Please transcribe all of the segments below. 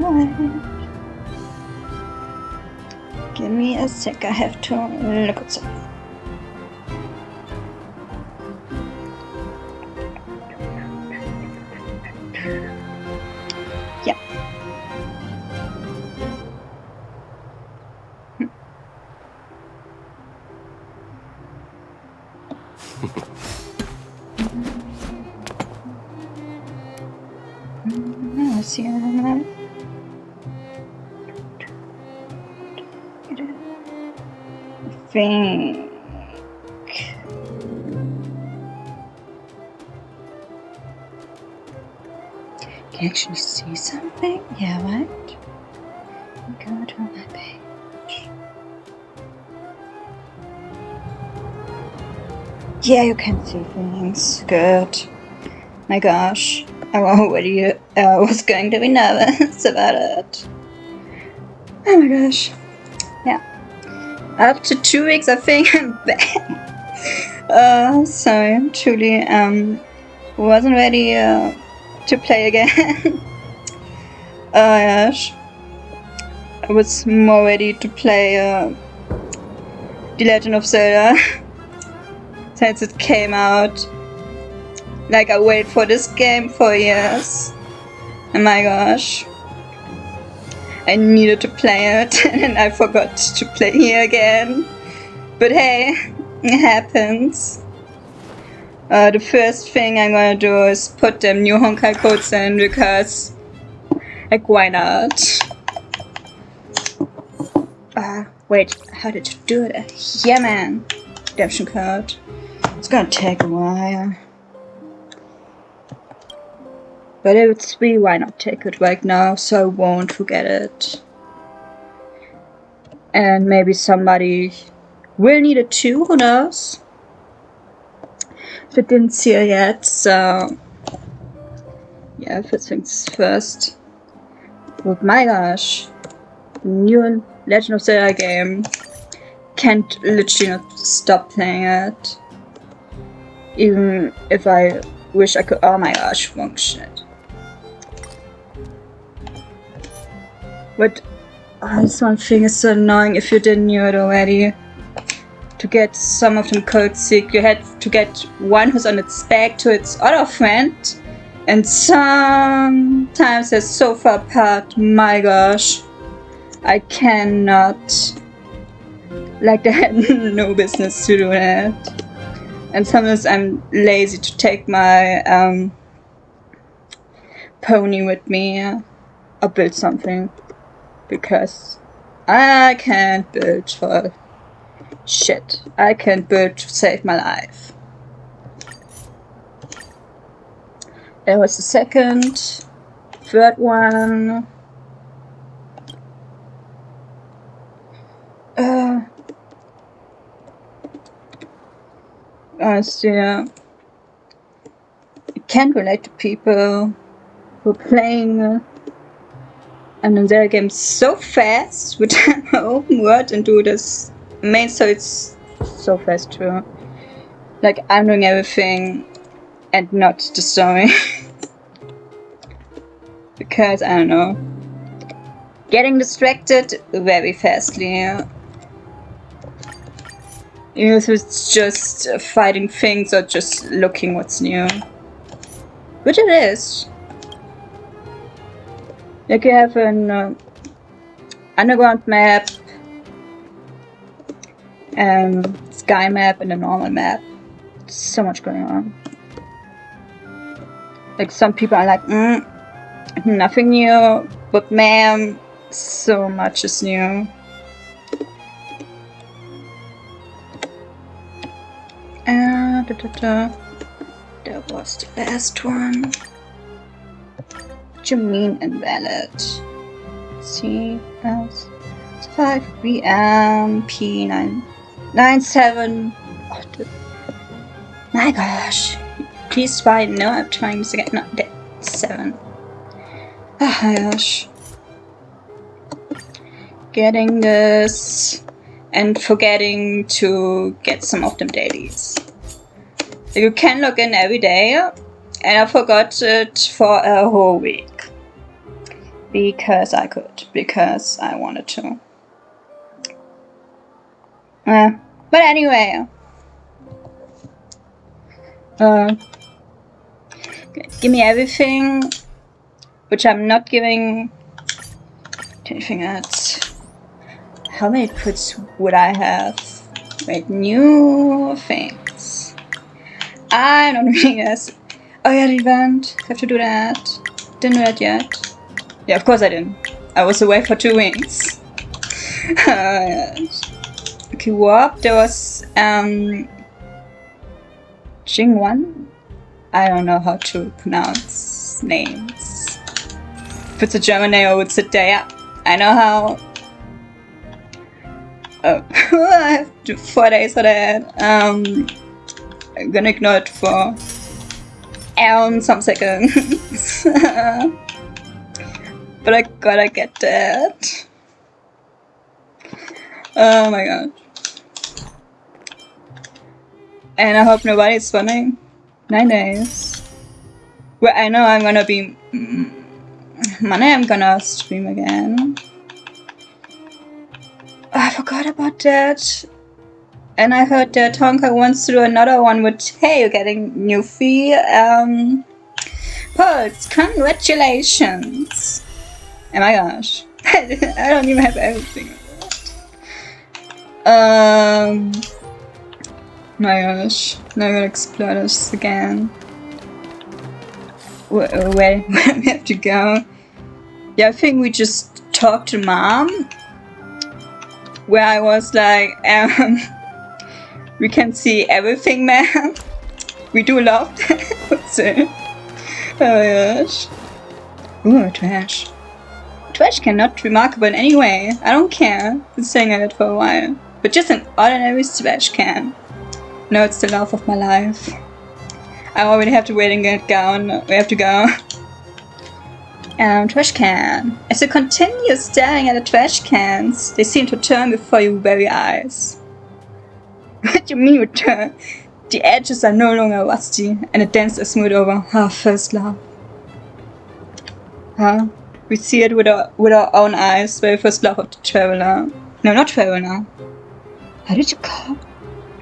Alright. Give me a sec, I have to look at something. Yeah. I see that. I think can you actually see something? Yeah, right? Go to my page. Yeah, you can see things. Good. My gosh, I already was going to be nervous about it. Oh my gosh. Yeah. After 2 weeks, I think I'm back. Sorry, truly wasn't ready to play again. Gosh. I was more ready to play The Legend of Zelda since it came out. Like, I waited for this game for years. Oh my gosh. I needed to play it and I forgot to play here again. But hey, it happens. The first thing I'm gonna do is put them new Honkai codes in because, like, why not? Wait, how did you do it? Yeah, man. Redemption code. It's gonna take a while. But if it's free, why not take it right now so I won't forget it? And maybe somebody will need it too, who knows? If I didn't see it yet, so yeah, first things first. But my gosh, new Legend of Zelda game. Can't literally not stop playing it. Even if I wish I could. Oh my gosh, wrong shit. But this one thing is so annoying if you didn't know it already. To get some of them code sick, you had to get one who's on its back to its other friend. And sometimes they're so far apart, my gosh. I cannot. Like, they had no business to do that. And sometimes I'm lazy to take my pony with me or build something. Because I can't build for shit. I can't build to save my life. There was the second, third one. Honestly, I can't relate to people who are playing and Zelda games so fast, which I'm open world and do this main story it's so fast too. Like, I'm doing everything and not the story. Because, I don't know, getting distracted very fastly. Even if it's just fighting things or just looking what's new. Which it is. Like, you have an underground map, sky map, and a normal map. So much going on. Like, some people are like, nothing new, but ma'am, so much is new. That was the last one. What do you mean invalid? C plus 5 BM P997. Oh, my gosh. Please try. No, I'm trying to get not that 7. Oh my gosh. Getting this and forgetting to get some of them dailies. You can log in every day, and I forgot it for a whole week. Because I could. Because I wanted to. But anyway. Give me everything. Which I'm not giving to anything else. How many puts would I have? Wait, new things. I don't really guess. Oh yeah, the event. Have to do that. Didn't do that yet. Yeah, of course I didn't. I was away for 2 weeks. Okay, warp. There was Jingwan. I don't know how to pronounce names. If it's a German name, I would sit there. Yeah, I know how. Oh, I have to do 4 days for that. I'm gonna ignore it for some seconds. But I gotta get that. Oh my god. And I hope nobody's spawning. 9 days. Well, I know I'm gonna be... Monday I'm gonna stream again. Oh, I forgot about that. And I heard that Tonka wants to do another one with hey, you're getting new fee. Pulse, congratulations. Oh my gosh. I don't even have everything. My gosh. Now I'm gonna explore this again. Where we have to go? Yeah, I think we just talked to Mom. Where I was like, we can see everything, man. We do love that. What's it? Oh my gosh. Ooh, trash. Trash can not remarkable in any way. I don't care. Been saying it for a while. But just an ordinary trash can. No, it's the love of my life. I already have to wait and get going. We have to go. Trash can. As you continue staring at the trash cans, they seem to turn before your very eyes. What do you mean return? The edges are no longer rusty, and the dents are smooth over. Ah, first love. Huh? We see it with our own eyes, very first love of the traveler. No, not traveler. How did you call?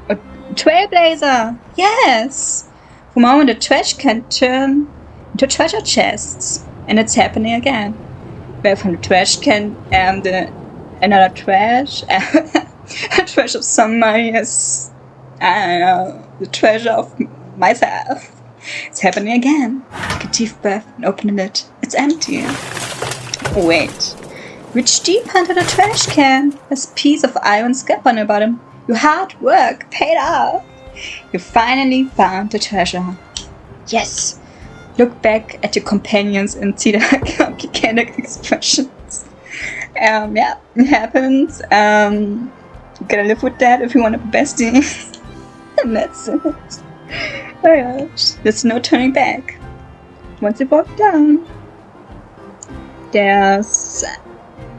A trailblazer! Yes! For a moment, the trash can turn into treasure chests, and it's happening again. Where from the trash can, another trash, a treasure of somebody is, I don't know, the treasure of myself. It's happening again. Take a deep breath and open the lid. It's empty. Wait. Reach deep under the trash can. There's a piece of iron scrap on the bottom. Your hard work paid off. You finally found the treasure. Yes. Look back at your companions and see the complicated expressions. Yeah, it happens. You gotta live with that if you want to be besties. And that's it. Oh gosh. There's no turning back. Once you walk down, there's...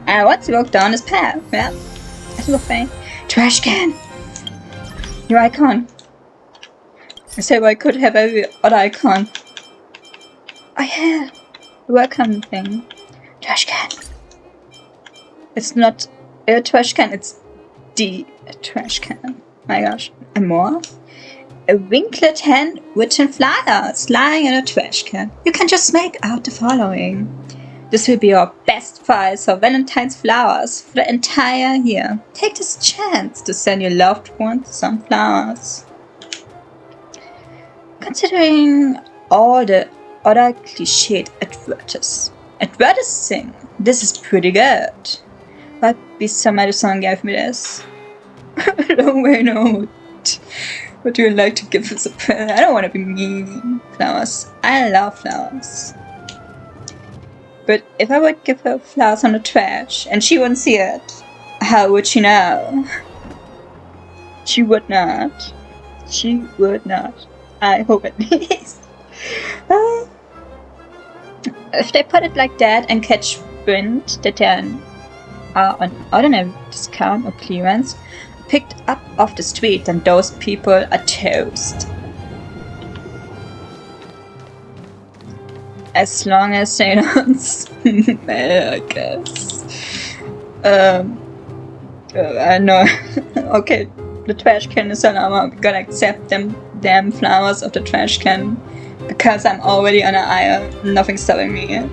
once you walk down this path, yeah. That's a little thing. Trash can! Your icon. I said, well, I could have every other icon. Oh yeah, the welcome thing. Trash can. It's not a trash can, it's the trash can. My gosh. And more? A winklet handwritten flyers lying in a trash can. You can just make out the following. This will be your best prize for Valentine's flowers for the entire year. Take this chance to send your loved ones some flowers. Considering all the other cliched advertising, this is pretty good. But be somebody song gave me this. No way, no. What do you like to give us a present? I don't want to be mean. Flowers. I love flowers. But if I would give her flowers on the trash and she wouldn't see it, how would she know? She would not. She would not. I hope at least. If they put it like that and catch wind that they are on ordinary discount or clearance, picked up off the street, then those people are toast. As long as they don't smell, I guess. I know. Okay, the trash can is alarm. I'm gonna accept them damn flowers of the trash can because I'm already on an aisle. Nothing's stopping me.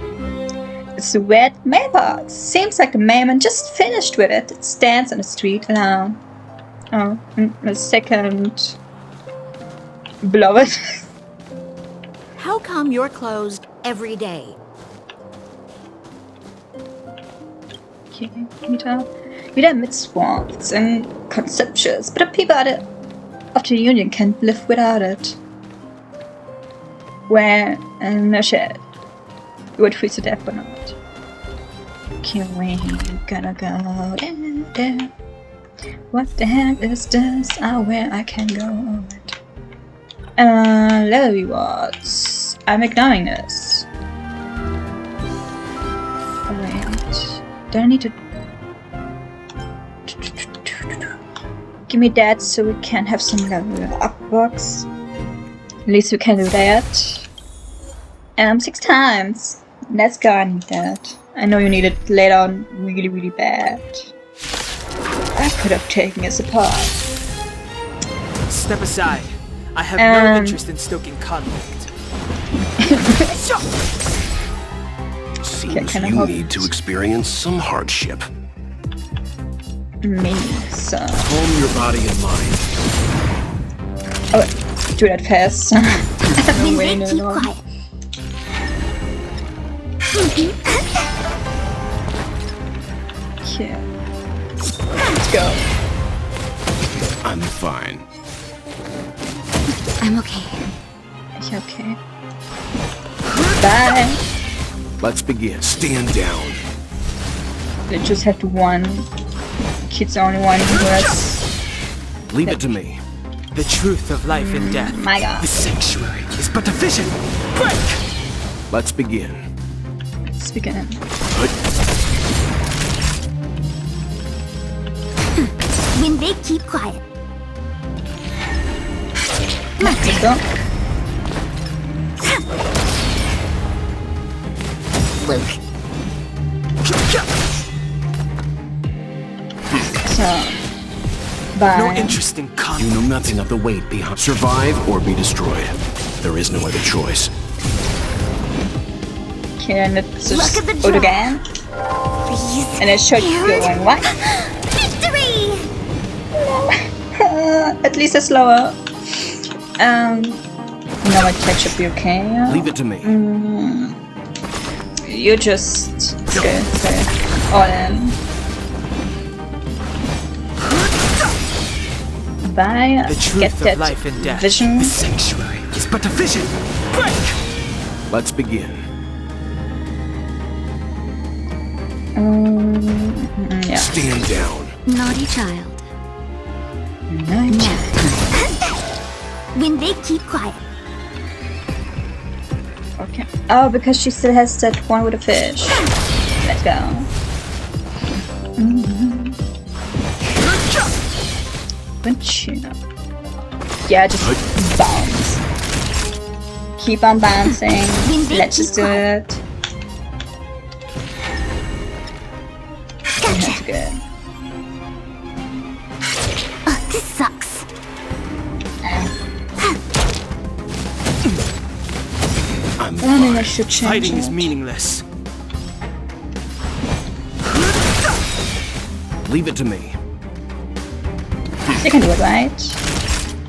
It's a red mailbox. Seems like the mailman just finished with it. It stands on the street alone. Oh, a second. Beloved. How come you're closed every day? Okay, wieder mitswamped and conceptuous, but the people of the Union can't live without it. Where no shit. You would freeze to death or not. Okay, we gotta go there. What the heck is this? Oh, where I can go. Level rewards. I'm ignoring this. Oh, wait. Do I need to... Give me that so we can have some level up box. At least we can do that. 6 times. Let's go, I need that. I know you need it later on really, really bad. I could have taken us apart. Step aside. I have no interest in stoking conflict. Seems you need to experience some hardship. Me, so... Calm your body and mind. Oh, do that fast. When Wait, they keep no. quiet. Okay. Let's go. I'm fine. I'm okay. Okay. Bye. Let's begin. Stand down. They just have one. Kid's the only one who has... Leave it to me. The truth of life and death. My god. The sanctuary is but a vision. Break! Let's begin. Let's begin. When they keep quiet. Let's go. Luke. So... Bye. No interest in You conflict. know nothing of the weight behind. Survive or be destroyed. There is no other choice. Okay, and let's just Look at the go draw. again. Please. And it should go in what? Victory! At least it's slower. No, my check should be okay. Leave it to me. You just go all in. Bye. The truth Get of that life and death. vision. The sanctuary is but a vision. Break! Let's begin. Yeah. Stand down. Naughty child. Nice. Now. When they keep quiet. Okay. Oh, because she still has that one with a fish. Let's go. Punchino. Yeah, just bounce. Keep on bouncing. Let's just do it. That's good. Oh, this sucks. I'm I think I fine. should change Fighting is it. meaningless. Leave it to me. You can do it, right?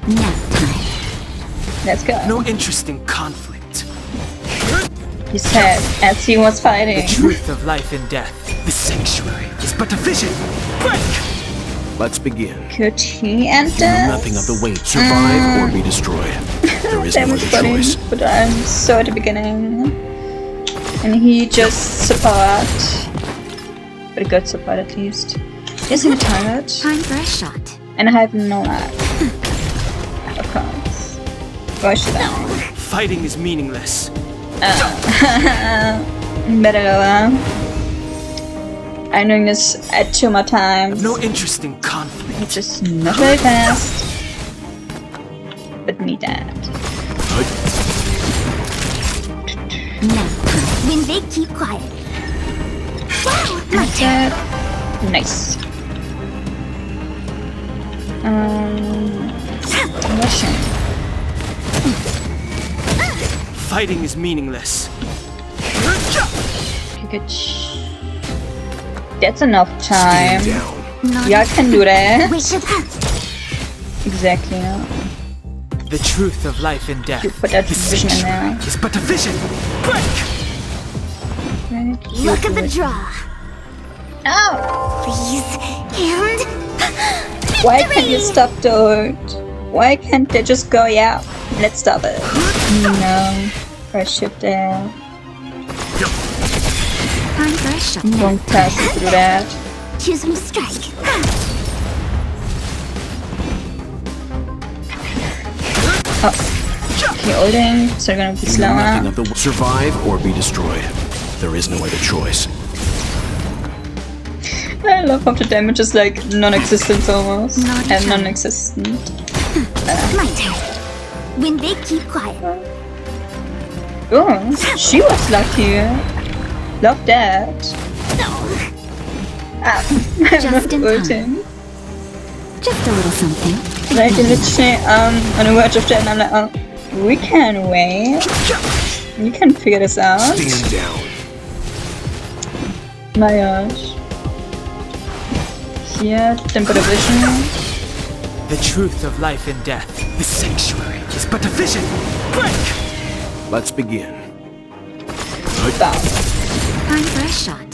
Now. Let's go. No interest in conflict. He said as he was fighting. The truth of life and death. The sanctuary is but a vision. Break! Let's begin. Could he end You know this? nothing of the weight. Survive or be destroyed. There is no Damage other body, choice. but I'm so at the beginning. And he just support. But a good support at least. Isn't it tired? Time for a shot. And I have no luck. Of course. Why should I? Fighting is meaningless. Better lower. I'm doing this at 2 more times. No interest in conflict. It's just not very fast. But need that. Now. When they keep quiet. Wow, my turn. Nice. Russian. Fighting is meaningless. That's enough time. Stand down. Yeah, I can do that. Wait for that. Exactly. Yeah. The truth of life and death. You put that the vision in sanctuary there. is but a vision. Break! Right? Look at the draw. Oh! Please. And. Why can't you stop the ult? Why can't they just go, yeah, let's stop it? No. First ship there. Time for a shot. Wrong person to do that. Choose them to strike. Okay, ulting, so you're gonna be You know nothing slower. of the survive or be destroyed. There is no other choice. I love how the damage is like non-existent almost. Not And a non-existent. My turn. When they keep quiet. Oh, she was lucky. Love that. Ah, I'm not Just in time. ulting. Just a little something. Like literally, on the verge of death, and I'm like, oh, we can wait. You can figure this out. Stand down. My gosh. Here, then put a vision. The truth of life and death. The sanctuary is but a vision. Break! Let's begin. Bow. Time for a shot.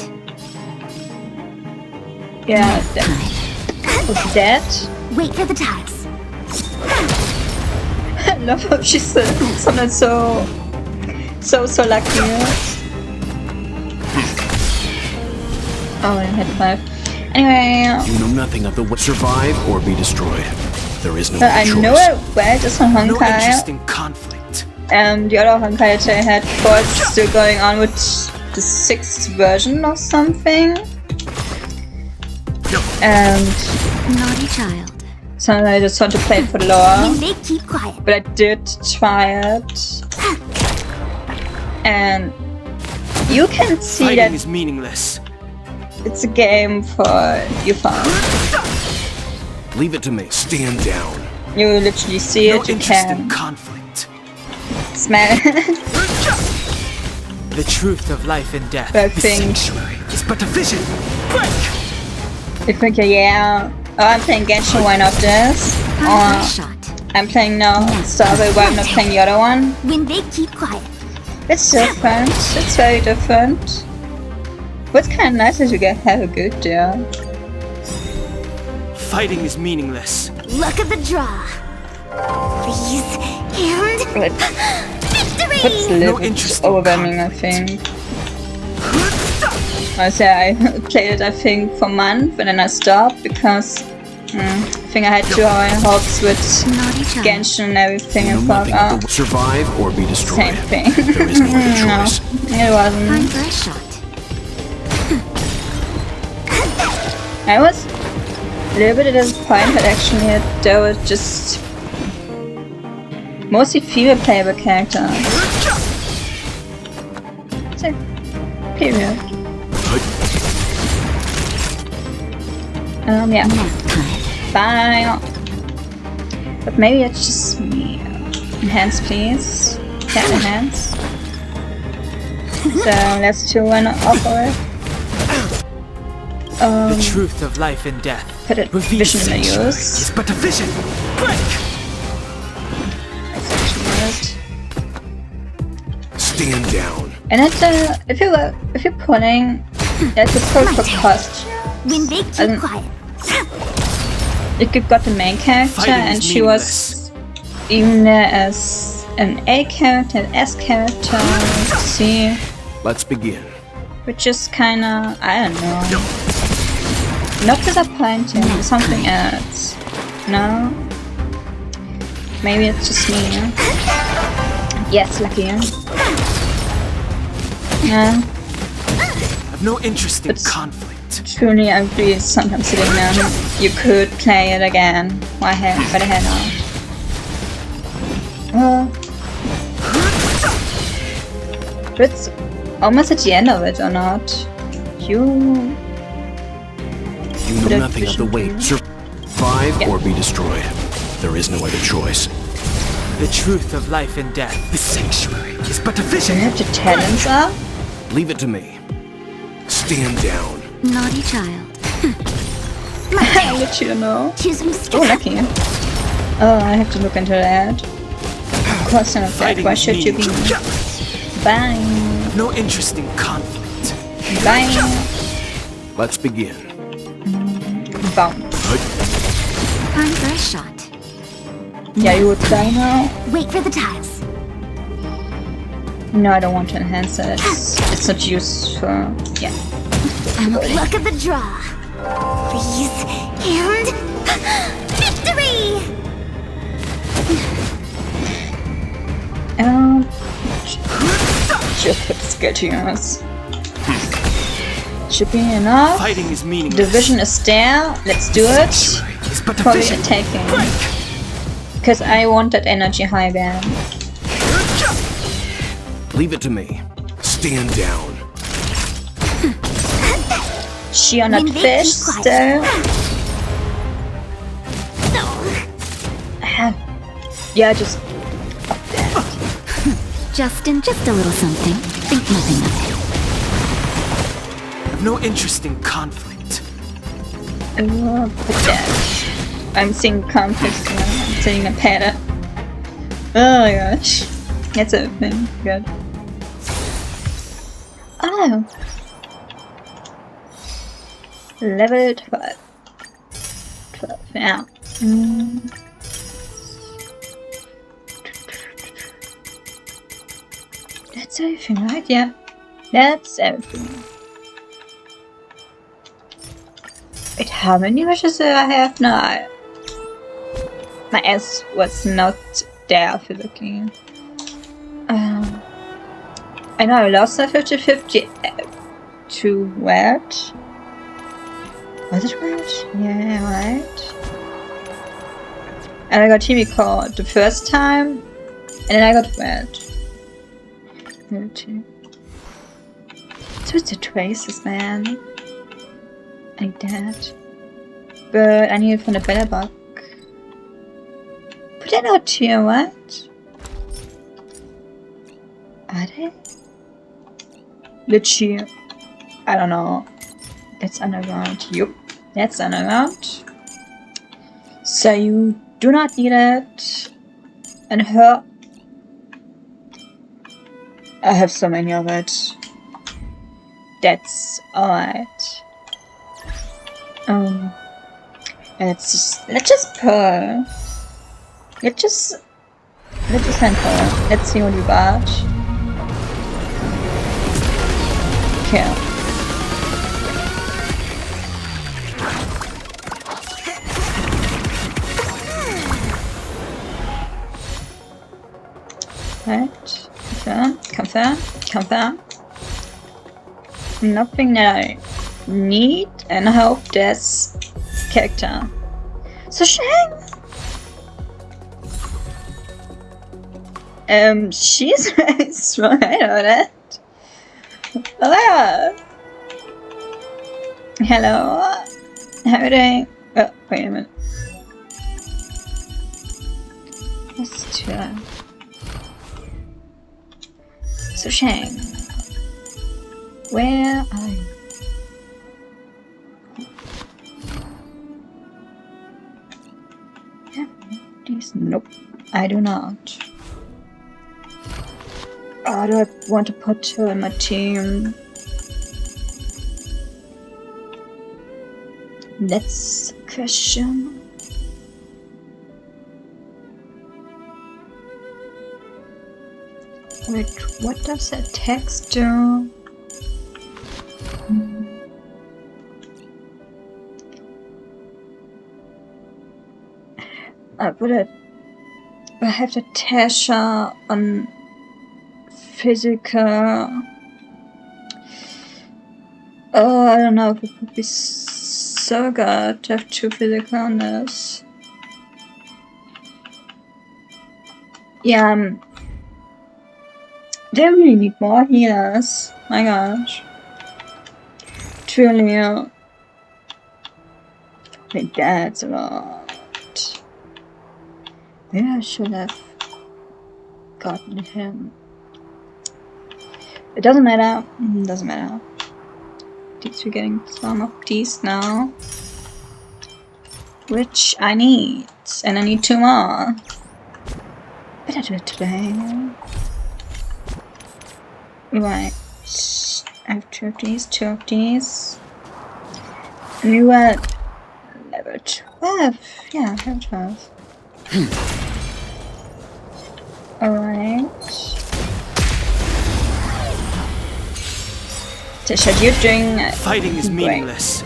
Yeah, that. That. Wait for the tides. I love how she said something so lucky. Oh, I hit 5. Anyway, You know nothing of the survive or be destroyed. There is no I other choice. know it well, just on No Honkai. interest in conflict. The other Honkai that I had before is still going on with the 6th version or something. And Naughty child. so I just want to play it for the lore. When they keep quiet. But I did try it. And you can see Fighting that is meaningless. it's a game for you fun. Leave it to me. Stand down. You literally see No it, you interest in can conflict. smell it. The truth of life and death. But I the think- sanctuary is but a vision. Break! You think, yeah, oh, I'm playing Genshin, why not this? Time for a Or shot. I'm playing now Starboy, why I'm not playing the other one? When they keep quiet. It's different, it's very different. What's kind of nice is you get have a good deal. Fighting is meaningless. Look at the draw. Please. And. But Victory! what's a little bit interest in overwhelming, I think. I say I played it, I think, for a month, and then I stopped because I think I had too high hopes with Naughty child. Genshin and everything. You I know thought, nothing of oh, the survive or be destroyed. same thing. There is no other No, choice. it Time wasn't. for a shot. I was a little bit disappointed actually that there were just mostly female playable characters. So, period. Yeah. Bye. But maybe it's just me. Enhance, please. Yeah, enhance. So let's do one offer. The truth of life and death. Put it Reveal vision in the sanctuary use. is but a vision. Break! That's actually good. Stand down. And it's if you're pulling, it's a pull for cost. When they keep Um, quiet. You got the main character, Fighting and is she was even there as an A character, an S character, C, Let's begin. which is kinda, I don't know, not disappointing, something else. No? Maybe it's just me. Yes, lucky. Yeah, I've no interest in It's- conflict. truly agree sometimes sitting there. You could play it again. Why the hell not? It's almost at the end of it or not. You know nothing of the weight. Survive or be destroyed. There is no other choice. The truth of life and death. The sanctuary is but a Do vision. you have the talents up? Leave it to me. Stand down. Naughty child. I'll let you know. Choosing to Oh, strike. lucky. Oh, I have to look into that. Of course not that. Fighting Why is should you be? meaningless. Bye. No interest in conflict. Bye. Let's begin. Boom. Time for a shot. Yeah, you would die now? Wait for the tiles. No, I don't want to enhance it. It's not useful. Yeah. And look at the draw. Freeze and victory! Just put the skill to yours. Should be enough. Fighting is meaningless. Division is there. Let's do it. Sanctuary is but a Probably vision. attacking. Because I want that energy high again. Leave it to me. Stand down. She on that When they fish keep quiet. still. Yeah, just up there. Justin, just a little something. Think nothing of I have no interest in conflict. Put that. I'm seeing conflicts now. I'm seeing a pattern. Oh my gosh. That's open. Good. Oh. Level 12. 12, yeah. That's everything, right? Yeah. That's everything. Wait, how many wishes do I have now? My S was not there physically. I know I lost my 50-50 to red. Was it red? Yeah, right. And I got TV card the first time, and then I got red. So it's the traces, man. I need that. But I need it from the Belobog. But they're not here, what? Are they? Litchi. I don't know. That's underground. Yup. That's underground. So you do not need it. And her. I have so many of it. That's alright. Let's just pearl. Let's just send her. Let's see what we got. Kill. Right. Confirm. Nothing that I need and hope this character. So Shang! She's very strong, I know that. Ah. Hello? How are you doing? Oh, wait a minute. Let's try. So Shang, where are you? Yeah, please. Nope, I do not. Oh, do I want to put her in my team? That's the question. Wait, what does that text do? I have the Tasha on physical. Oh, I don't know if it would be so good to have 2 physical on this. Yeah, They really need more healers. My gosh. Truly. That's a lot. Maybe I should have gotten him. It doesn't matter. It doesn't matter. At least we're getting some of these now. Which I need. And I need 2 more. Better do it today. Right. I have 2 of these, 2 of these. And we were level 12. Yeah, level 12. Alright. Tisha, you're doing Fighting is great. meaningless.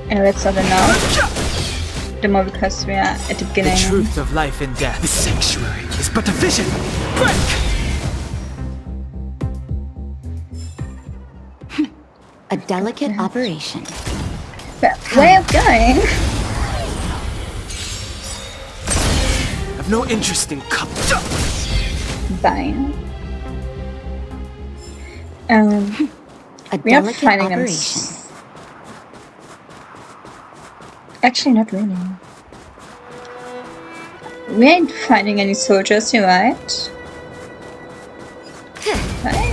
And that's not enough. The more because we are at the The beginning. truth of life and death. The sanctuary is but a vision. Break! A delicate operation. But way of going. I've no interest in Fine. A We are delicate fighting them. operation. Actually, not really. We ain't finding any soldiers here, right? Right?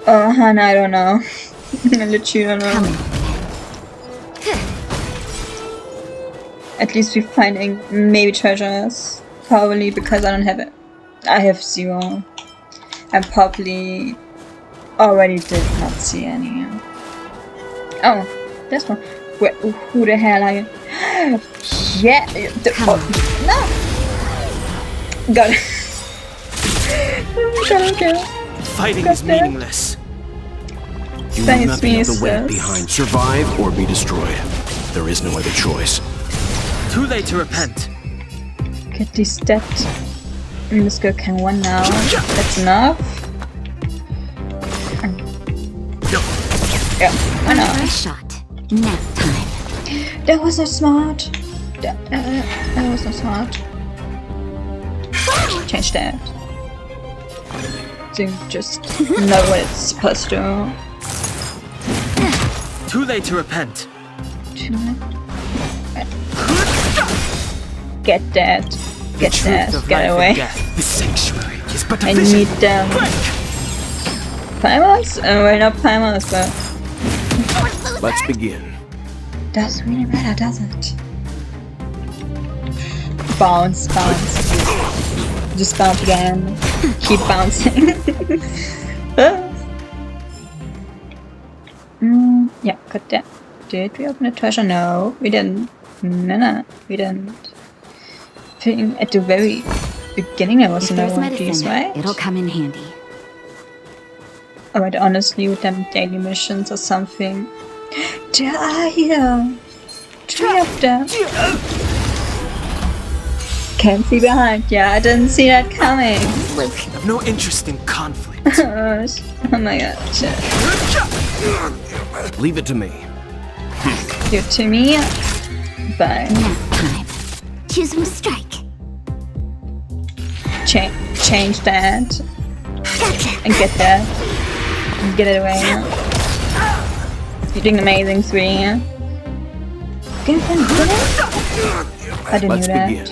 Oh, Hannah, I don't know. I literally don't know. At least we're finding maybe treasures. Probably because I don't have it. I have 0. I probably already did not see any. Oh, this one. Wait, who the hell are you? Yeah. Oh, no. Got it. Okay. Fighting is meaningless. You That leave is nothing of the weight meaningless. behind. Survive or be destroyed. There is no other choice. Too late to repent. Get these dead. This girl can 1 now. That's enough. Yeah, I know. First shot. Nap time. That was not smart. That was not smart. Change that. So just know what it's supposed to. Too late to repent. Get that. Get Truth that. of Get life away. and death. The sanctuary is but a I vision. need them. Primers? Oh, well, not primers, but Let's begin. doesn't really matter, does it? Bounce, bounce. Just bounce again. Keep bouncing. Yeah, got that. Did we open a treasure? No, we didn't. No, we didn't. I think at the very beginning there was If no there's one of these, medicine, right? it'll come in handy. Alright, honestly, with them daily missions or something. There are here! 3 of them! Can't see behind. Yeah, I didn't see that coming. I've no interest in conflict. Oh my god, shit. Leave it to me. Give it to me. Bye. Nap time. Choose him to strike. Change that. Gotcha. And get that. And get it away. You're doing amazing, 3. Get it? I didn't Let's do that. begin.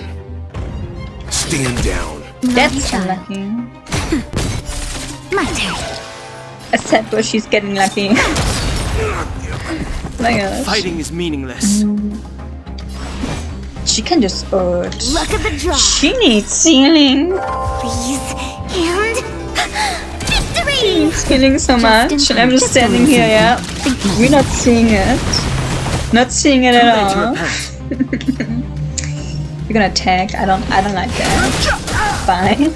Stand down. That's Naughty unlucky. child. My turn. Except where she's getting lucky. My gosh. Fighting is meaningless. She can just ult. Look at the draw. She needs healing. Please. And victory! She's healing so much. And I'm just standing here, yeah. We're not seeing it. Not seeing it Too at late to all. repent. You're gonna attack. I don't like that. Fine.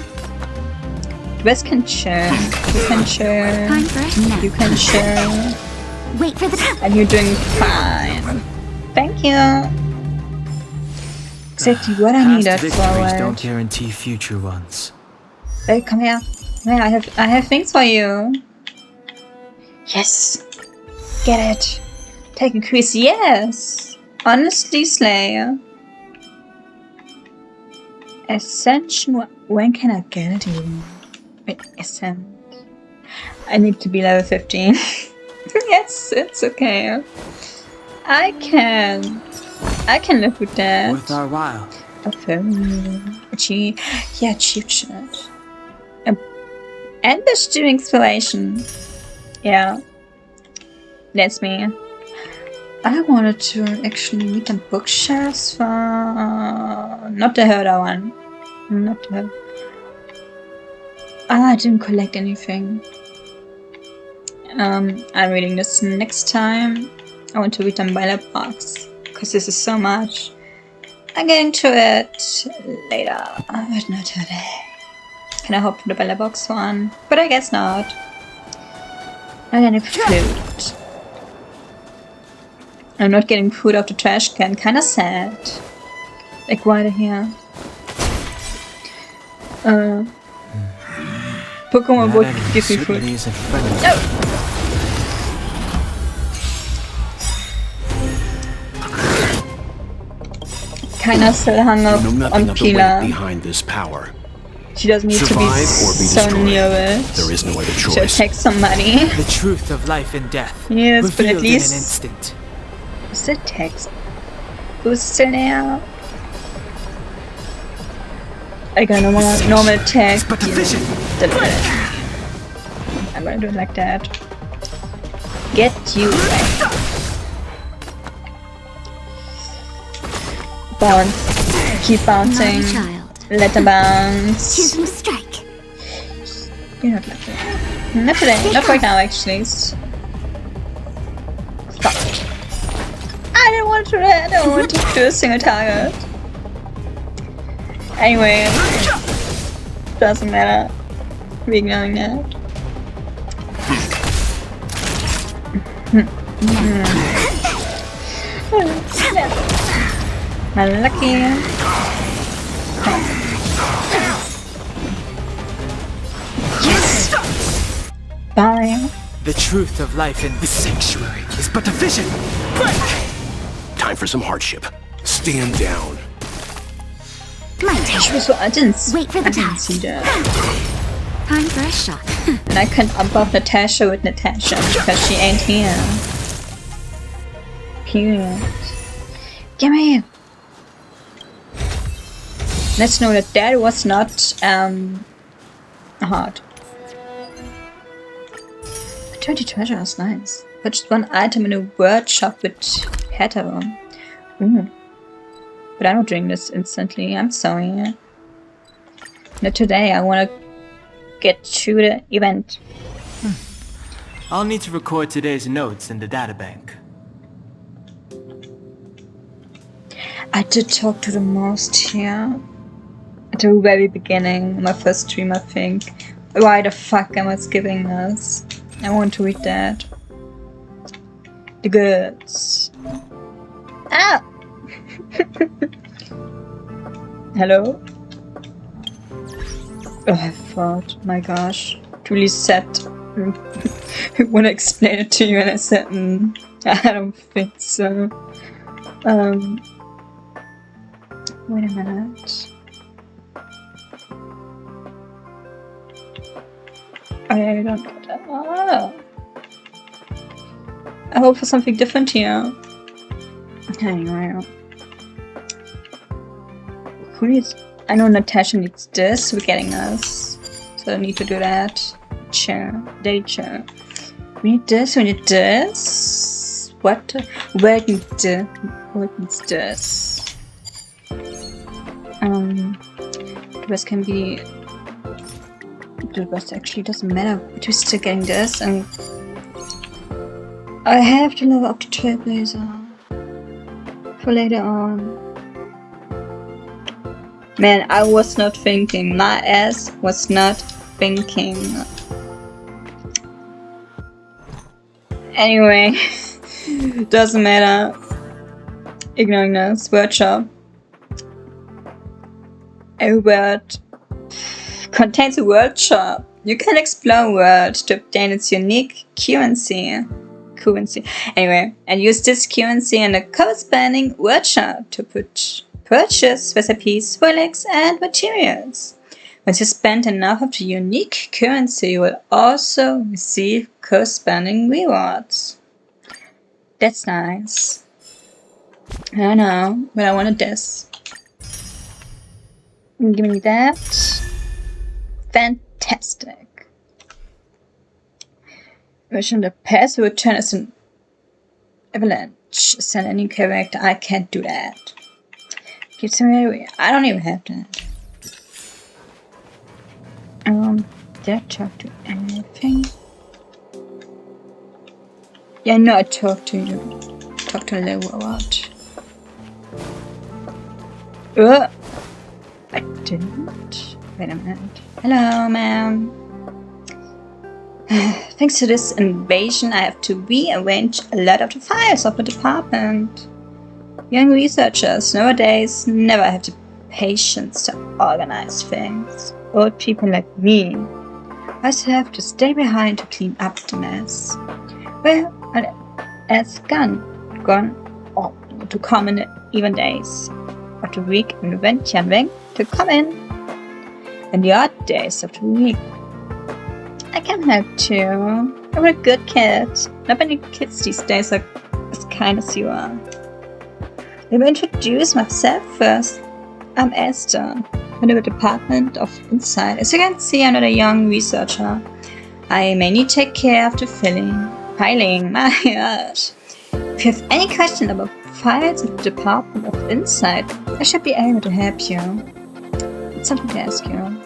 Wes can share. You can share. Time for a nap. You can share. Wait for the And you're doing fine. Thank you. Exactly what I Past needed victories forward. don't guarantee future ones. Hey, come here. Yeah, I have things for you. Yes. Get it. Take increase. Yes. Honestly, Slayer. Ascension. When can I get it even? Wait, Ascend. I need to be level 15. Yes, it's okay. I can live with that. Worth our while. A film. Cheap shot. Ambush to inspiration. Yeah. That's me. I wanted to actually meet the bookshelves for... not the herder one. Not the... I didn't collect anything. I'm reading this next time. I want to read them Belobog, because this is so much. I'm getting to it later, but not today. Can I hope for the Belobog one? But I guess not. I'm getting food. I'm not getting food off the trash can. Kinda sad. Like right here. Pokemon would give me food. No! Kinda still hung up on Pila. Behind this power. She doesn't need to be so near it. There is no other choice. She'll take somebody. The truth of life and death. Yes, but at revealed least... in an instant. Who's the text? Who's still there? I got normal text. But the vision. I'm gonna do it like that. Get you away. Bounce. Keep bouncing. Let them bounce. Choosing strike. You're not like that. Not today. Not right now, actually. Stop. I don't want to. I don't want to do a single target. Anyway, doesn't matter. We're ignoring that. Unlucky. Yes! Bye. The truth of life in the sanctuary is but a vision. Time for some hardship. Stand down. I didn't Wait for the see that. Time for a shot. And I can't above Natasha with Natasha because she ain't here. Period. Gimme! Let's know that that was not hard. 20 treasures, nice. Purchased one item in a workshop with hetero. Ooh. But I'm not doing this instantly, I'm sorry. Not today, I wanna get to the event. I'll need to record today's notes in the databank. I did talk to the most here. At the very beginning, my first stream, I think. Why the fuck am I skipping this? I want to read that. The goods. Ah! Hello? Oh, I thought, my gosh. Julie said, I want to explain it to you, and I said, I don't think so. Wait a minute. I don't get that. Oh. I hope for something different here. Anyway. Who needs... I know Natasha needs this. We're getting this. So I need to do that. Chair. Daily chair. We need this. We need this. What? Where needs this? What needs this? The rest can be... The rest actually doesn't matter. We're still getting this, and I have to level up the Trailblazer for later on. Man, I was not thinking. My ass was not thinking. Anyway, doesn't matter. Ignoring this. Workshop. A word contains a workshop. You can explore a word to obtain its unique currency. Anyway, and use this currency in a corresponding workshop to put purchase recipes, relics, and materials. Once you spend enough of the unique currency, you will also receive corresponding rewards. That's nice. I know, but I wanted this. Give me that. Fantastic. Mission the pass will return as an avalanche. Send any character. I can't do that. Keep some area. I don't even have that. Did I talk to anything? Yeah, no, I talked to you. Talk to a little robot. I didn't. Wait a minute. Hello, ma'am. Thanks to this invasion, I have to rearrange a lot of the files of the department. Young researchers nowadays never have the patience to organize things. Old people like me must have to stay behind to clean up the mess. Well, as gone to come in even days of the week in Tianwen to come in the odd days of the week. I can help too. I'm a good kid. Not many kids these days are as kind as you are. Let me introduce myself first. I'm Esther, from the Department of Insight. As you can see, I'm not a young researcher. I mainly take care of the filing. My gosh. If you have any question about files of the Department of Insight, I should be able to help you. It's something to ask you.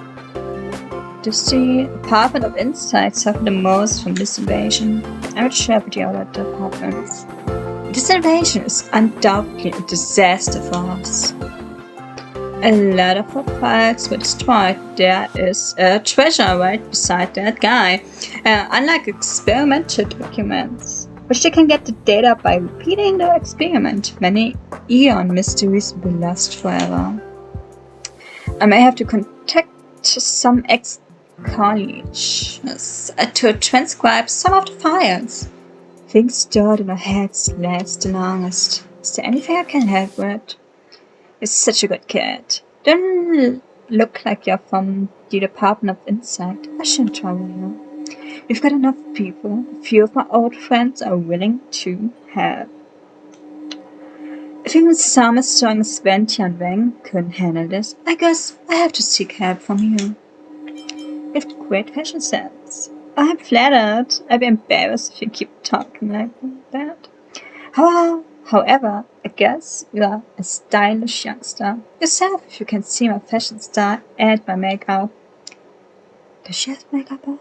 Does the Department of Insight suffer the most from this invasion? I'm not sure about the other departments. This invasion is undoubtedly a disaster for us. A lot of our files were destroyed. There is a treasure right beside that guy. Unlike experimental documents, which they can get the data by repeating the experiment, many Eon mysteries will be lost forever. I may have to contact some ex-colleagues to transcribe some of the files. Things stored in my heads last the longest. Is there anything I can help with? You're such a good kid. Don't look like you're from the Department of Insight. I shouldn't trouble you. We've got enough people. A few of my old friends are willing to help. If even some as strong as Wen Tianwen couldn't handle this, I guess I have to seek help from you. You have great fashion sense. I'm flattered. I'd be embarrassed if you keep talking like that. However, I guess you are a stylish youngster yourself if you can see my fashion style and my makeup. Does she have makeup on?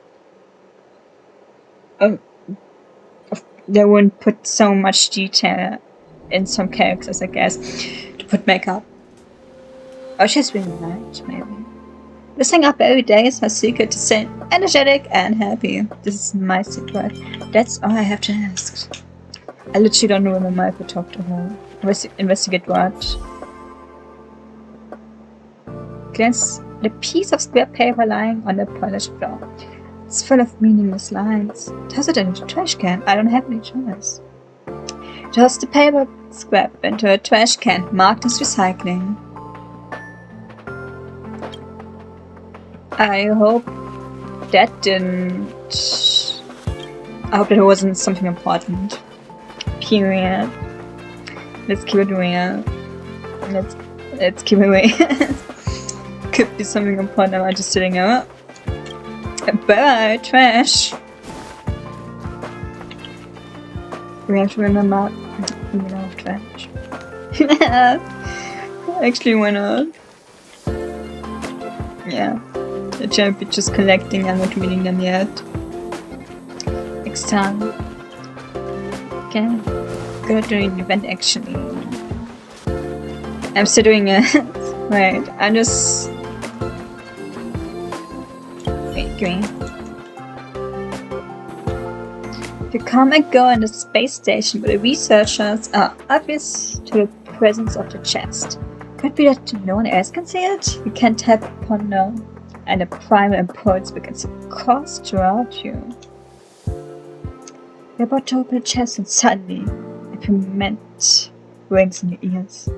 Oh, they wouldn't put so much detail in some characters, I guess, to put makeup. Oh, she's really nice, maybe. Listening up every day is my secret to stay energetic and happy. This is my secret. That's all I have to ask. I literally don't remember if I talked to her. Investigate what? Glance the piece of square paper lying on the polished floor. It's full of meaningless lines. Toss it into a trash can. I don't have any choice. Toss the paper scrap into a trash can marked as recycling. I hope that it wasn't something important. Period. Let's keep it real. Let's keep it real. Could be something important. I'm just sitting up. Bye, trash. We have to remember trash. Actually, why not? Yeah. The should be just collecting. I'm not reading them yet. Next time. Okay. Gonna do an event actually. I'm still doing it. Wait, I'm just. Wait, green. You come and go in the space station where the researchers are obvious to the presence of the chest. Could be that no one else can see it? You can't tap upon them, and the primal impulse begins to course throughout you. You're about to open the chest and suddenly a ferment rings in your ears.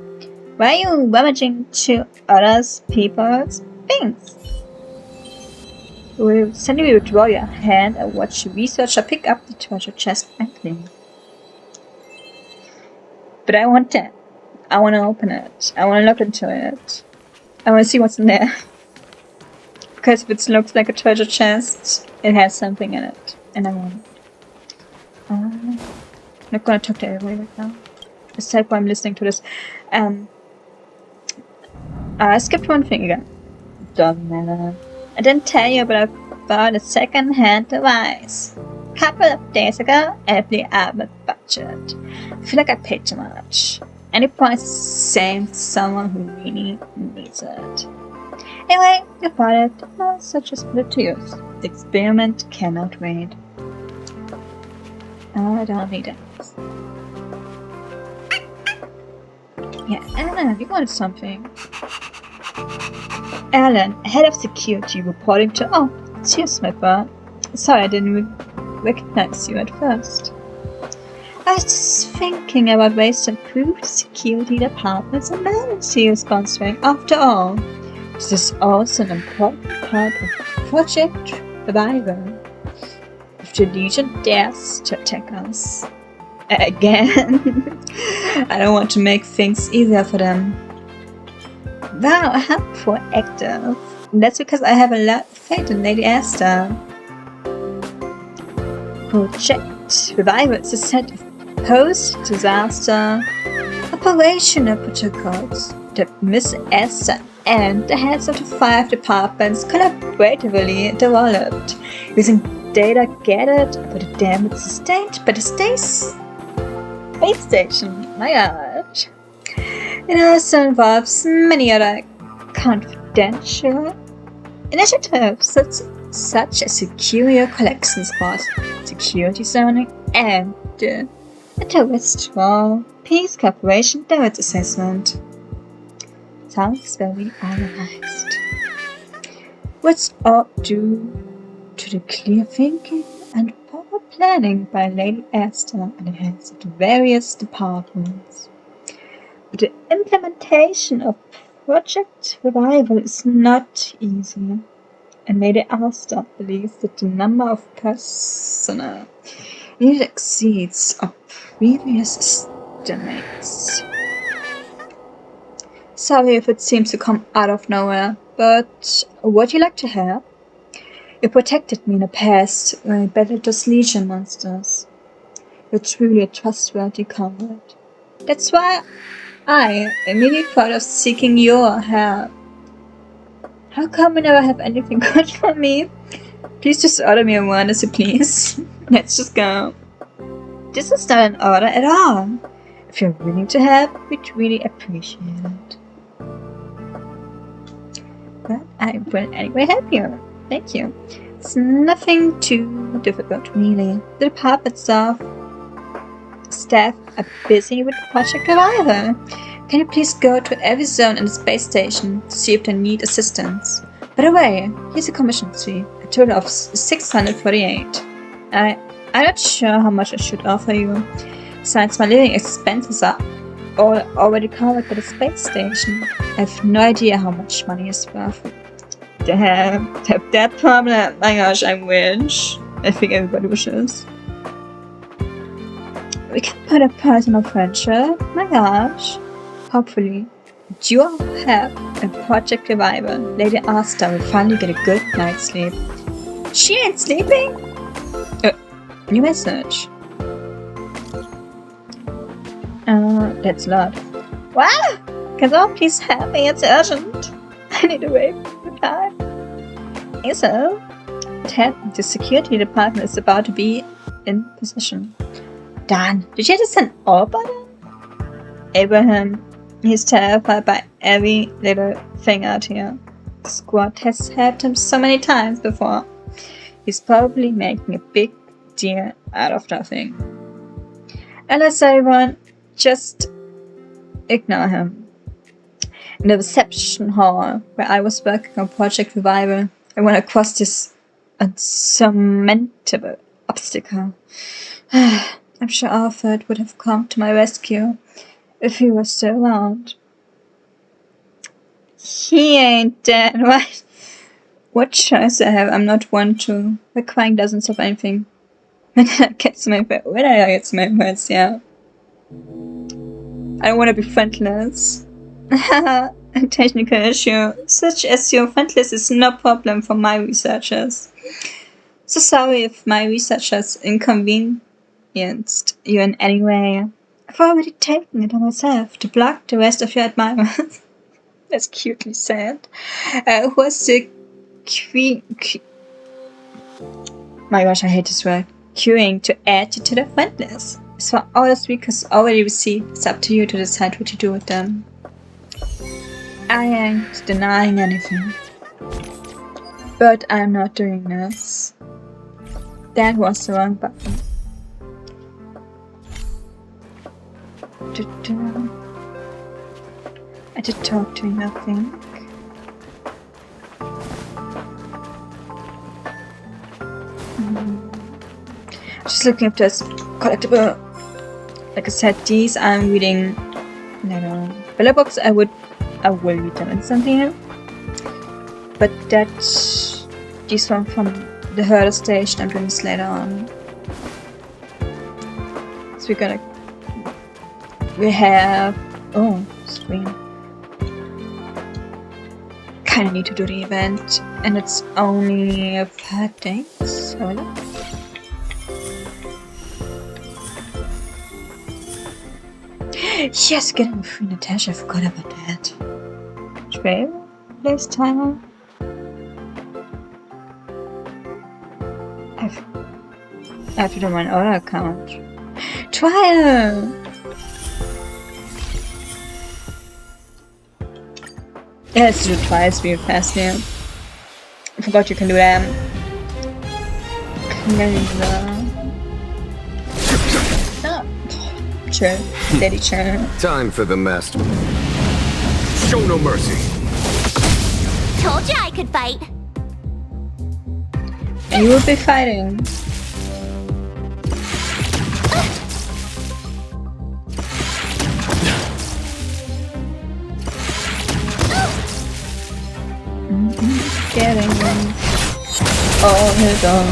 Why are you rummaging to others people's things? Will suddenly withdraw your hand and watch the researcher pick up the treasure chest and clean. But I want that. I want to open it. I want to look into it. I want to see what's in there. Because if it looks like a treasure chest, it has something in it. And I want it. I'm not gonna talk to everybody right now. Except while I'm listening to this. I skipped one thing again. Doesn't matter. I didn't tell you, but I bought a second-hand device. A couple of days ago, at the Albert budget. I feel like I paid too much. Any price is the same to someone who really needs it. Anyway, I bought it, so just put it to use. The experiment cannot wait. I don't need it. Yeah, Alan, you wanted something. Alan, head of security, reporting to... Oh, it's you, Smipper. Sorry, I didn't recognize you at first. I was just thinking about ways to improve the security department's emergency response rate. After all, this is also an important part of Project Revival. If the Legion dares to attack us again, I don't want to make things easier for them. Wow, how proactive. That's because I have a lot of faith in Lady Esther. Project Revival is a set of post-disaster operational protocols that Miss Esther and the heads of the 5 departments collaboratively developed, using data gathered about the damage sustained by the space station. My god. It also involves many other confidential initiatives such as secure collection spots, security zoning, and the terrestrial peace cooperation damage assessment. Sounds very organized. What's all due to the clear thinking and proper planning by Lady Esther and the heads of the various departments. But the implementation of Project Revival is not easy, and Lady Esther believes that the number of personnel needed exceeds our previous estimates. Sorry if it seems to come out of nowhere, but would you like to help? You protected me in the past when I battled those Legion monsters. You're truly a trustworthy comrade. That's why I immediately thought of seeking your help. How come you never have anything good for me? Please just order me a one as you please. Let's just go. This is not an order at all. If you're willing to help, we'd really appreciate it. But I will anyway help you. Thank you. It's nothing too difficult, really. The department staff are busy with Project Revival. Can you please go to every zone in the space station to see if they need assistance? By the way, here's a commission fee, a total of 648. I'm not sure how much I should offer you, since my living expenses are all already covered by the space station. I have no idea how much money is worth. Damn, have that problem. My gosh, I wish. I think everybody wishes. We can put a personal friendship. My gosh. Hopefully, with your help and Project Revival, Lady Asta will finally get a good night's sleep. She ain't sleeping? New message. That's a lot. Wow! Can someone please help me? It's urgent. I need a way for time. So, the security department is about to be in position. Dan, did you just send all button? Abraham, he's terrified by every little thing out here. The squad has helped him so many times before. He's probably making a big deal out of nothing. Unless everyone just ignore him. In the reception hall where I was working on Project Revival, I went across this unsurmountable obstacle. I'm sure Alfred would have come to my rescue if he was still around. He ain't dead. What choice I have? I'm not one to. The crying doesn't solve anything. When I get my words, yeah. I don't want to be friendless. A technical issue. Such as your friendless is no problem for my researchers. So sorry if my researchers inconvenienced you in any way. I've already taken it on myself to block the rest of your admirers. That's cutely said. Who was the my gosh, I hate this word. Queuing to add you to the friend list. As for all the speakers already received, it's up to you to decide what you do with them. I ain't denying anything. But I'm not doing this. That was the wrong button. I did talk to him, I think. Just looking up this collectible. Like I said, these I'm reading later. Belobogs I will read them instantly. But these one from the Herder stage, I'm doing this later on. So we have screen. Kinda need to do the event, and it's only 5 days. Have a look. Yes, getting free Natasha, I forgot about that. Trade this timer. I have to do my other account. Trial! Yeah, let's do twice real fast here. I forgot you can do that. Sure, steady turn. Time for the master. Show no mercy. Told you I could fight. And you will be fighting. Getting all his own.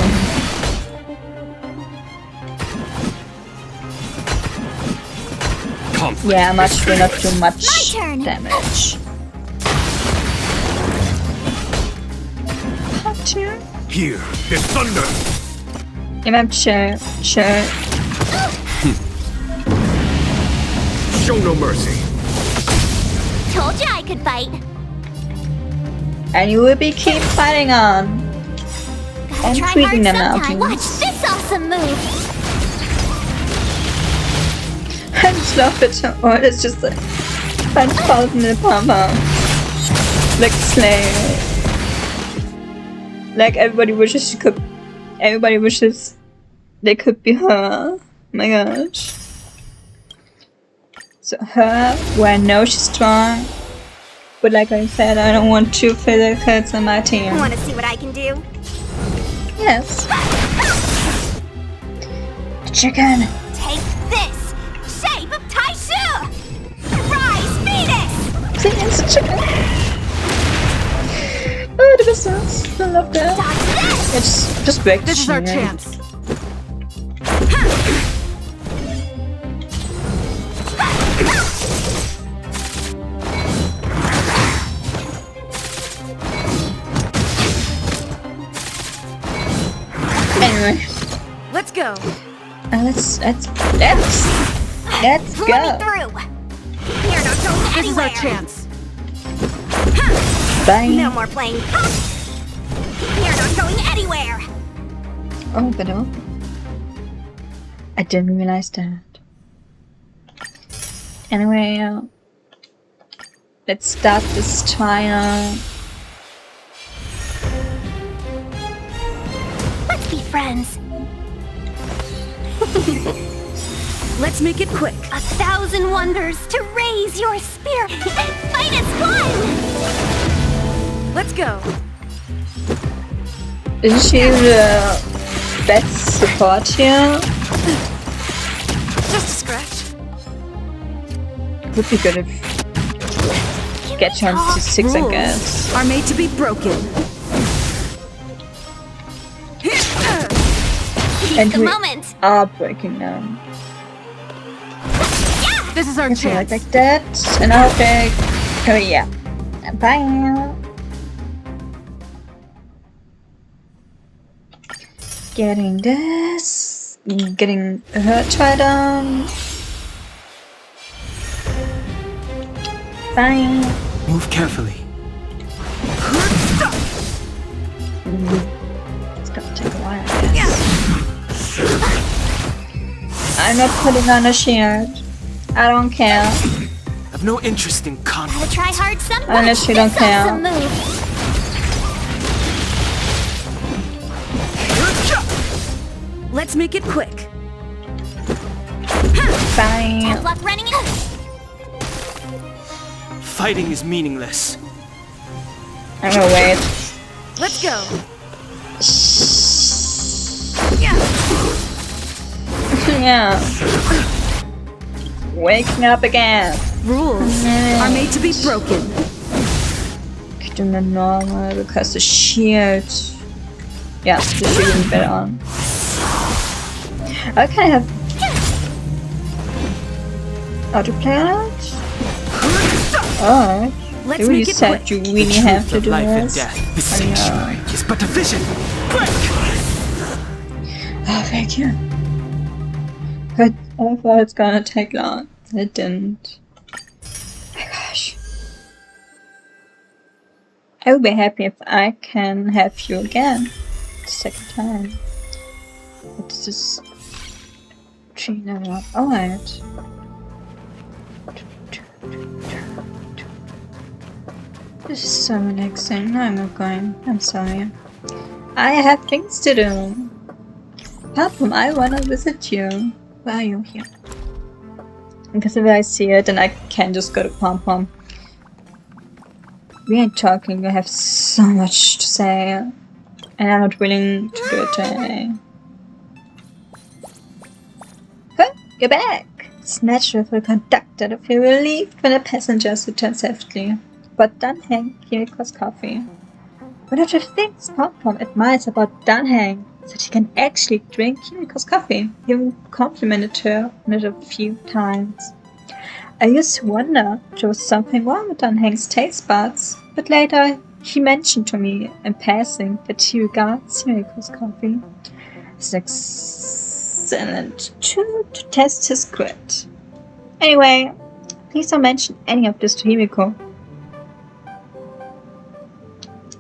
Yeah, much will not do much damage. Here, there's thunder. Sure. Show no mercy. Told you I could fight. And you will be keep fighting on. And Try tweaking them hard out. sometime. Watch this awesome move. I just love it so much. It's just like punch falls in the palm. Like slay. Like everybody wishes they could be her. Oh my gosh. So her, where I know she's strong. But like I said, I don't want 2 physicals on my team. Want to see what I can do? Yes. Chicken. Take this! Shape of Taishu! Rise, Venus! Please, chicken. Oh, the business. I love that. It's just break the This is our chain. chance. Anyway, Let's go. let's Pull go. me through. You're not going This is anywhere. our chance. Bye. No more playing. You're not going anywhere. Oh, but I didn't realize that. Anyway, let's start this trial. Let's be friends. Let's make it quick. 1,000 wonders to raise your spirit. Fight is fun. Let's go. Isn't she the best support here? Just a scratch. Would be good if You get you on to 6, I Rules guess. are made to be broken. And the we moment. are breaking them. This is our Okay, chance. like that. And I'll take... Oh yeah. Bye. Getting this. Getting her trident. Bye. Move carefully. It's gonna take a while, I guess. I'm not putting on a shield. I don't care. I've no interest in conflict. Gotta try hard somewhere. Unless you don't This care. awesome move. Let's make it quick. Bye. Tough luck running it. Fighting is meaningless. I'm gonna wait. Let's go. Yeah. Waking up again. Rules are made to be broken. Doing the normal because the shield. Yeah, the shield is better on. Okay, I have autoplay on it. Alright. Let's You make it said quick. you The really have truth to of do life and this. death. The I know. sanctuary is but a vision. Break! Oh, thank you. But I thought it's gonna take long. It didn't. My gosh. I will be happy if I can have you again. The second time. But this is 3 level up. Alright. This is so relaxing. No, I'm not going. I'm sorry. I have things to do. Apart from I wanna visit you. Why are you here? Because if I see it, then I can just go to Pom Pom. We ain't talking, I have so much to say. And I'm not willing to do it today. Good, you're back! It's natural for the conductor to feel relieved when the passengers return safely. But Dunhang Kiriko's coffee. One of the things Pom Pom admires about Dunhang is that he can actually drink Kiriko's coffee. He even complimented her on it a few times. I used to wonder if there was something wrong with Dunhang's taste buds, but later he mentioned to me in passing that he regards Kiriko's coffee as an excellent tool to test his grit. Anyway, please don't mention any of this to Himiko.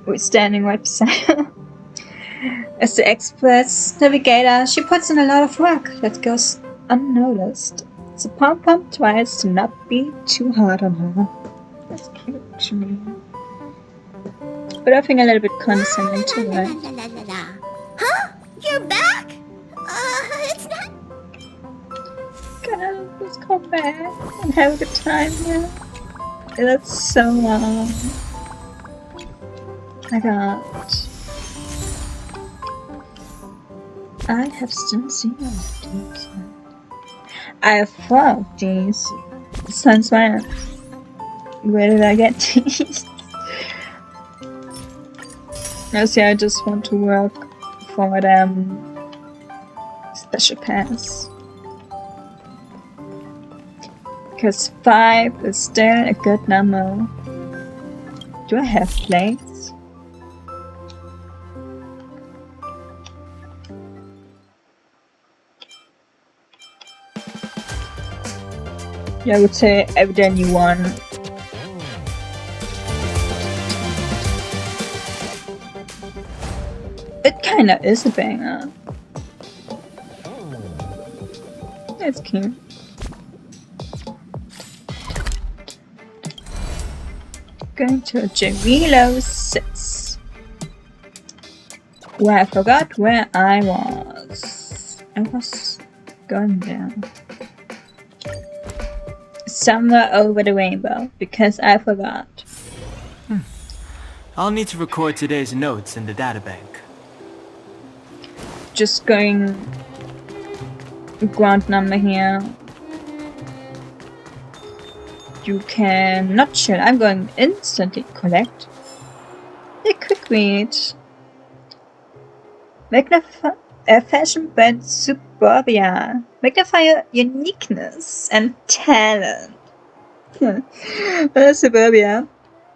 We're standing right beside her. As the express navigator, she puts in a lot of work that goes unnoticed. So Pom Pom tries to not be too hard on her. That's cute to me. But I think a little bit condescending too, right? La, la, la, la. Huh? You're back? It's not. God, let's come back and have a good time here. That's so long. My God. I have still seen all of these. I have 4 of these. Sounds fine. Where did I get these? See, I just want to work for them. Special pass. Because 5 is still a good number. Do I have plates? Yeah, I would say evidently 1. It kinda is a banger. It's cute. Going to Jamilo 6. Where I forgot where I was. I was going there. Somewhere over the rainbow, because I forgot. I'll need to record today's notes in the databank. Just going ground number here. you can not chill. I'm going instantly collect. A quick read. Magnify fashion brand Suburbia. Magnify your uniqueness and talent. Suburbia.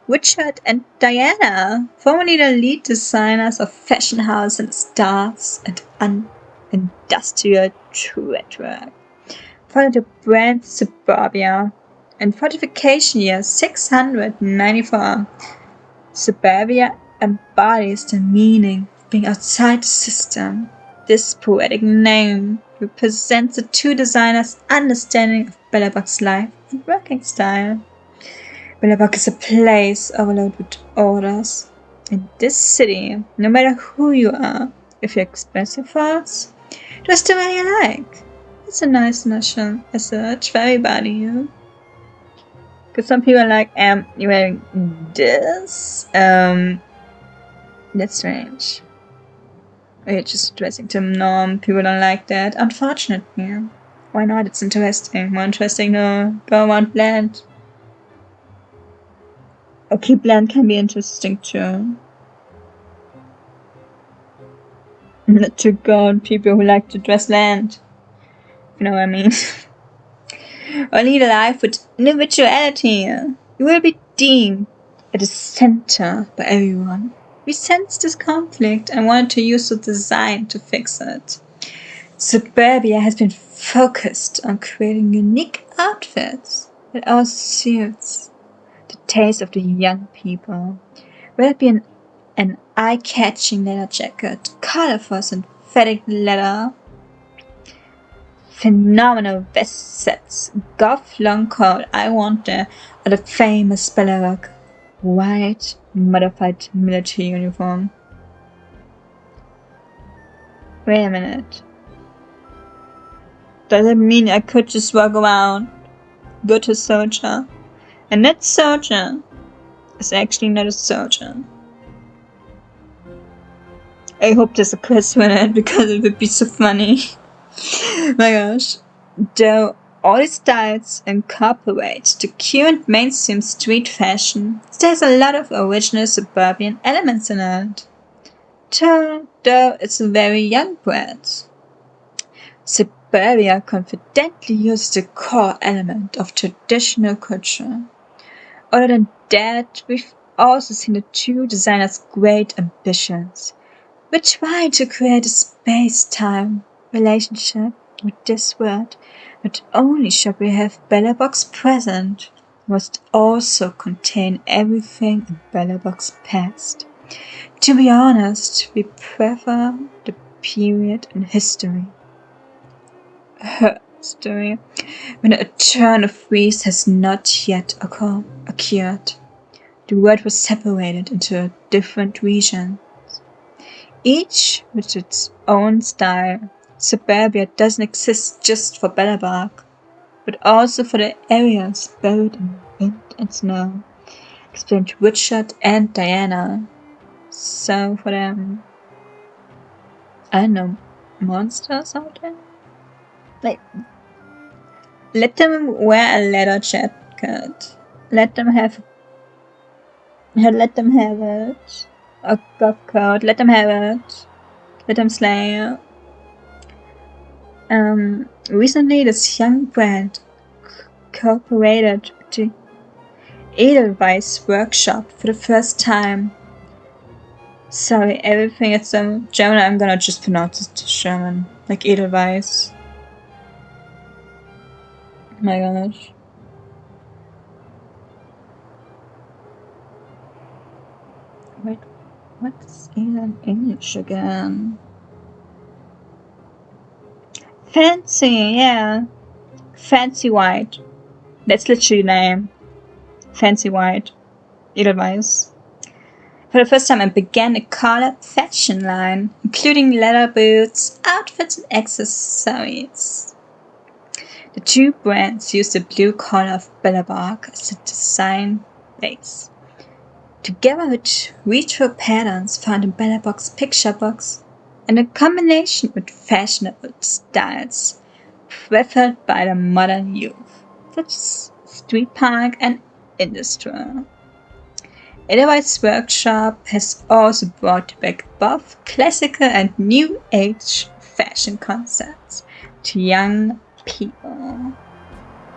Richard and Diana, formerly the lead designers of fashion house and stars and industrial threadwork, founded the brand Suburbia in fortification year 694. Suburbia embodies the meaning of being outside the system. This poetic name represents the two designers' understanding of Belobog's life and working style. Belobog is a place overloaded with orders. In this city, no matter who you are, if you express your thoughts, just the way you like. It's a nice mission message for everybody. Because some people are like, you're wearing this? That's strange. Or you're just dressing to norm. People don't like that. Unfortunately. Why not? It's interesting. More interesting to go around bland. Okay, bland can be interesting too. Not to go on people who like to dress bland. If you know what I mean. Or lead a life with individuality. You will be deemed at the center by everyone. We sense this conflict and wanted to use the design to fix it. Suburbia has been focused on creating unique outfits that all suits the taste of the young people. Whether it be an eye-catching leather jacket, colorful synthetic leather, phenomenal vest sets, golf long coat, I want there, or the famous Belobog white modified military uniform. Wait a minute. Does it mean I could just walk around, go to soldier, and that soldier is actually not a soldier? I hope there's a question in it because it would be so funny. My gosh. Though all these styles incorporate the current mainstream street fashion, there's a lot of original suburban elements in it. Though it's a very young brand. Suburbia confidently uses the core element of traditional culture. Other than that, we've also seen the two designers' great ambitions. We try to create a space-time relationship with this world. Not only shall we have Belobog's present, must also contain everything in Belobog's past. To be honest, we prefer the period in history. Her story, when a turn of freeze has not yet occurred. The world was separated into different regions, each with its own style. Suburbia doesn't exist just for Belobog, but also for the areas buried in wind and snow, explained Richard and Diana. So for them, I don't know, monsters out there? Like, let them wear a leather jacket. Let them have it. A golf coat. Let them have it. Let them slay. Recently, this young brand cooperated with the Edelweiss workshop for the first time. Sorry, everything is German. I'm gonna just pronounce it German, like Edelweiss. My gosh. Wait, what's in English again? Fancy, yeah. Fancy White. That's literally the name. Fancy White. Edelweiss. For the first time, I began a collab fashion line, including leather boots, outfits, and accessories. The two brands use the blue color of Belobog as the design base, together with retro patterns found in Belobog's picture box, and a combination with fashionable styles preferred by the modern youth, such as street park, and industry. Edelweiss's workshop has also brought back both classical and new age fashion concepts to young people.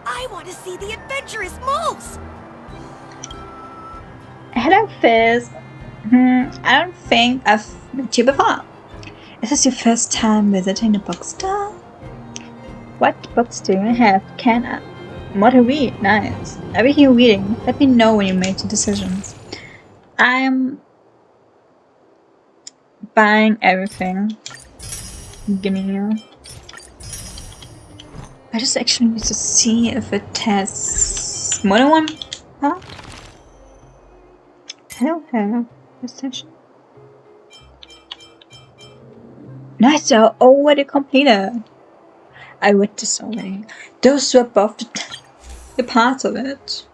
I want to see the adventurous moves! Hello, Fizz. I don't think I've met you before. Is this your first time visiting the bookstore? What books do you have, Kenna? What to read? Nice. I'll be here reading. Let me know when you made your decisions. I'm buying everything. Gimme you. I just actually need to see if it has more than one part. Hello, station. Nice, they're already completed. I read this already. Those were both the parts of it.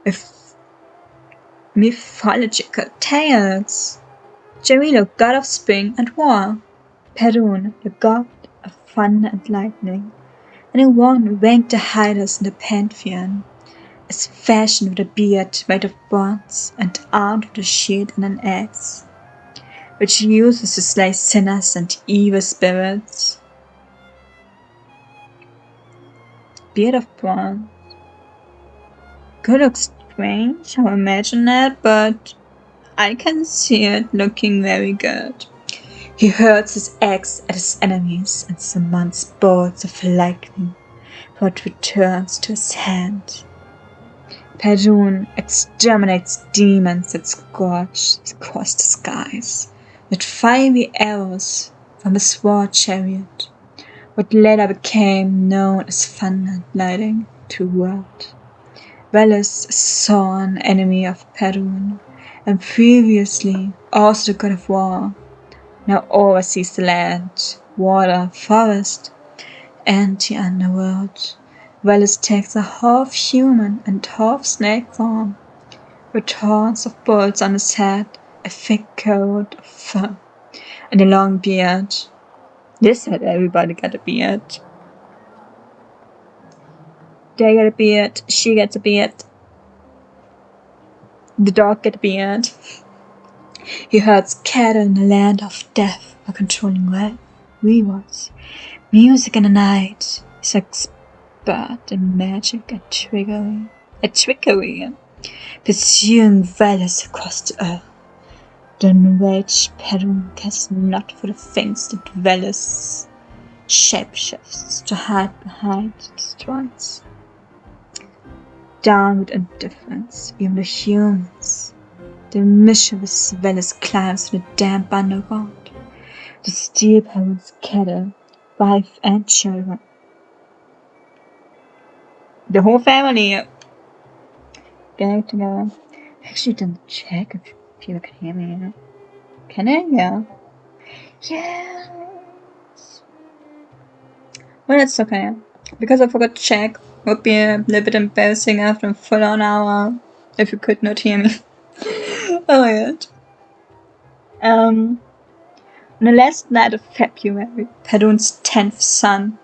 With mythological tales. Jarilo, god of spring and war. Perun, the god of thunder and lightning. And in one ranked the highest in the pantheon. Is fashioned with a beard made of bronze and armed with a shield and an axe, which he uses to slay sinners and evil spirits. Beard of bronze. Could look strange, I imagine that, but I can see it looking very good. He hurls his axe at his enemies and summons bolts of lightning, what returns to his hand. Perun exterminates demons that scorch across the skies with fiery arrows from his war chariot, what later became known as thunder and lightning to the world. Veles, a sworn enemy of Perun, and previously also the god of war, now oversees the land, water, forest, and the underworld. Veles takes a half human and half snake form, with horns of bolts on his head, a thick coat of fur, and a long beard. This had everybody got a beard. They get a beard, she gets a beard, the dog gets a beard. He herds cattle in the land of death by controlling rewards, music in the night. He's expert in magic and trickery, pursuing Veles across the earth. The enraged Perun cares not for the things that Veles shapeshifts to hide behind the strings. Down with indifference, even the humans. The mischievous Veles climbs to the damp underground to steal Perun's cattle, wife and children. The whole family getting together. I actually didn't check if people can hear me. Can I? Yeah. Yes. Well, that's okay. Because I forgot to check. Would be a little bit embarrassing after a full-on hour if you could not hear me. Oh my god. On the last night of February, Perun's 10th son,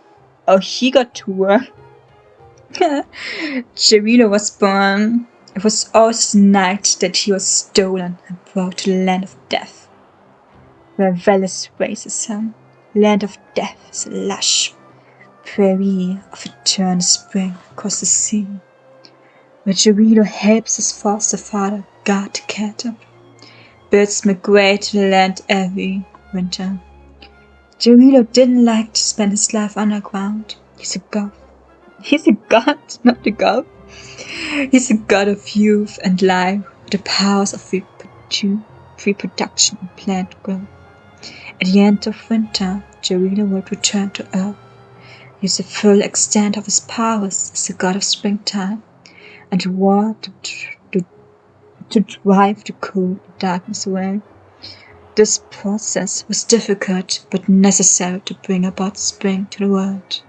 he got to work. Jarilo was born. It was also the night that he was stolen and brought to the land of death, where Veles raises him. Land of death is a lush prairie of eternal spring across the sea, where Jarilo helps his foster father guard the cattle. Birds migrate to the land every winter. Jarilo didn't like to spend his life underground. He's a god. He's a god, not a god. He's a god of youth and life, with the powers of reproduction and plant growth. At the end of winter, Jarilo would return to Earth, use the full extent of his powers as the god of springtime, and war to drive the cold and darkness away. This process was difficult but necessary to bring about spring to the world.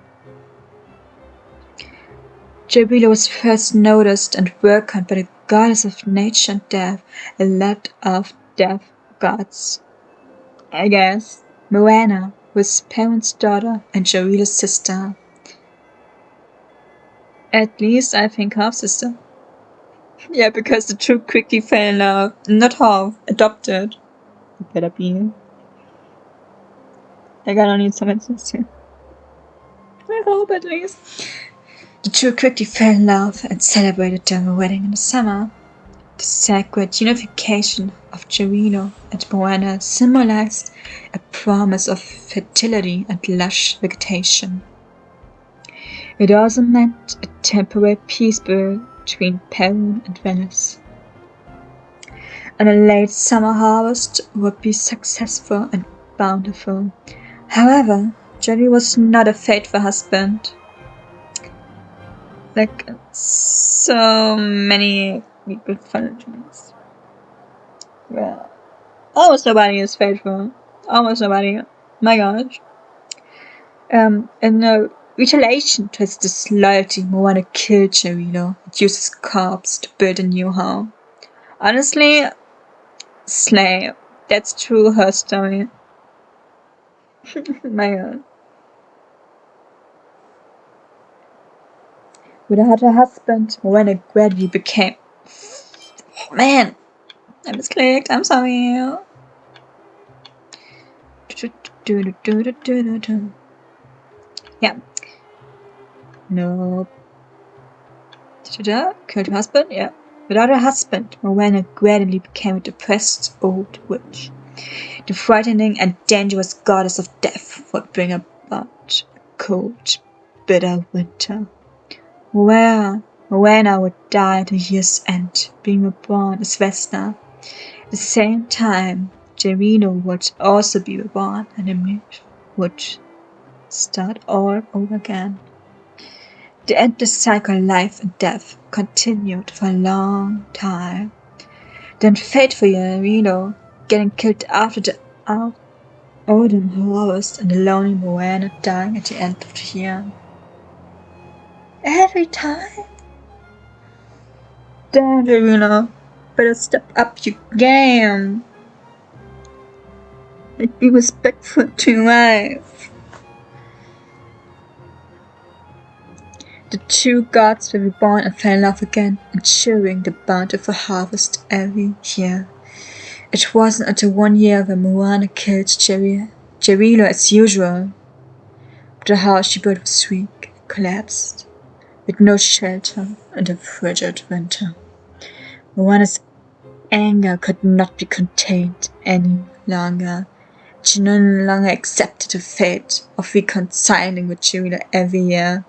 Jarilo was first noticed and welcomed by the goddess of nature and death, a lot of death gods. I guess Moana was Perun's daughter and Jarilo's sister. At least I think half-sister. Yeah, because the two quickly fell in love. Not half, adopted. It better be. I gotta need some answers here. I hope at least. The two quickly fell in love and celebrated their wedding in the summer. The sacred unification of Gerudo and Moana symbolized a promise of fertility and lush vegetation. It also meant a temporary peace between Perun and Venice. And a late summer harvest would be successful and bountiful. However, Jerry was not a faithful husband. Like so many people follow James. Well, almost nobody is faithful. Almost nobody. My gosh. In retaliation to his disloyalty, Moana killed Gerudo and used his corpse to build a new home. Honestly, slay. That's true her story. My god. Without her husband, Moana gradually became... Oh, man! I misclicked, I'm sorry. Yeah. No. Killed her husband? Yeah. Without her husband, Moana gradually became a depressed old witch. The frightening and dangerous goddess of death would bring about a cold, bitter winter. Moana would die at the year's end, being reborn as Vesna. At the same time, Gerudo would also be reborn, and the myth would start all over again. The endless cycle of life and death continued for a long time. Then faithful Gerudo getting killed after the autumn harvest, and the lonely Moana dying at the end of the year. Every time? Damn, Gerudo, better step up your game. And be respectful to your wife. The two gods were reborn and fell in love again, ensuring the bountiful harvest every year. It wasn't until 1 year when Moana killed Gerudo as usual. But the house she built was weak, collapsed, with no shelter and a frigid winter. Moana's anger could not be contained any longer. She no longer accepted the fate of reconciling with Gerudo every year.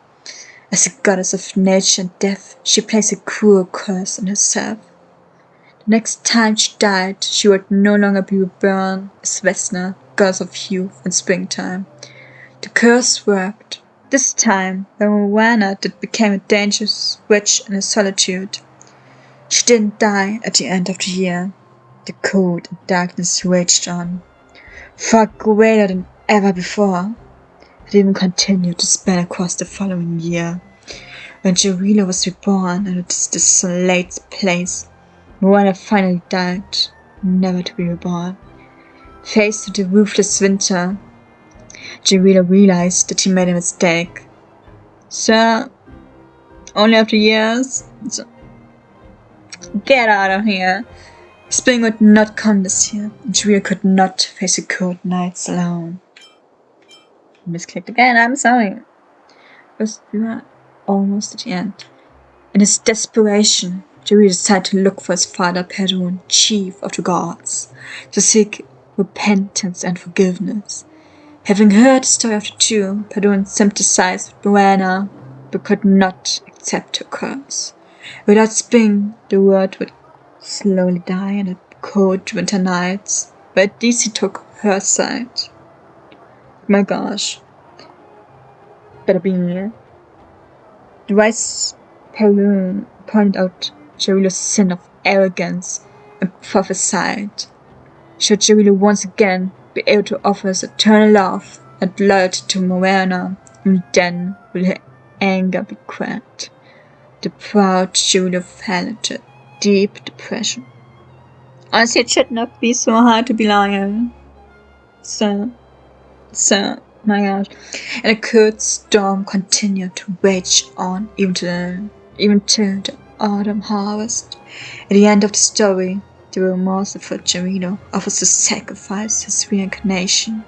As a goddess of nature and death, she placed a cruel curse on herself. The next time she died, she would no longer be reborn as Vesna, goddess of youth and springtime. The curse worked. This time, when Moana became a dangerous witch in her solitude, she didn't die at the end of the year. The cold and darkness raged on, far greater than ever before. It even continued to span across the following year. When Gerudo was reborn in this desolate place, Moana finally died, never to be reborn. Faced with the ruthless winter, Gerudo realized that he made a mistake. Sir, only after years? Get out of here. Spring would not come this year, and Gerudo could not face the cold nights alone. Misclicked again, I'm sorry. But we were almost at the end. In his desperation, Gerudo decided to look for his father Perun, chief of the gods, to seek repentance and forgiveness. Having heard the story of the two, Perun sympathized with Moana, but could not accept her curse. Without spring, the world would slowly die in the cold winter nights, but at least he took her side. My gosh. Better be here. The wise Perun pointed out Gerudo's sin of arrogance and prophesied, should Gerudo once again be able to offer his eternal love and loyalty to Moana, only then will her anger be quelled. The proud Gerudo fell into deep depression. Honestly, it should not be so hard to be loyal. So, My gosh. And a cold storm continued to rage on even till the autumn harvest. At the end of the story, the remorseful Gerudo offers to sacrifice his reincarnation,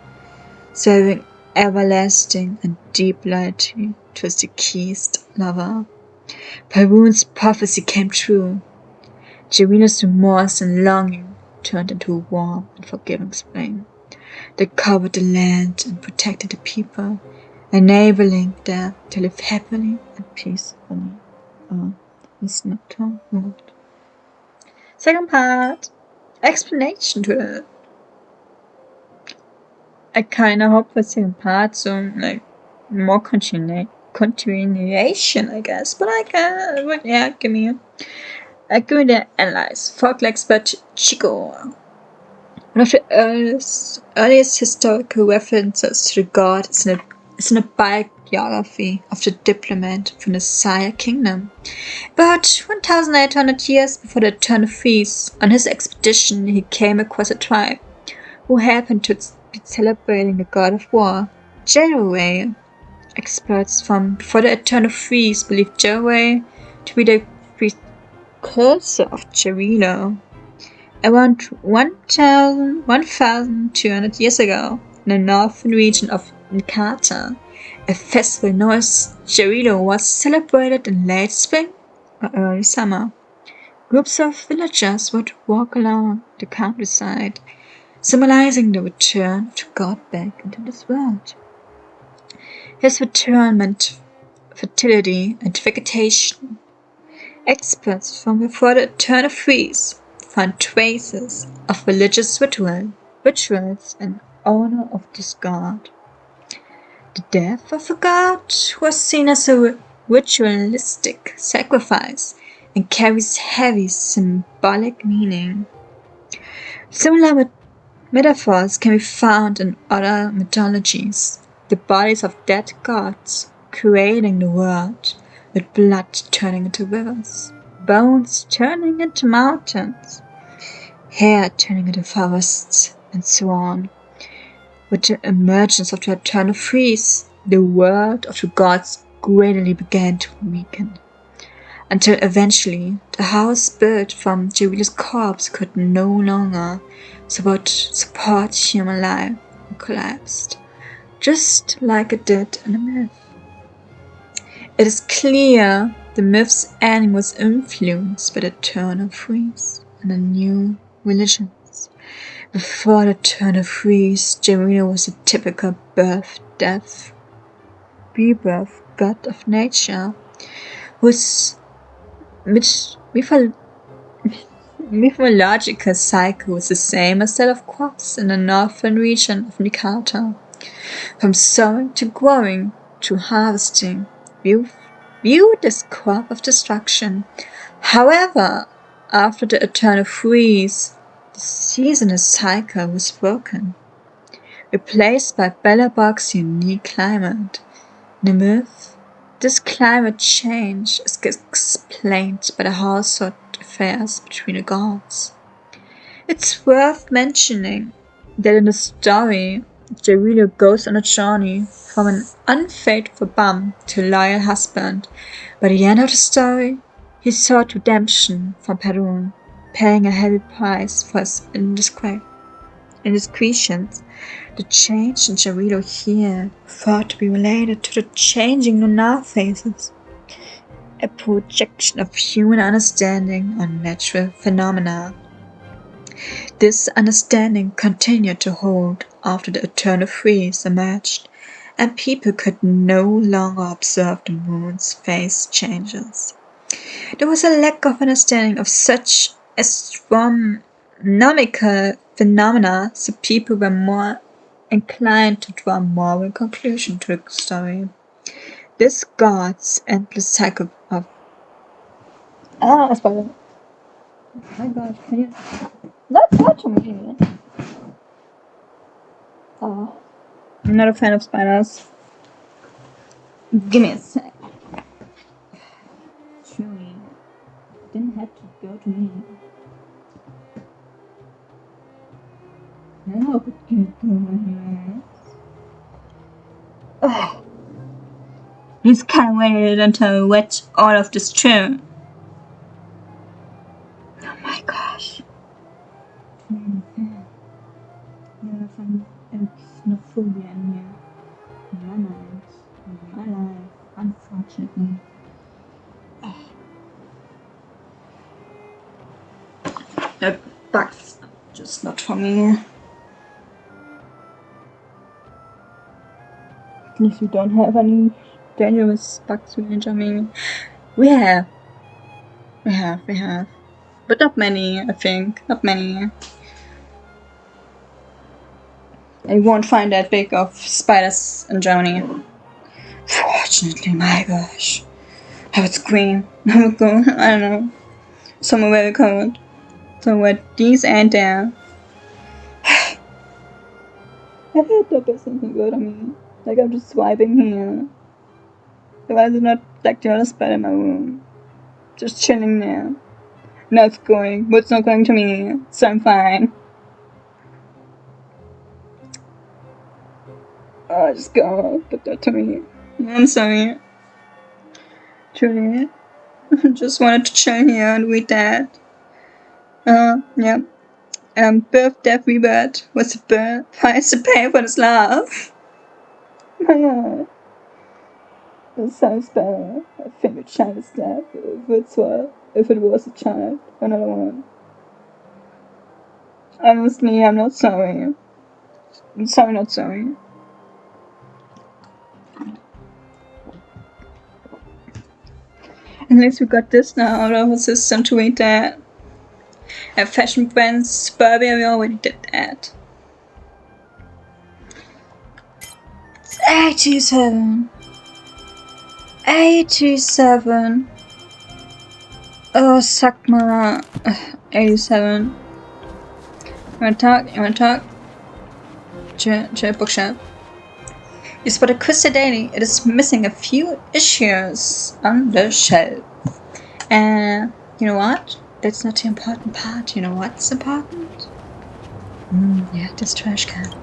serving everlasting and deep loyalty to his deceased lover. Perun's prophecy came true. Gerudo's remorse and longing turned into a warm and forgiving spring that covered the land and protected the people, enabling them to live happily and peacefully on this nocturnal world. Second part, explanation to it. I kinda hope for second part, so like more continuation, I guess. But I can, yeah, give me the analyze. Folk like but Chico. One of the earliest historical references to the god is in a biography of the diplomat from the Sire Kingdom. About 1,800 years before the turn of feast, on his expedition he came across a tribe who happened to be celebrating the god of war, Jehovah. Experts from before the eternal feast believed Jehovah to be the precursor of Gerudo. Around 1,200 years ago, in the northern region of Nkata, a festival known as Gerudo was celebrated in late spring or early summer. Groups of villagers would walk along the countryside, symbolizing the return of the god back into this world. His return meant fertility and vegetation. Experts from before the turn of feast found traces of religious rituals in honor of this god. The death of a god was seen as a ritualistic sacrifice and carries heavy symbolic meaning. Similar metaphors can be found in other mythologies. The bodies of dead gods creating the world, with blood turning into rivers, bones turning into mountains, hair turning into forests, and so on. With the emergence of the eternal freeze, the world of the gods gradually began to weaken, until eventually the house built from Gerudo's corpse could no longer support human life and collapsed, just like it did in the myth. It is clear the myth's ending was influenced by the eternal freeze and the new religions. Before the eternal freeze, Gerudo was a typical birth, death, rebirth god of nature, whose mythological cycle was the same as that of crops in the northern region of Nikata. From sowing to growing to harvesting, view this crop of destruction. However, after the eternal freeze, the seasonal cycle was broken, replaced by Belobog's unique climate. In the myth, this climate change is explained by the household affairs between the gods. It's worth mentioning that in the story, Gerudo goes on a journey from an unfaithful bum to a loyal husband. By the end of the story, he sought redemption from Perun, paying a heavy price for his indiscretions. The change in Gerudo here thought to be related to the changing lunar phases, a projection of human understanding on natural phenomena. This understanding continued to hold after the eternal freeze emerged, and people could no longer observe the moon's phase changes. There was a lack of understanding of such astronomical phenomena, so people were more inclined to draw moral conclusion to the story. This god's endless cycle of spoiler. Oh my god, can you not touch me? Oh, I'm not a fan of spiders. Give me a sec. Truly, didn't have to go to me. I hope it can go anywhere. He's kind of waited until we wet all of this true. Oh my gosh. Yeah, some xenophobia in here. In my mind. In my life. Unfortunately. The bugs just not for me. If you don't have any dangerous bugs to injure me. We have. But not many, I think. Not many. I won't find that big of spiders in Germany. Fortunately, my gosh. I would scream. I would go, I don't know, somewhere very cold. So what these ain't there. I heard that there's something good on me. Like I'm just swiping here. Why is it not like the other spider in my room? Just chilling there. Now it's going, but it's not going to me, so I'm fine. Oh, just go, put that to me. I'm sorry. Truly. Just wanted to chill here and read that. Yeah. Birth, death, rebirth. What's the birth? Price to pay for this love. My god. That sounds better. I think a child is dead. If it was a child. Another one. Honestly, I'm not sorry. I'm sorry, not sorry. At least we got this now out of our system to read that. And fashion brands, Suburbia, we already did that. It's 87. 87. Oh, suck my 87. You wanna talk? Chill, bookshop. You spot a Quista Daily. It is missing a few issues on the shelf. And you know what? That's not the important part. You know what's important? Yeah, this trash can.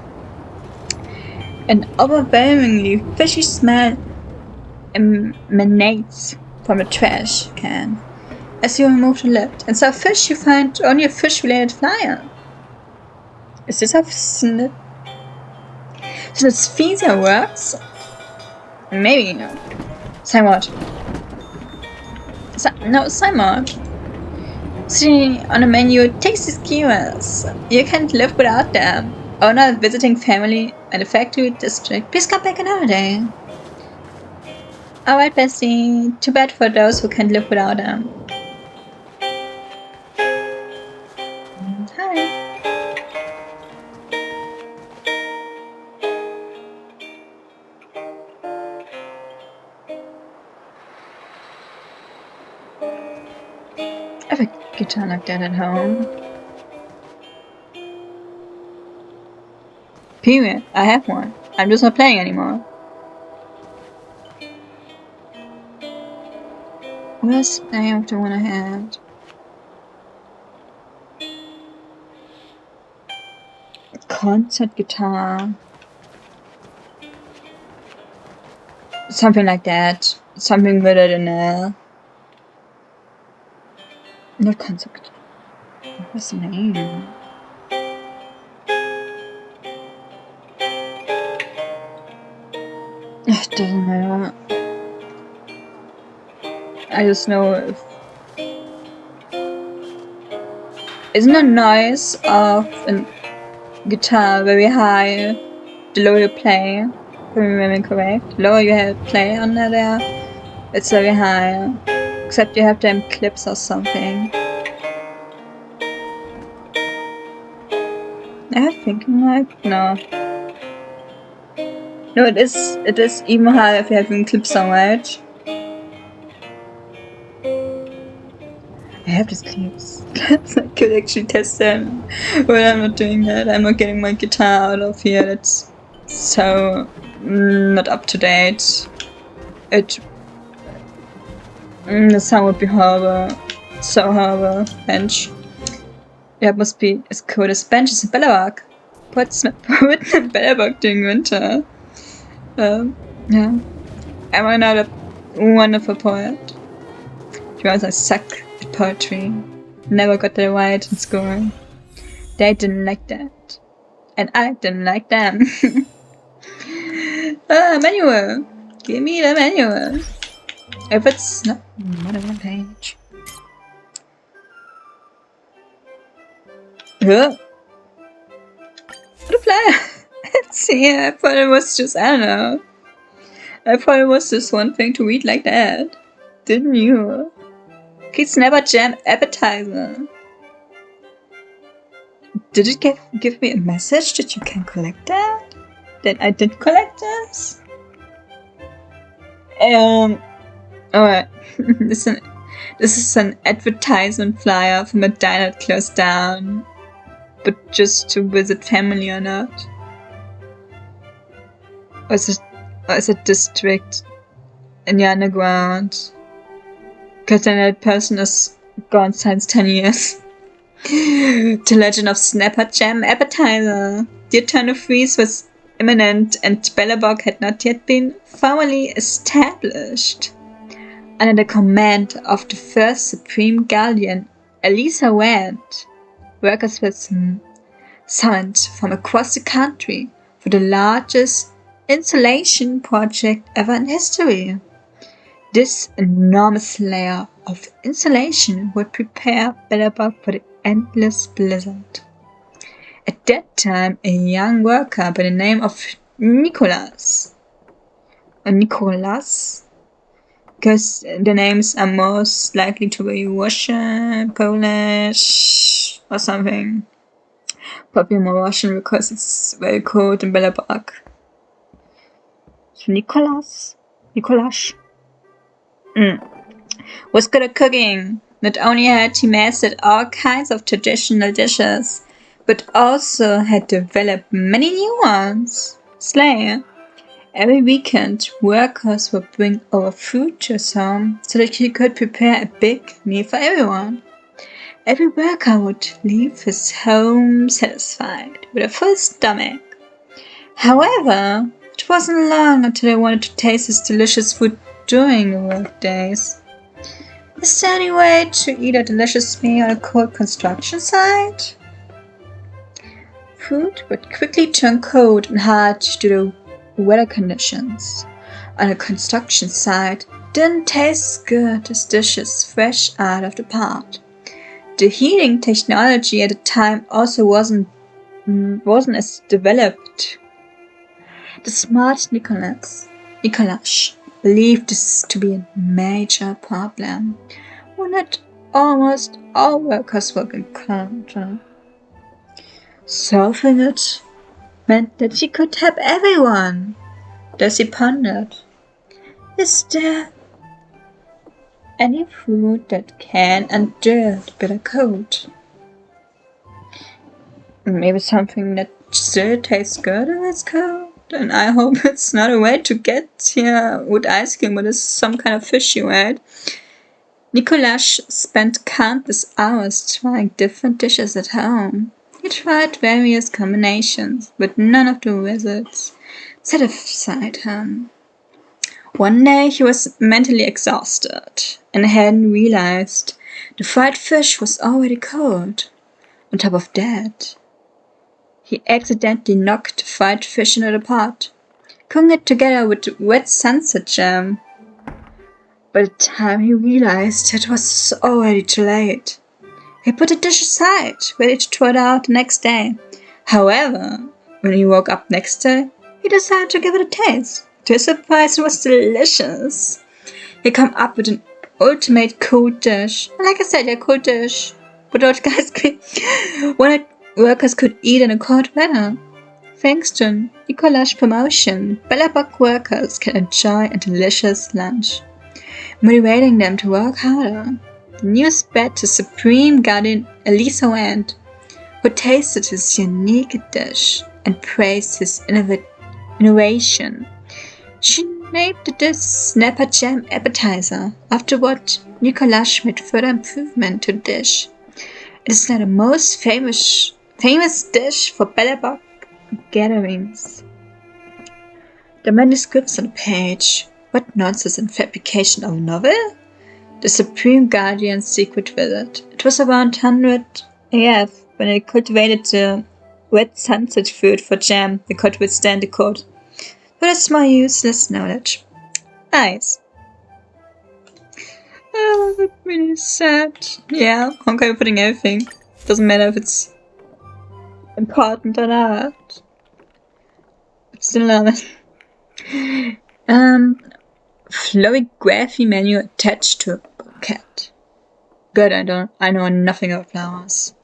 An overwhelmingly fishy smell emanates from the trash can. As you remove the lid and saw fish, you find only a fish-related flyer. Is this how synesthesia works? Maybe. Simon. Simon. See on the menu, tasty skewers. You can't live without them. Owner visiting family at the factory district. Please come back another day. Alright, Bessie. Too bad for those who can't live without them. Hi. I have a guitar like that at home. Period. I have one. I'm just not playing anymore. Where's the name of the one I had? Concert guitar. Something like that. Something with it in there. Not concert guitar. What's the name? It doesn't matter. I just know if... Isn't the noise of a guitar very high the lower you play? If I remember correct. The lower you have play under there, it's very high. Except you have them clips or something. Am I thinking right? No. No, it is even higher if you have them clips so much. I have these clips. I could actually test them. But I'm not doing that. I'm not getting my guitar out of here. That's so not up to date. The sound would be horrible. So horrible. Bench. Yeah, it must be as cold as bench is in Belobog. What's Belobog doing winter? Yeah. am I not a wonderful poet? Because I suck at poetry. Never got that right in school. They didn't like that. And I didn't like them. Manual. Give me the manual. If it's not more than one page. What a flyer! See, I thought it was just, I don't know. I thought it was just one thing to read like that. Didn't you? Kids Never Jam appetizer. Did it give me a message that you can collect that? That I did collect this? Alright. This is an advertisement flyer from a diner that closed down. But just to visit family or not? Or is it district in the underground? Because then that person is gone since 10 years. The Legend of Snapper Jam appetizer. The return of Freeze was imminent and Belobog had not yet been formally established. Under the command of the first Supreme Guardian, Elisa Wand, workers were summoned from across the country for the largest insulation project ever in history. This enormous layer of insulation would prepare Belobog for the endless blizzard. At that time, a young worker by the name of Nicholas, because the names are most likely to be Russian, Polish, or something. Probably more Russian because it's very cold in Belobog. So Nicholas was good at cooking. Not only had he mastered all kinds of traditional dishes, but also had developed many new ones. Slay. Every weekend, workers would bring over food to his home so that he could prepare a big meal for everyone. Every worker would leave his home satisfied, with a full stomach. However, it wasn't long until they wanted to taste his delicious food during the work days. Is there any way to eat a delicious meal on a cold construction site? Food would quickly turn cold and hard due to the weather conditions. On a construction site, didn't taste good as dishes fresh out of the pot. The heating technology at the time also wasn't as developed. The smart Nicholas believed this to be a major problem, one that almost all workers would encounter. Solving it meant that he could help everyone. Thus he pondered, is there any food that can endure the bitter cold? Maybe something that still tastes good when it's cold? And I hope it's not a way to get here with ice cream, but it's some kind of fishy, right? Nicholas spent countless hours trying different dishes at home. He tried various combinations, but none of the wizards satisfied him. One day he was mentally exhausted and hadn't realized the fried fish was already cold. On top of that, he accidentally knocked the fried fish into the pot, cooking it together with the wet sunset jam. By the time he realized it was already too late. He put the dish aside, ready to throw it out the next day. However, when he woke up next day, he decided to give it a taste. To his surprise, it was delicious. He came up with an ultimate cold dish. And like I said, a cold dish without ice cream. One workers could eat in a cold weather. Thanks to Nicholas' promotion, Belobog workers can enjoy a delicious lunch, motivating them to work harder. The news spread to Supreme Guardian Elisa Wand, who tasted his unique dish and praised his innovation. She named the dish Snapper Jam appetizer, after what Nicholas made further improvement to the dish. It is now the most famous dish for Belobog gatherings. The manuscripts on the page What nonsense and fabrication of a novel? The Supreme Guardian's secret visit. It was around 100 AF when I cultivated the red sunset fruit for jam that could withstand the cold. But that's my useless knowledge. Nice. Oh, that's really sad. Yeah, I'm kind of putting everything. Doesn't matter if it's important or not. I still love it. Florigraphy menu attached to a bouquet. Good, I know nothing about flowers.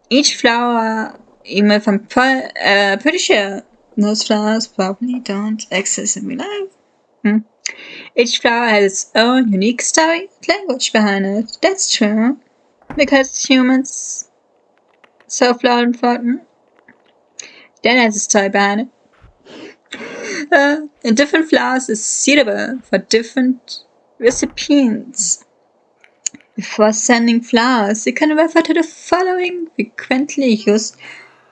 Each flower, even if I'm pretty sure those flowers probably don't exist in real life. Each flower has its own unique story and language behind it. That's true. Because humans so flawed and important. Then has a story behind it. And different flowers is suitable for different recipients. Before sending flowers, you can refer to the following frequently used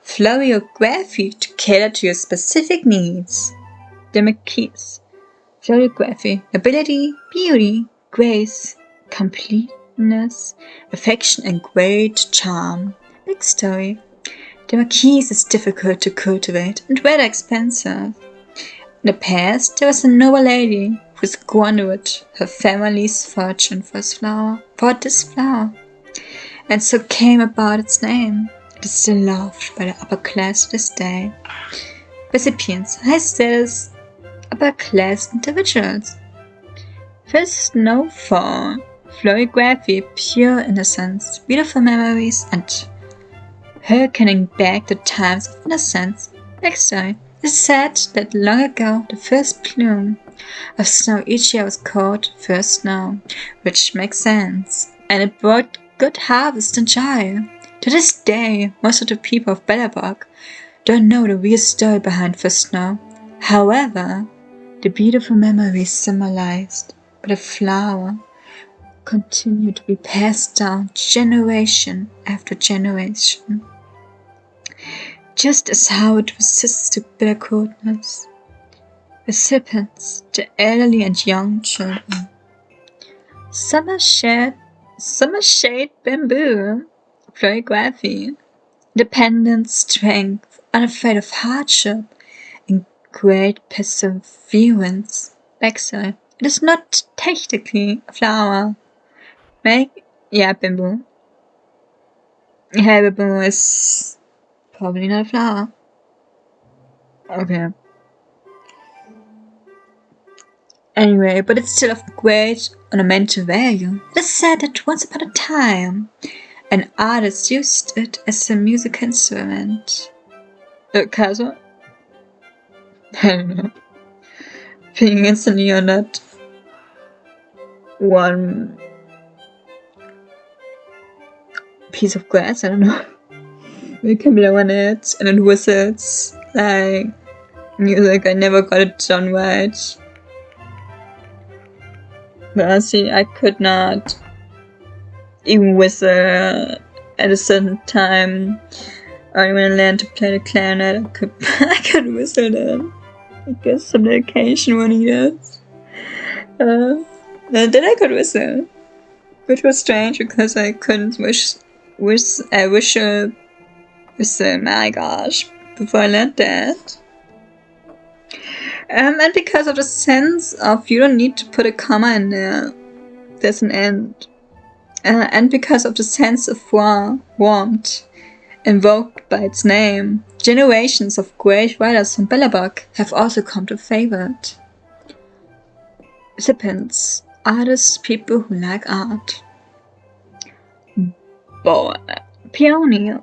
florography to cater to your specific needs. The marquise. Florography. Ability, beauty, grace, completeness, affection, and great charm. Big story. The marquise is difficult to cultivate and rather expensive. In the past, there was a noble lady who squandered her family's fortune for this flower, and so came about its name. It is still loved by the upper class to this day. Recipients, high status, upper class individuals. First snowfall, florography, pure innocence, beautiful memories, and harkening back to times of innocence. Backstory. It is said that long ago the first plume of snow each year was called first snow, which makes sense, and it brought good harvest and joy. To this day, most of the people of Belobog don't know the real story behind first snow. However, the beautiful memories symbolized by the flower continue to be passed down generation after generation. Just as how it resists to bitter coldness. Recipients, the elderly and young children. Summer shade bamboo, florography, independent strength, unafraid of hardship, and great perseverance. Backside. It is not technically a flower. Bamboo. Yeah, bamboo is probably not a flower. Okay. Anyway, but it's still of great ornamental value. It is said that once upon a time, an artist used it as a musical instrument. Casa? I don't know. Being instantly on that one piece of glass, I don't know. We can blow on it and it whistles like music. I never got it done right. But honestly, I could not even whistle at a certain time. Or when I learned to play the clarinet, I could whistle then. I guess some dedication was needed. Then I could whistle, which was strange because I couldn't whistle. My gosh, before I learned that. And because of the sense of you don't need to put a comma in there, there's an end. And because of the sense of warmth invoked by its name, generations of great writers from Belobog have also come to favor it. Recipients, artists, people who like art. Peony.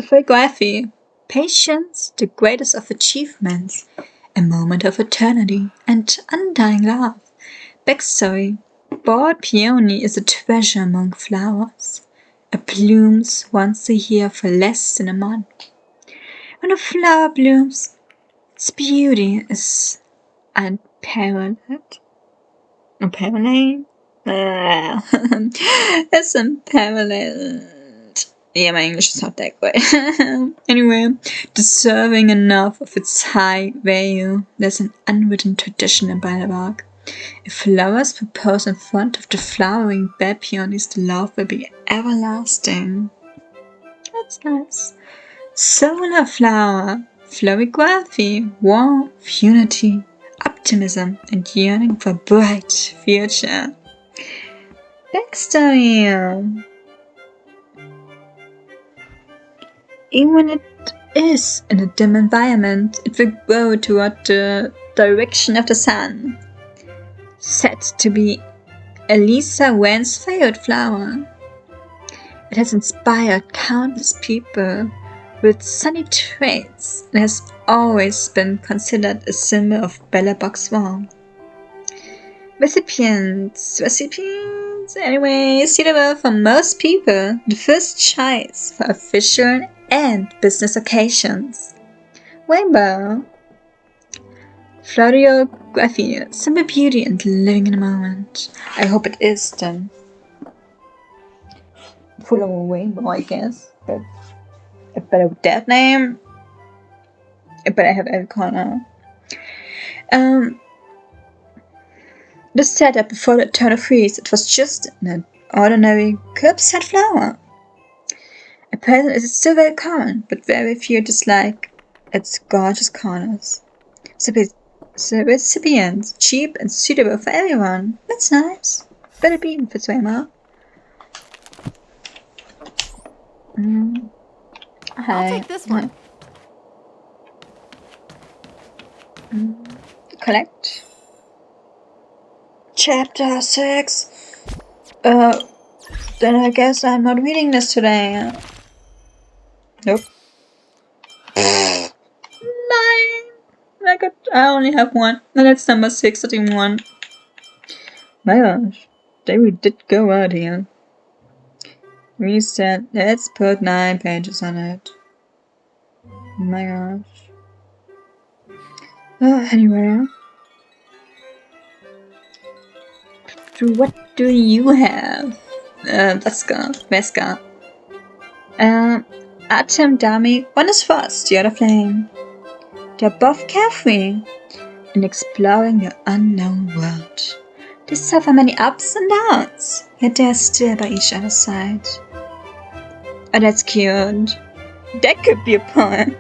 Photography. Patience, the greatest of achievements, a moment of eternity, and undying love. Backstory. Bald peony is a treasure among flowers. It blooms once a year for less than a month. When a flower blooms, its beauty is unparalleled. It's unparalleled. Yeah, my English is not that great. Anyway, deserving enough of its high value, there's an unwritten tradition in Belobog. If flowers propose in front of the flowering bed peonies, the love will be everlasting. That's nice. Solar flower, florography, warmth, unity, optimism, and yearning for a bright future. Backstory. Even when it is in a dim environment, it will grow toward the direction of the sun. Said to be Elisa Wan's favorite flower. It has inspired countless people with sunny traits and has always been considered a symbol of Belobog's warmth. Recipients, anyway, suitable for most people, the first choice for official and business occasions. Rainbow. Florography, simple beauty and living in the moment. I hope it is then. Full of a rainbow, I guess. But with that name, it better have every corner. The setup before the turn of freeze, it was just an ordinary curbside flower. A present is still very common, but very few dislike its gorgeous corners. The recipients, cheap and suitable for everyone. That's nice. Better be if it's Rainbow. I'll take this one. Collect. Chapter 6. Then I guess I'm not reading this today. Nope. 9. I only have one. And that's number 61. My gosh. They really did go out here. Reset. Let's put 9 pages on it. My gosh. Anyway. What do you have? Veska. Atom Dummy. One is fast, the other flame. They're both carefree in exploring the unknown world. They suffer many ups and downs, yet they are still by each other's side. Oh, that's cute. That could be a poem.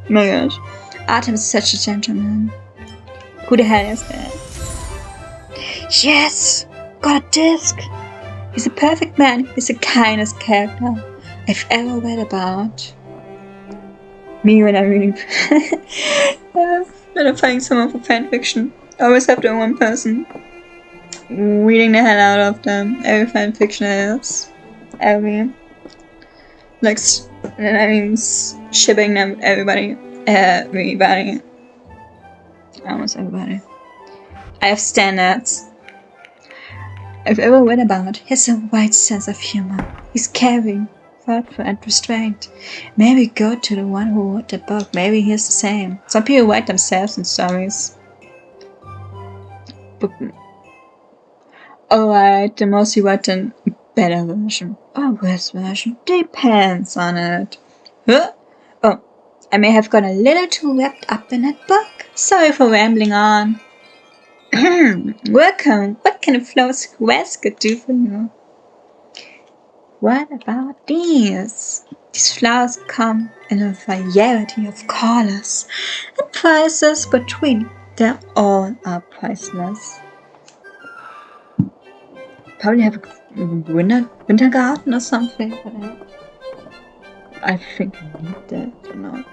My gosh. Atom is such a gentleman. Who the hell is that? Yes! Got a disc! He's a perfect man. He's the kindest character I've ever read about. Me when I'm reading when I'm finding someone for fanfiction. I always have to one person reading the hell out of them. Every fanfiction is. Shipping them with everybody. Almost everybody. I have standards. I've ever read about. He has a wide sense of humor. He's caring, thoughtful, and restrained. Maybe go to the one who wrote the book. Maybe he's the same. Some people write themselves in stories. But alright, the most you write a better version or worse version. Depends on it. Huh? Oh, I may have got a little too wrapped up in that book. Sorry for rambling on. Welcome. What can a flowers basket do for you? What about these? These flowers come in a variety of colors and prices between. They all are priceless. Probably have a winter garden or something. But I think I need that or not.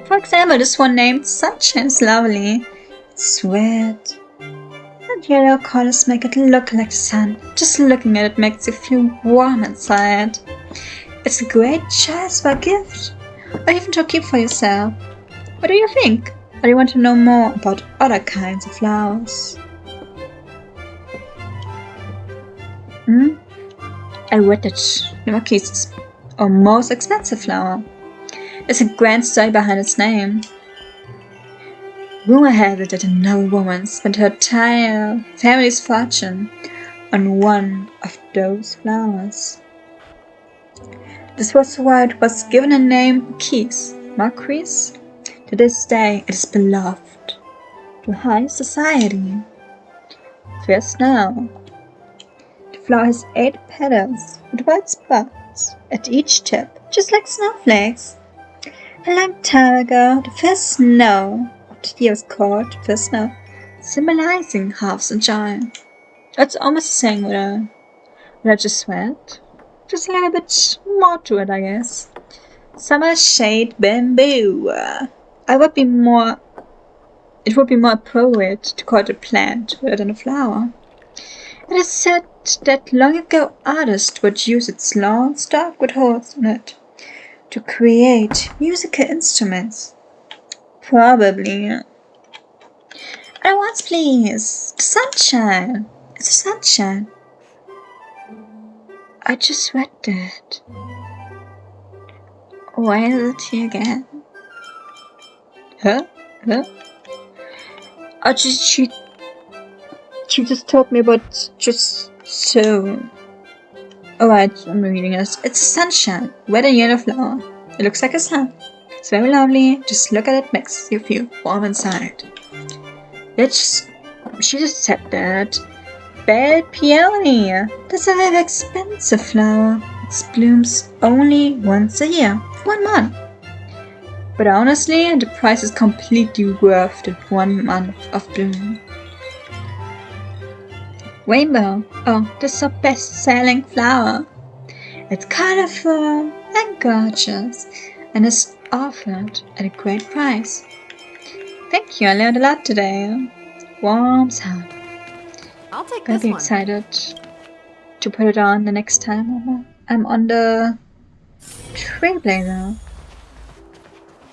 For example, this one named Sunshine is lovely. It's red. And yellow colors make it look like the sun. Just looking at it makes you feel warm inside. It's a great choice for a gift, or even to keep for yourself. What do you think? Or do you want to know more about other kinds of flowers? I read that the orchid is our most expensive flower. There's a grand story behind its name. Rumor has it that a noble woman spent her entire family's fortune on one of those flowers. This was why it was given a name Marquise. To this day it is beloved to high society. First now. The flower has 8 petals with white spots at each tip, just like snowflakes. A long time ago, the first snow of the year was called first snow, symbolizing halves and joy. It's almost the same what I just read. Just a little bit more to it, I guess. Summer shade bamboo. It would be more appropriate to call it a plant rather than a flower. It is said that long ago artists would use its long stalk with holes in it to create musical instruments. Probably. And once, please. The sunshine. It's the sunshine. I just read that. Why is it here again? Huh? Oh, she just told me about just so. Alright, I'm reading this. It's sunshine, red and yellow flower. It looks like a sun. It's very lovely. Just look at it, makes you feel warm inside. She just said that. Belle peony. That's a very expensive flower. It blooms only once a year, for 1 month. But honestly, the price is completely worth the 1 month of bloom. Rainbow. Oh, this is our best-selling flower. It's colorful and gorgeous, and is offered at a great price. Thank you, I learned a lot today. Warms heart. I'll take Gonna this be one. excited to put it on the next time I'm on the Trailblazer.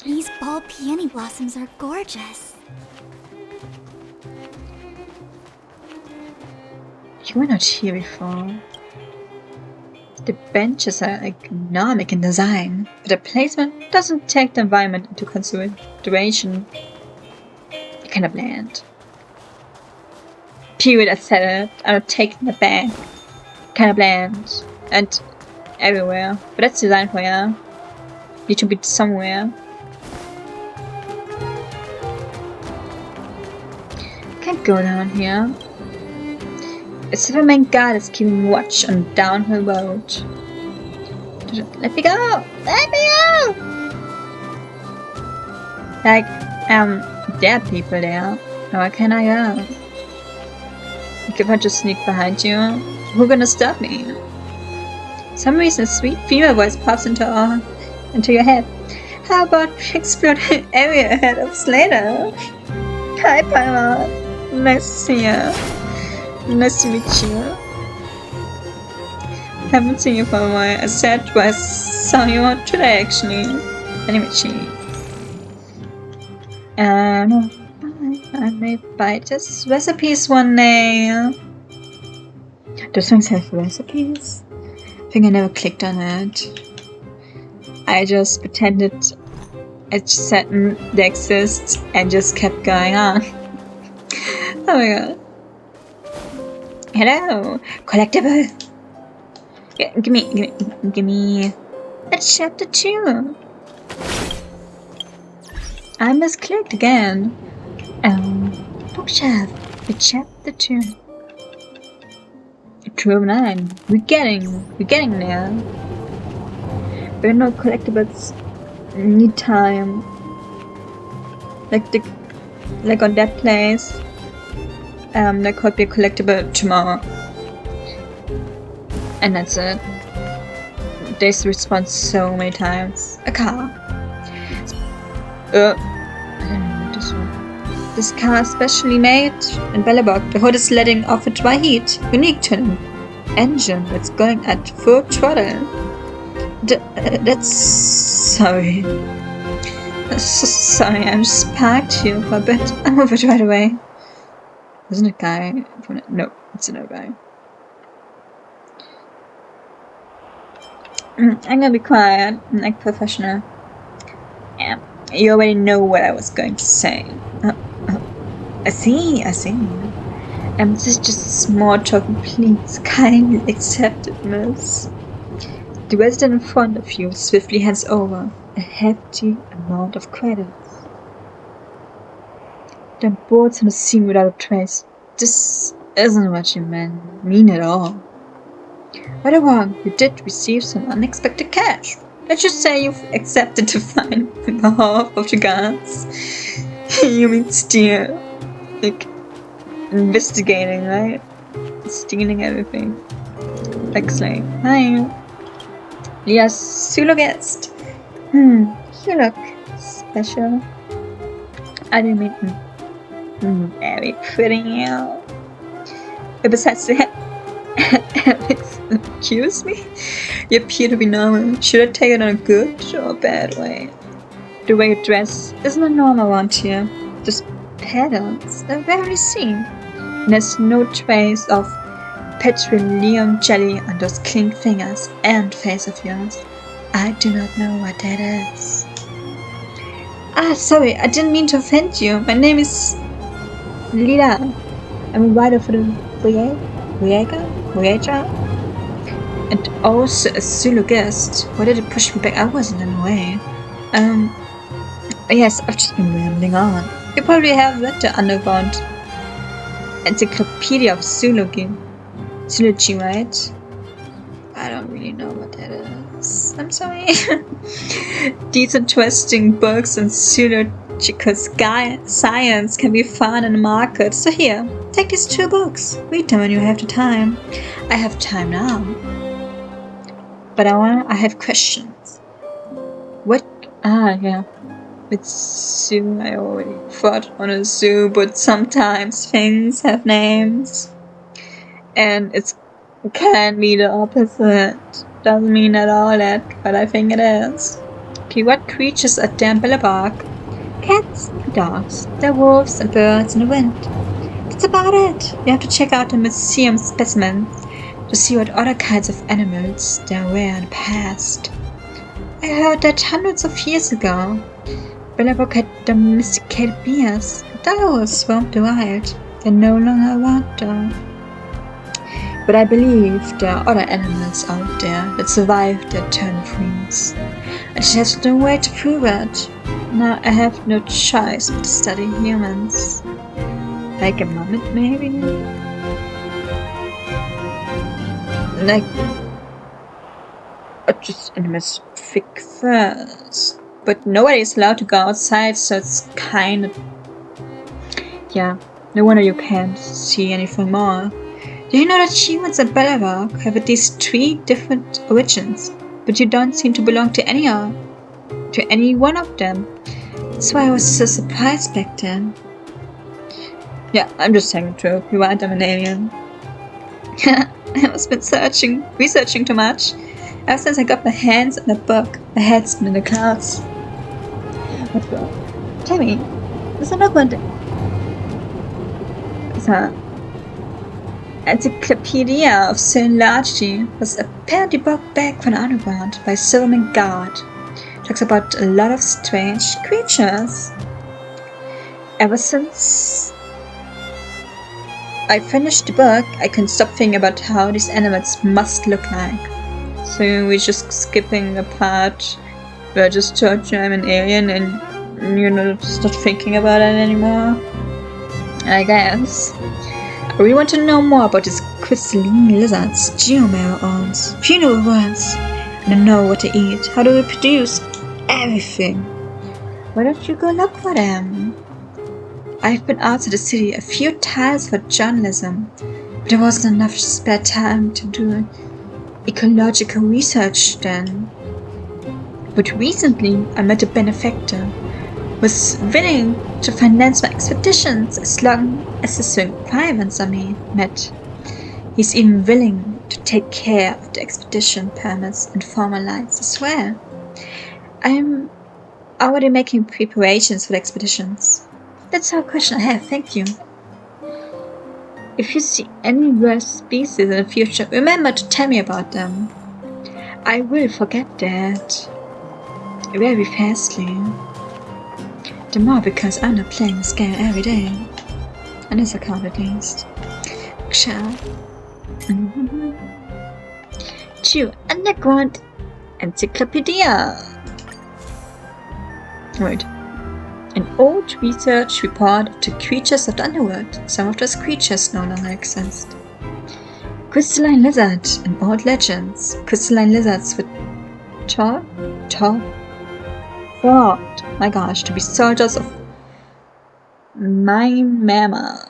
These ball peony blossoms are gorgeous. You were not here before. The benches are ergonomic in design, but the placement doesn't take the environment into consideration. Kind of bland. Period, I said it. I'm not taking it back. Kind of bland. And everywhere. But that's design for you. Need to be somewhere. Can't go down here. It's the main guard is keeping watch on the downhill road. Let me go! Let me go! Like, there are people there. Where can I go? Like if I just sneak behind you, who's gonna stop me? Some reason a sweet female voice pops into your head. How about we explore the area ahead of us later? Hi, Paimon. Nice to see you. Nice to meet you. Haven't seen you for a while. I said I saw you today actually. Anyway, I may buy this recipes one day. Those things have recipes? I think I never clicked on it. I just pretended it said they exist and just kept going on. Oh my god. Hello, collectible. Give me. That's chapter 2. I misclicked again. Bookshelf. It's chapter 2. 209. We're getting there. But no collectibles need time. Like on that place. There could be a collectible tomorrow. And that's it. They respawn so many times. A car. I don't know this one. This car is specially made in Belobog. The hood is letting off a dry heat, unique to an engine that's going at full throttle. That's sorry. Sorry, I just parked here for a bit. I'll move it right away. Isn't it a guy? No, it's another guy. I'm gonna be quiet and act professional. Yeah, you already know what I was going to say. I see. This is just small talk, please kindly accept it, miss. The resident in front of you swiftly hands over a hefty amount of credits. Then boards on the scene without a trace. This isn't what you mean at all. Right or wrong, you did receive some unexpected cash. Let's just say you've accepted to fine on behalf of the guards. You mean steal. Like, investigating, right? Stealing everything. Like slave. Hi. Yes, Zulu guest. You look special. I didn't mean very pretty. But besides that, excuse me? You appear to be normal. Should I take it on a good or a bad way? The way you dress isn't a normal around here. Just patterns are rarely seen. And there's no trace of petroleum jelly on those clean fingers and face of yours. I do not know what that is. Sorry, I didn't mean to offend you. My name is Lila. I'm a writer for the Voyager? And also a Zulu guest. Why did it push me back? I wasn't in the way. Yes, I've just been rambling on. You probably have read the underground encyclopedia of Zulugi, right? I don't really know what that is. I'm sorry. These interesting books on zoological science can be found in the market. So here, take these 2 books. Read them when you have the time. I have time now. But I have questions. What? Yeah. With zoo, I already thought on a zoo, but sometimes things have names. And it can be the opposite. Doesn't mean at all that, but I think it is. Okay, what creatures are there in Belobog? Cats and dogs. There are wolves and birds in the wind. That's about it. You have to check out the museum specimens to see what other kinds of animals there were in the past. I heard that hundreds of years ago, Belobog had domesticated bears. Those roamed the wild. They're no longer around though. But I believe there are other animals out there that survived their turn of freeze. I just have no way to prove it. Now I have no choice but to study humans. Like a mammoth, maybe? Like, or just animals thick furs. But nobody is allowed to go outside, so it's kind of... Yeah, no wonder you can't see anything more. Do you know that humans and Belobog have at least 3 different origins, but you don't seem to belong to any one of them? That's why I was so surprised back then. Yeah, I'm just saying the truth. You're right, I'm an alien. I must have been researching too much. Ever since I got my hands on a book, my head's been in the clouds. What book? Tell me, there's another one. Encyclopedia of Zoology was apparently brought back from the underground by Silverman Guard. Talks about a lot of strange creatures. Ever since I finished the book, I couldn't stop thinking about how these animals must look like. So we're just skipping the part where I just told you I'm an alien and you're just not thinking about it anymore. I guess. I really want to know more about these crystalline lizards, geomorphs, funeral worms, and to know what to eat, how to reproduce, everything. Why don't you go look for them? I've been out to the city a few times for journalism, but there wasn't enough spare time to do ecological research then. But recently I met a benefactor who was willing to finance my expeditions as long as the requirements are met. He's even willing to take care of the expedition permits and formalize as well. I'm already making preparations for the expeditions. That's all question I have, thank you. If you see any rare species in the future, remember to tell me about them. I will forget that very fastly. The more because I'm not playing this game every day. On this account at least. structure. Geo Underground Encyclopedia. Right. An old research report of the creatures of the underworld. Some of those creatures no longer exist. Crystalline lizard in old legends. Crystalline lizards were thought, my gosh, to be soldiers of Myanmar.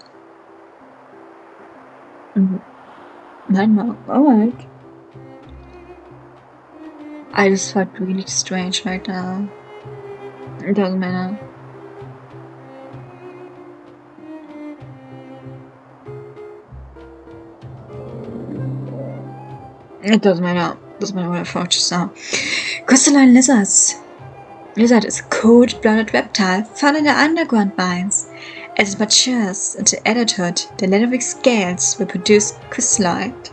Myanmar, alright. I just felt really strange right now. It doesn't matter. It doesn't matter. Doesn't matter what I thought just now. Crystalline lizards. Lizard is a cold-blooded reptile found in the underground mines. As it matures into adulthood, the leathery scales will produce crystallite,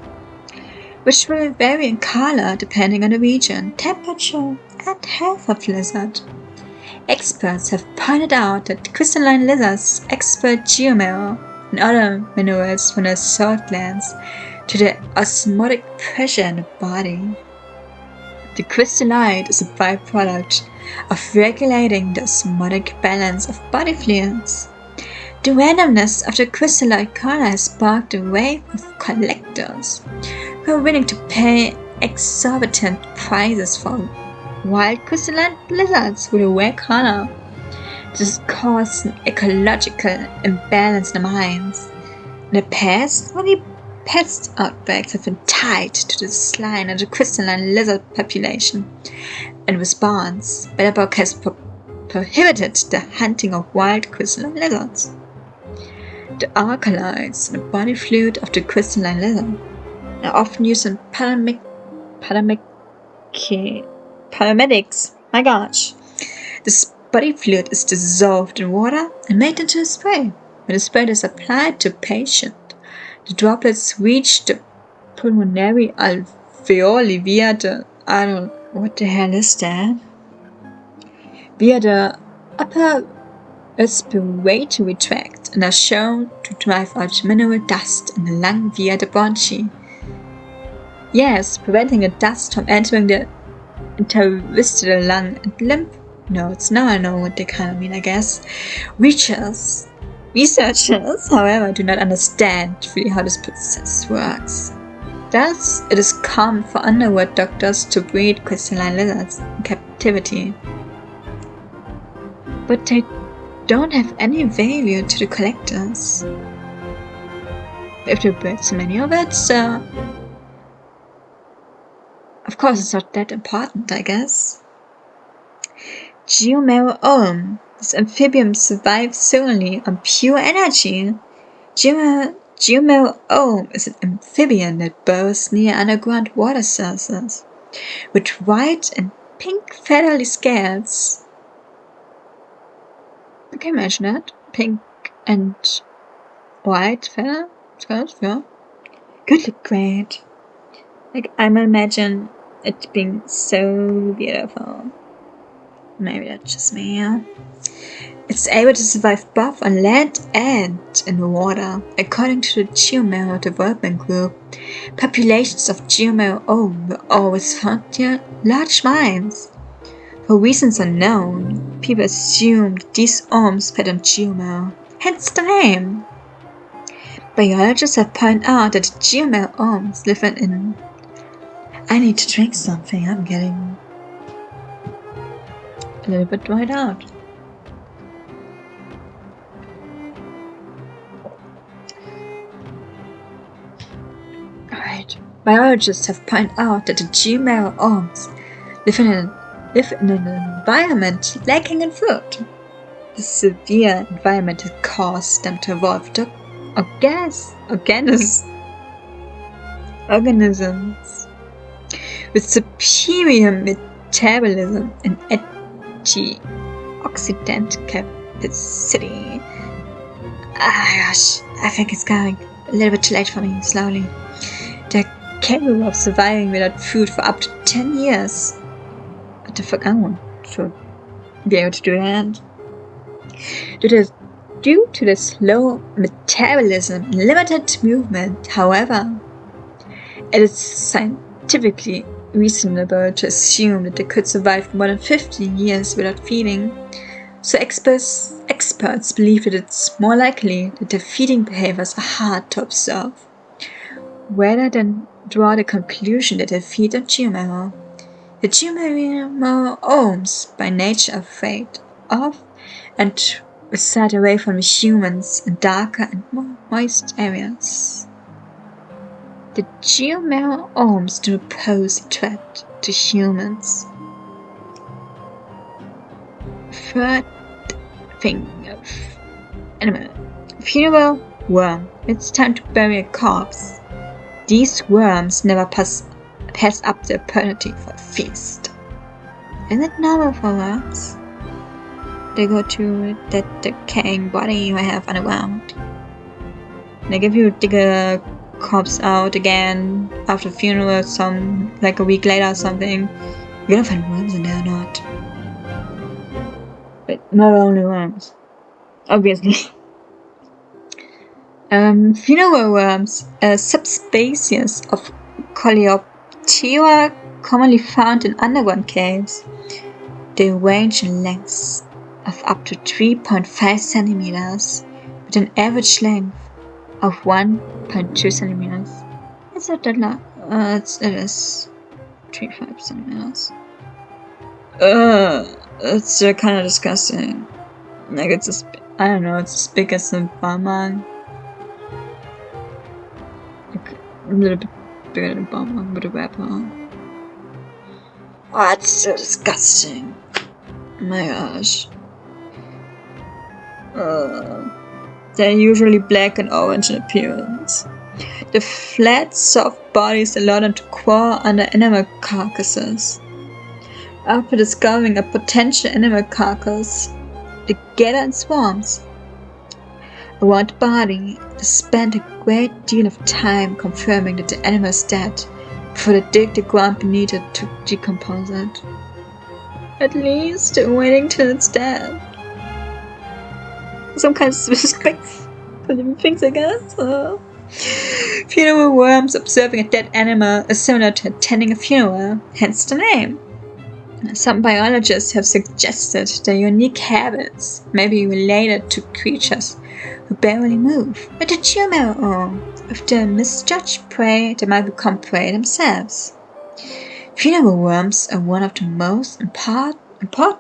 which will vary in color depending on the region, temperature, and health of the lizard. Experts have pointed out that crystalline lizards expel geomarrow and other minerals from their salt glands to the osmotic pressure in the body. The crystallite is a byproduct of regulating the osmotic balance of body fluids. The randomness of the crystallite color has sparked a wave of collectors who are willing to pay exorbitant prices for wild crystalline lizards with a rare color. This has caused an ecological imbalance in the mines. In the past, only pest outbreaks have been tied to the decline of the crystalline lizard population. In response, Belobog has prohibited the hunting of wild crystalline lizards. The alkaloids in the body fluid of the crystalline lizard are often used in paramedics. My gosh. This body fluid is dissolved in water and made into a spray. When the spray is applied to a patient, the droplets reach the pulmonary alveoli via the, what the hell is that? Via the upper respiratory tract and are shown to drive out mineral dust in the lung via the bronchi. Yes, preventing the dust from entering the interstitial lung and lymph nodes. Now I know what they kind of mean, I guess. Researchers, however, do not understand really how this process works. Thus, it is common for underworld doctors to breed crystalline lizards in captivity. But they don't have any value to the collectors. If they breed so many of it, so of course it's not that important, I guess. Geomarrow. This amphibian survives solely on pure energy. Geomarrow is an amphibian that burrows near underground water sources, with white and pink feathery scales. I can imagine that. Pink and white feather scales, yeah. Could look great. Like, I imagine it being so beautiful. Maybe that's just me, yeah. It's able to survive both on land and in the water. According to the Geomarrow Development Group, populations of Geomarrow were always found near large mines. For reasons unknown, people assumed these worms fed on Geomarrow, hence the name. Biologists have pointed out that the Geomarrow worms live in... I need to drink something, I'm getting a little bit dried out. Alright. Biologists have pointed out that the Geomarrow worms live in an environment lacking in food. The severe environment has caused them to evolve to organisms with superior metabolism and antioxidant capacity. Gosh, I think it's going a little bit too late for me, slowly. They're capable of surviving without food for up to 10 years. What the fuck, I want to be able to do that. Due to Due to the slow metabolism and limited movement, however, it is scientifically reasonable to assume that they could survive more than 50 years without feeding, so experts believe that it's more likely that their feeding behaviors are hard to observe, rather than draw the conclusion that they feed on geomarrow. The geomarrow by nature are afraid of and reside away from the humans in darker and more moist areas. The geomarrow do not pose a threat to humans. Third thing of animal. Funeral worm. It's time to bury a corpse. These worms never pass up the opportunity for a feast. Isn't it normal for worms? They go to that decaying body you have underground. Like if you dig a corpse out again after funeral, like a week later or something, you're gonna find worms in there or not. But not only worms, obviously. Funeral worms, a subspecies of Coleoptera commonly found in underground caves. They range in lengths of up to 3.5 centimeters, with an average length of 1.2 centimeters. It's not that long. It is 3.5 centimeters. It's kind of disgusting. Like it's I don't know. It's as big as a barman. Like a little bit bigger than a barman with a wrapper. Oh, it's so disgusting. Oh my gosh. They're usually black and orange in appearance. The flat, soft bodies allow them to crawl under animal carcasses. After discovering a potential animal carcass, they gather in swarms around the body. They spend a great deal of time confirming that the animal is dead before they dig the ground beneath it to decompose it. At least they're waiting till it's dead. Some kind of respect for living things, I guess. Funeral worms observing a dead animal is similar to attending a funeral, hence the name. Some biologists have suggested their unique habits may be related to creatures who barely move. But the geomarrow, if they misjudge prey, they might become prey themselves. Funeral worms are one of the most important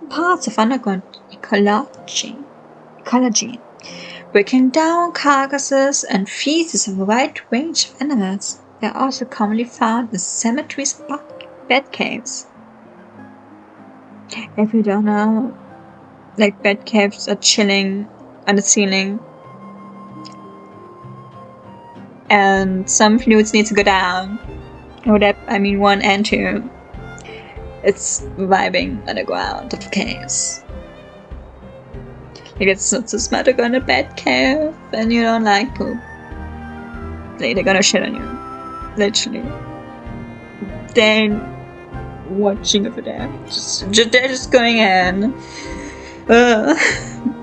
parts of underground ecology. Breaking down carcasses and feces of a wide range of animals. They are also commonly found in cemeteries and bat caves. If you don't know, like bat caves are chilling on the ceiling, and some fluids need to go down. With that, I mean 1 and 2. It's vibing underground of caves. Like it's not so smart to go in a bat cave and you don't like poop. Like they're gonna shit on you. Literally. Then watching over there. They're just going in.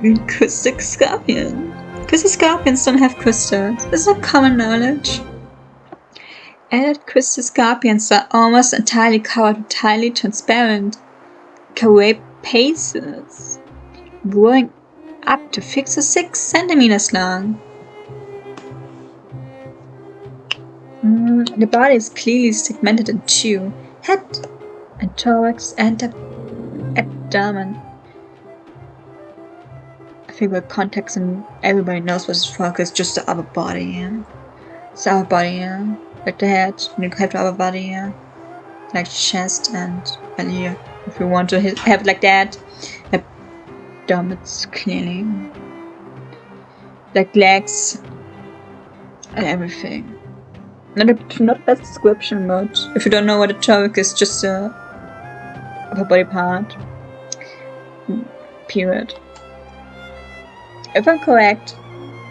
Acoustic scorpion. Acoustic scorpions don't have crystals. This is not common knowledge. Adult crystal scorpions are almost entirely covered with highly transparent carapaces, growing up to 6 or 6 centimeters long. The body is clearly segmented in 2, head and thorax and abdomen. I think with context and everybody knows what it's for, because it's just the upper body, yeah. It's the upper body, yeah. Like the head, you have the upper body, yeah. Like chest and belly, yeah. If you want to have it like that. Abdomens, clearly. Like legs and everything. Not best description, but if you don't know what a thorax is, just a upper body part. Period. If I'm correct,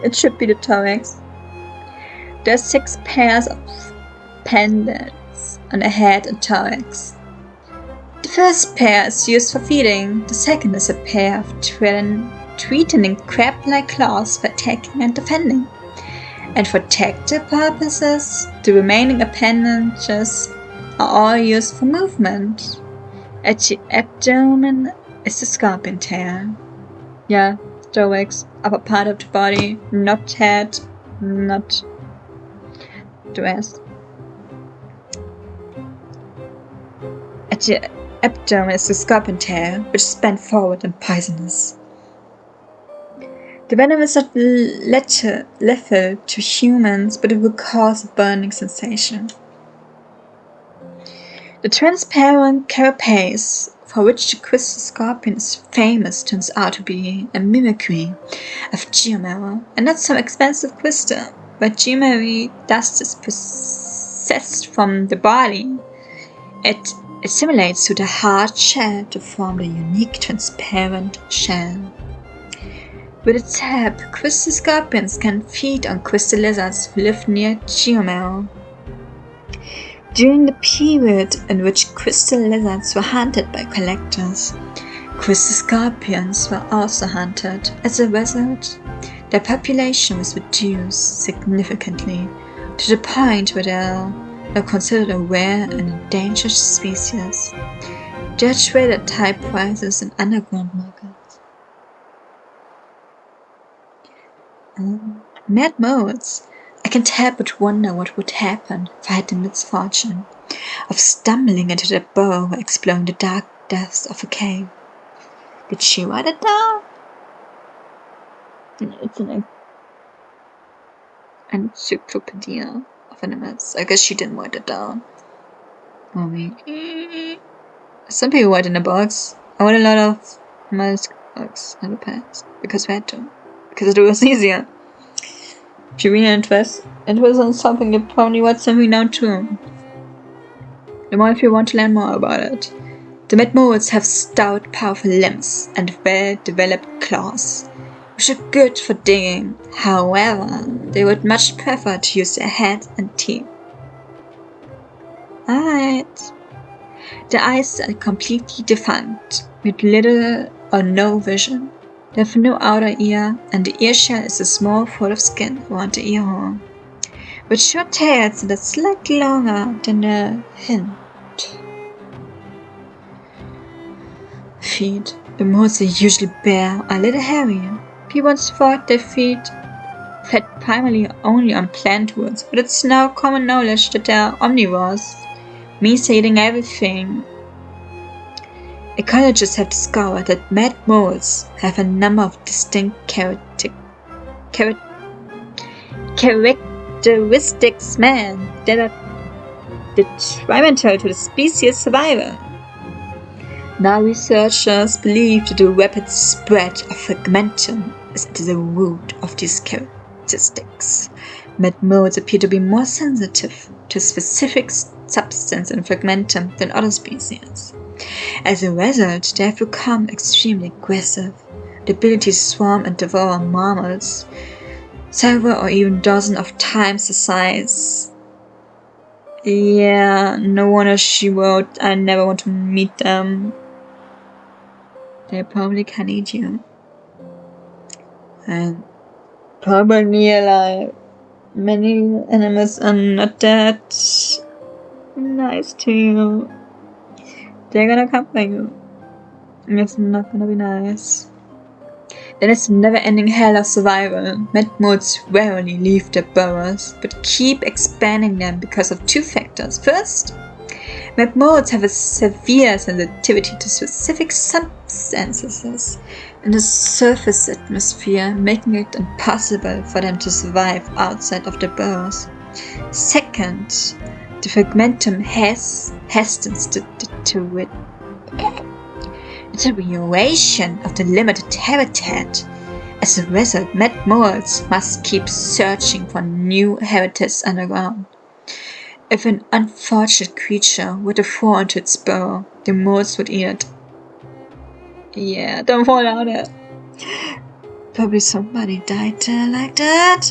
it should be the thorax. There are 6 pairs of pendants on the head and thorax. The first pair is used for feeding, the second is a pair of threatening crab-like claws for attacking and defending. And for tactile purposes, the remaining appendages are all used for movement. At the abdomen is the scorpion tail. Yeah, thorax, upper part of the body, not head, not the rest. At the abdomen is the scorpion tail, which is bent forward and poisonous. The venom is not lethal to humans, but it will cause a burning sensation. The transparent carapace, for which the crystal scorpion is famous, turns out to be a mimicry of geomarrow, and not some expensive crystal, where geomarrow dust is processed from the body. It assimilates to the hard shell to form the unique transparent shell. With its help, crystal scorpions can feed on crystal lizards who live near geomarrow. During the period in which crystal lizards were hunted by collectors, crystal scorpions were also hunted. As a result, their population was reduced significantly to the point where they are now considered a rare and endangered species. They are traded at high prices in underground markets. Mad moles. I can't help but wonder what would happen if I had the misfortune of stumbling into that burrow or exploring the dark depths of a cave. Did she write it down? It's an encyclopedia of animals. I guess she didn't write it down. I mean, some people write in the books. I read a lot of most books in the past because we had to. Because it was easier. If you're really interested in something, you probably watch something now too. The more if you want to learn more about it. The mad moles have stout, powerful limbs and well-developed claws, which are good for digging. However, they would much prefer to use their head and teeth. Alright. The eyes are completely defunct, with little or no vision. They have no outer ear, and the ear shell is a small fold of skin around the ear hole, with short tails that are slightly longer than the hind. Feet. The moles are usually bare or a little hairy. People once thought their feet fed primarily only on plant roots, but it's now common knowledge that they are omnivores, means eating everything. Ecologists have discovered that mad moles have a number of distinct characteristics that are detrimental to the species' survival. Now researchers believe that the rapid spread of fragmentum is at the root of these characteristics. Mad moles appear to be more sensitive to specific substance in fragmentum than other species. As a result, they have become extremely aggressive. The ability to swarm and devour mammals, several or even dozens of times the size. Yeah, no wonder she wrote, I never want to meet them. They probably can eat you. And probably alive. Many animals are not that nice to you. They're gonna come for you. And it's not gonna be nice. Then it's a never-ending hell of survival. Mad moles rarely leave their burrows, but keep expanding them because of two factors. First, mad moles have a severe sensitivity to specific substances in the surface atmosphere, making it impossible for them to survive outside of their burrows. Second, the fragmentum hastens the deterioration of the limited habitat. As a result, mad moles must keep searching for new habitats underground. If an unfortunate creature were to fall into its burrow, the moles would eat it. Yeah, don't fall out there. Probably somebody died there like that.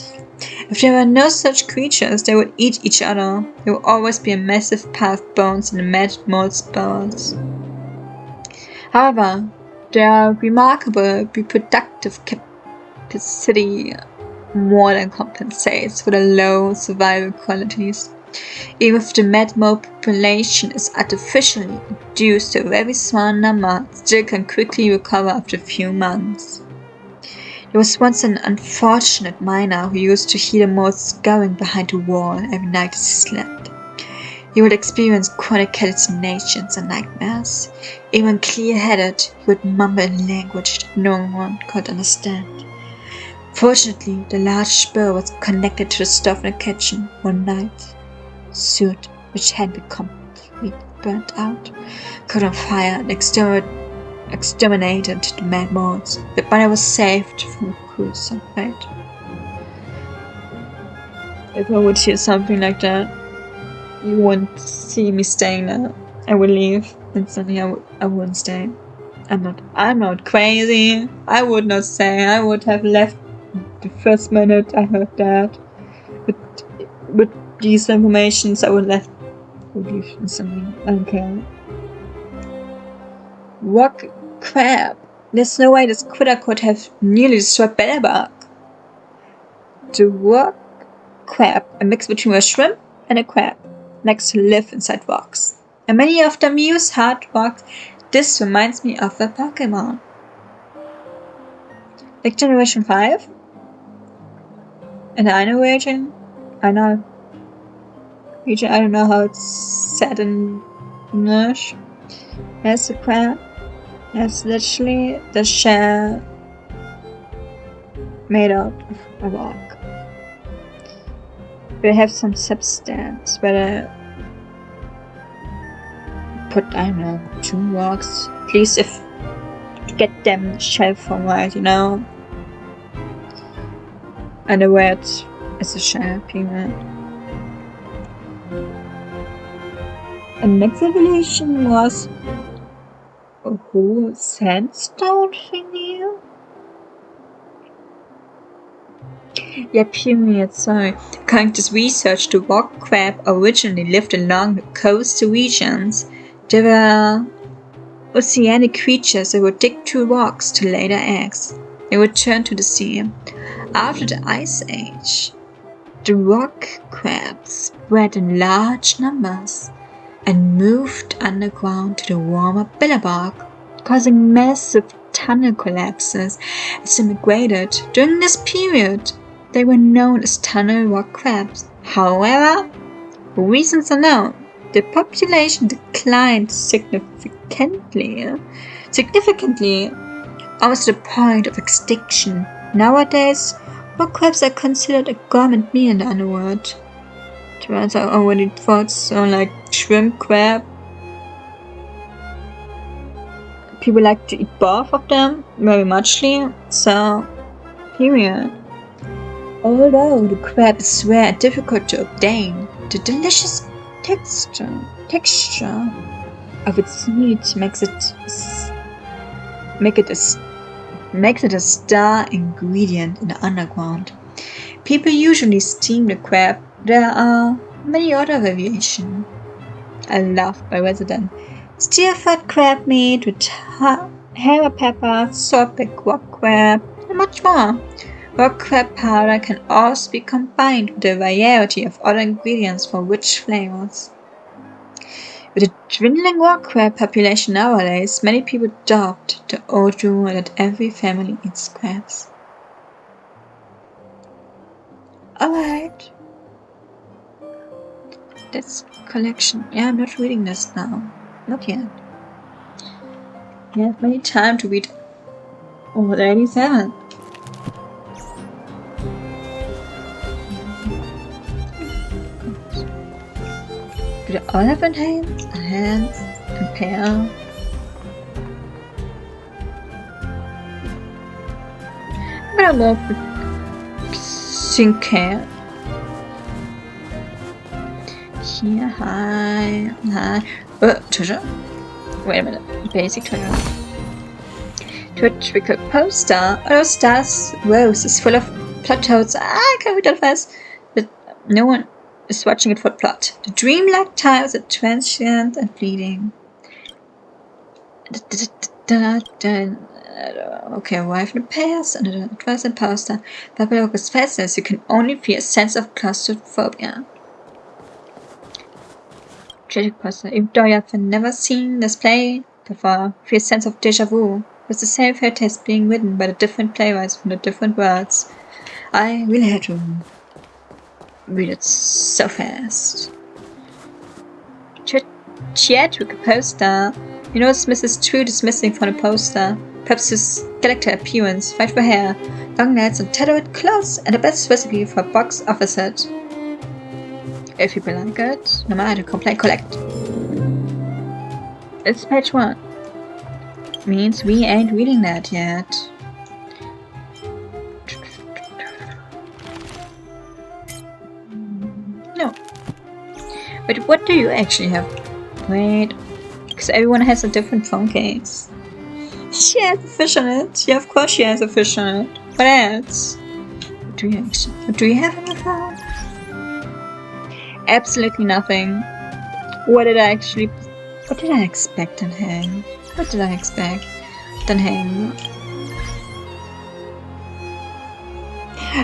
If there were no such creatures, they would eat each other. There would always be a massive pile of bones in the mad mole's burrows. However, Their remarkable reproductive capacity more than compensates for the low survival qualities. Even if the mammal population is artificially reduced to a very small number, it still can quickly recover after a few months. There was once an unfortunate miner who used to hear the moths going behind the wall every night as he slept. He would experience chronic hallucinations and nightmares. Even clear-headed, he would mumble in language that no one could understand. Fortunately, the large spur was connected to the stove in the kitchen one night. Soot, which had become completely burnt out, caught on fire and exterminated the mad moths. The body was saved from a gruesome fate. If I would hear something like that, you wouldn't see me staying there. I would leave instantly. I wouldn't stay. I'm not crazy. I would not stay. I would have left the first minute I heard that. But with these informations, I would leave instantly. I don't care. Rock crab. There's no way this critter could have nearly destroyed Belobog. The rock crab, a mix between a shrimp and a crab, likes to live inside rocks. And many of them use hard rocks. This reminds me of a Pokemon. Like Generation 5? And I know region. I don't know how it's said in English. There's a crab. There's literally the shell made out of a rock. They have some substance where they put, I don't know, 2 rocks. At least if to get them shell form right, you know. And the red is a shell period. And next evolution was a whole sandstone thingy. Yeah, period, sorry. According to this research, the rock crab originally lived along the coastal regions. They were oceanic creatures that would dig through rocks to lay their eggs. They would turn to the sea. After the Ice Age, the rock crabs spread in large numbers and moved underground to the warmer Belobog, causing massive tunnel collapses as they migrated. During this period, they were known as tunnel rock crabs. However, for reasons unknown, the population declined significantly, almost to the point of extinction. Nowadays, rock crabs are considered a gourmet meal in the underworld. To be honest, I already thought so, like shrimp, crab. People like to eat both of them very muchly, so period. Although the crab is rare and difficult to obtain, the delicious texture of its meat makes it a star ingredient in the underground. People usually steam the crab. There are many other variations. I love my resident. Stir-fried crab meat with hara pepper, saltback rock crab, and much more. Rock crab powder can also be combined with a variety of other ingredients for rich flavors. With a dwindling rock crab population nowadays, many people adopt the old rule that every family eats crabs. Alright. That's collection. Yeah, I'm not reading this now. Not yet. You have many time to read over 87. Do they all have hands? Hands and pair. I'm gonna go for skincare. Here, hi. Treasure. Wait a minute. Basic treasure. Twitch poster. Oh, Stars Rose is full of plot holes. I can't read that fast. But no one is watching it for plot. The dreamlike times are transient and fleeting. Okay, arrive in the past and the advanced imposter. Belobog is fastness. You can only feel a sense of claustrophobia. Tragic poster. Even though you have never seen this play before, feel a sense of deja vu. It's the same fairy tale being written by the different playwrights from the different worlds. I really had to read it so fast. Theatrical poster. You notice Mrs. Trude is missing from the poster. Perhaps his character appearance, fight for hair, long nails and tattooed clothes, and the best recipe for a box office hit. If people like it, no matter, complain, collect. It's page 1. Means we ain't reading that yet. No. But what do you actually have? Wait. Because everyone has a different phone case. She has a fish on it. Yeah, of course she has a fish on it. What else? What do you have on your phone? Absolutely nothing. What did I expect on him? What did I expect on him?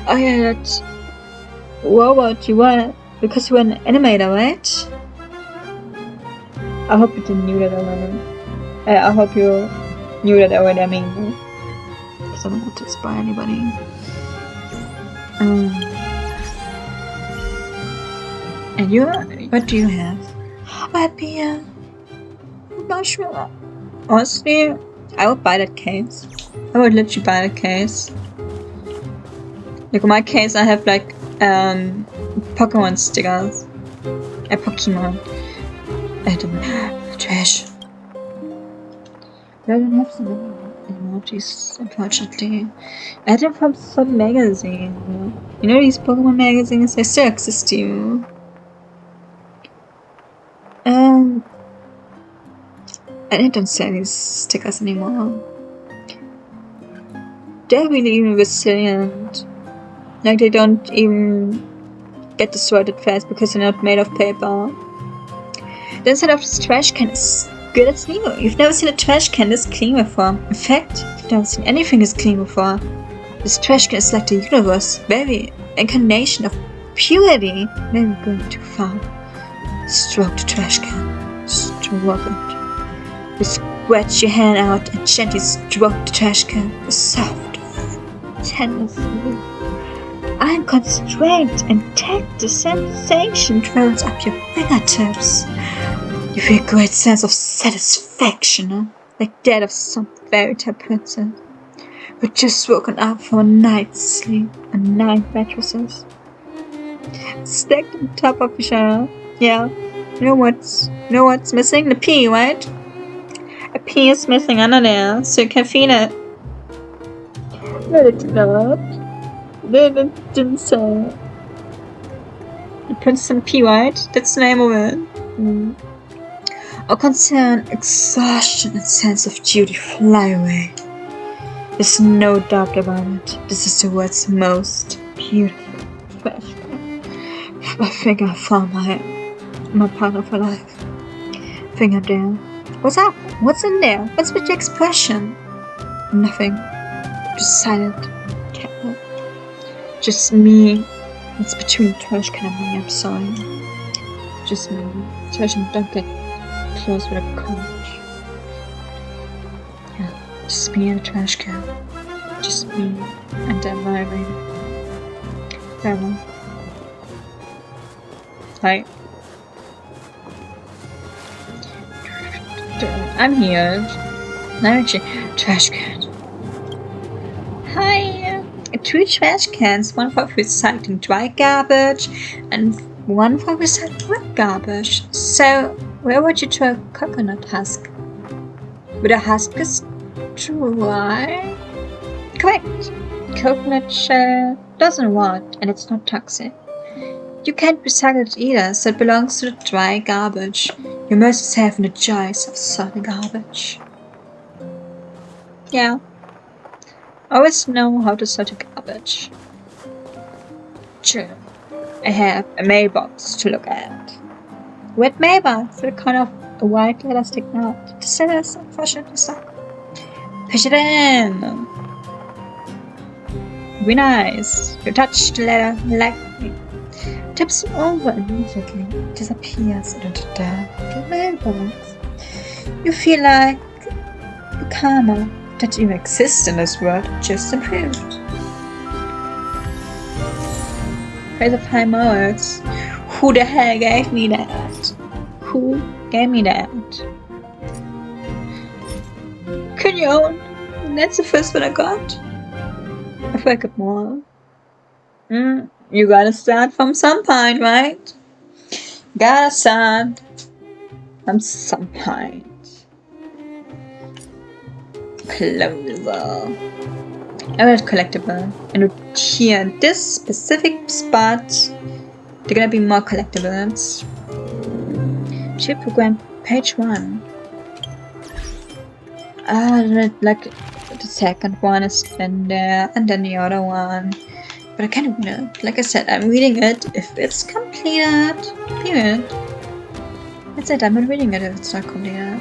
Oh yeah, that robot you were, because you were an animator, right? I hope you didn't knew that already. I hope you knew that already, I mean. Because I don't want to spoil anybody. And you, what do you have? I'd be, I'm not sure. Honestly, I would buy that case. I would literally buy that case. Like, in my case, I have, like, Pokemon stickers. Pokemon. I don't know. Trash. I don't have some emojis, unfortunately. I had them from some magazine. You know these Pokemon magazines? They still exist to you. And I don't sell these stickers anymore. They're really even resilient. Like, they don't even get destroyed at fast because they're not made of paper. The inside of this trash can is good as new. You've never seen a trash can this clean before. In fact, you've never seen anything this clean before. This trash can is like the universe, very incarnation of purity. Maybe going too far. Stroke the trash can. Stroke it. You scratch your hand out and gently stroke the trash can. The soft, tender smooth. Unconstrained and tactile sensation travels up your fingertips. You feel a great sense of satisfaction, like that of some fairy tale princess who just woken up from a night's sleep on 9 mattresses stacked on top of each other. Yeah, you know what's missing? The pee, right? A pee is missing under there, so you can feel it. No, they did not. They didn't say. The Princess and Pea, right? That's the name of it. Our concern, exhaustion, and sense of duty fly away. There's no doubt about it. This is the world's most beautiful flashback. My finger for my partner for life. Finger there. What's up? What's in there? What's with the expression? Nothing. Just silent. Cat. Just me. It's between trash can and me. I'm sorry. Just me. Trash and don't get close with a coach. Yeah, just me and a trash can. Just me and that vibrator. Farewell. Hi. I'm here. I'm actually trash can. Hi. 2 trash cans, one for recycling dry garbage and one for recycling wet garbage. So, where would you throw a coconut husk? With a husk is dry? Correct. Coconut shell doesn't rot and it's not toxic. You can't recycle it either, so it belongs to the dry garbage. You must have in the choice of solid garbage. Yeah. Always know how to sort the garbage. True. I have a mailbox to look at. Red mailbox with kind of a white letter sticking out. The sellers unfortunately suck. Push it in! Be nice. You touch the letter lightly. Tips over and immediately disappears into the dark mailbox. You feel like the karma that even exists in this world just improved. Praise of high marks. Who the hell gave me that? Who gave me that? Can you own? That's the first one I got. I feel like more. You gotta start from some point, right? Gotta start from some point. Closer. Emerald collectible. And here in this specific spot, there are gonna be more collectibles. Chip program page 1. Like the second one is then there, and then the other one. But I kind of know. Like I said, I'm reading it if it's completed. Period. That's it. I'm not reading it if it's not completed.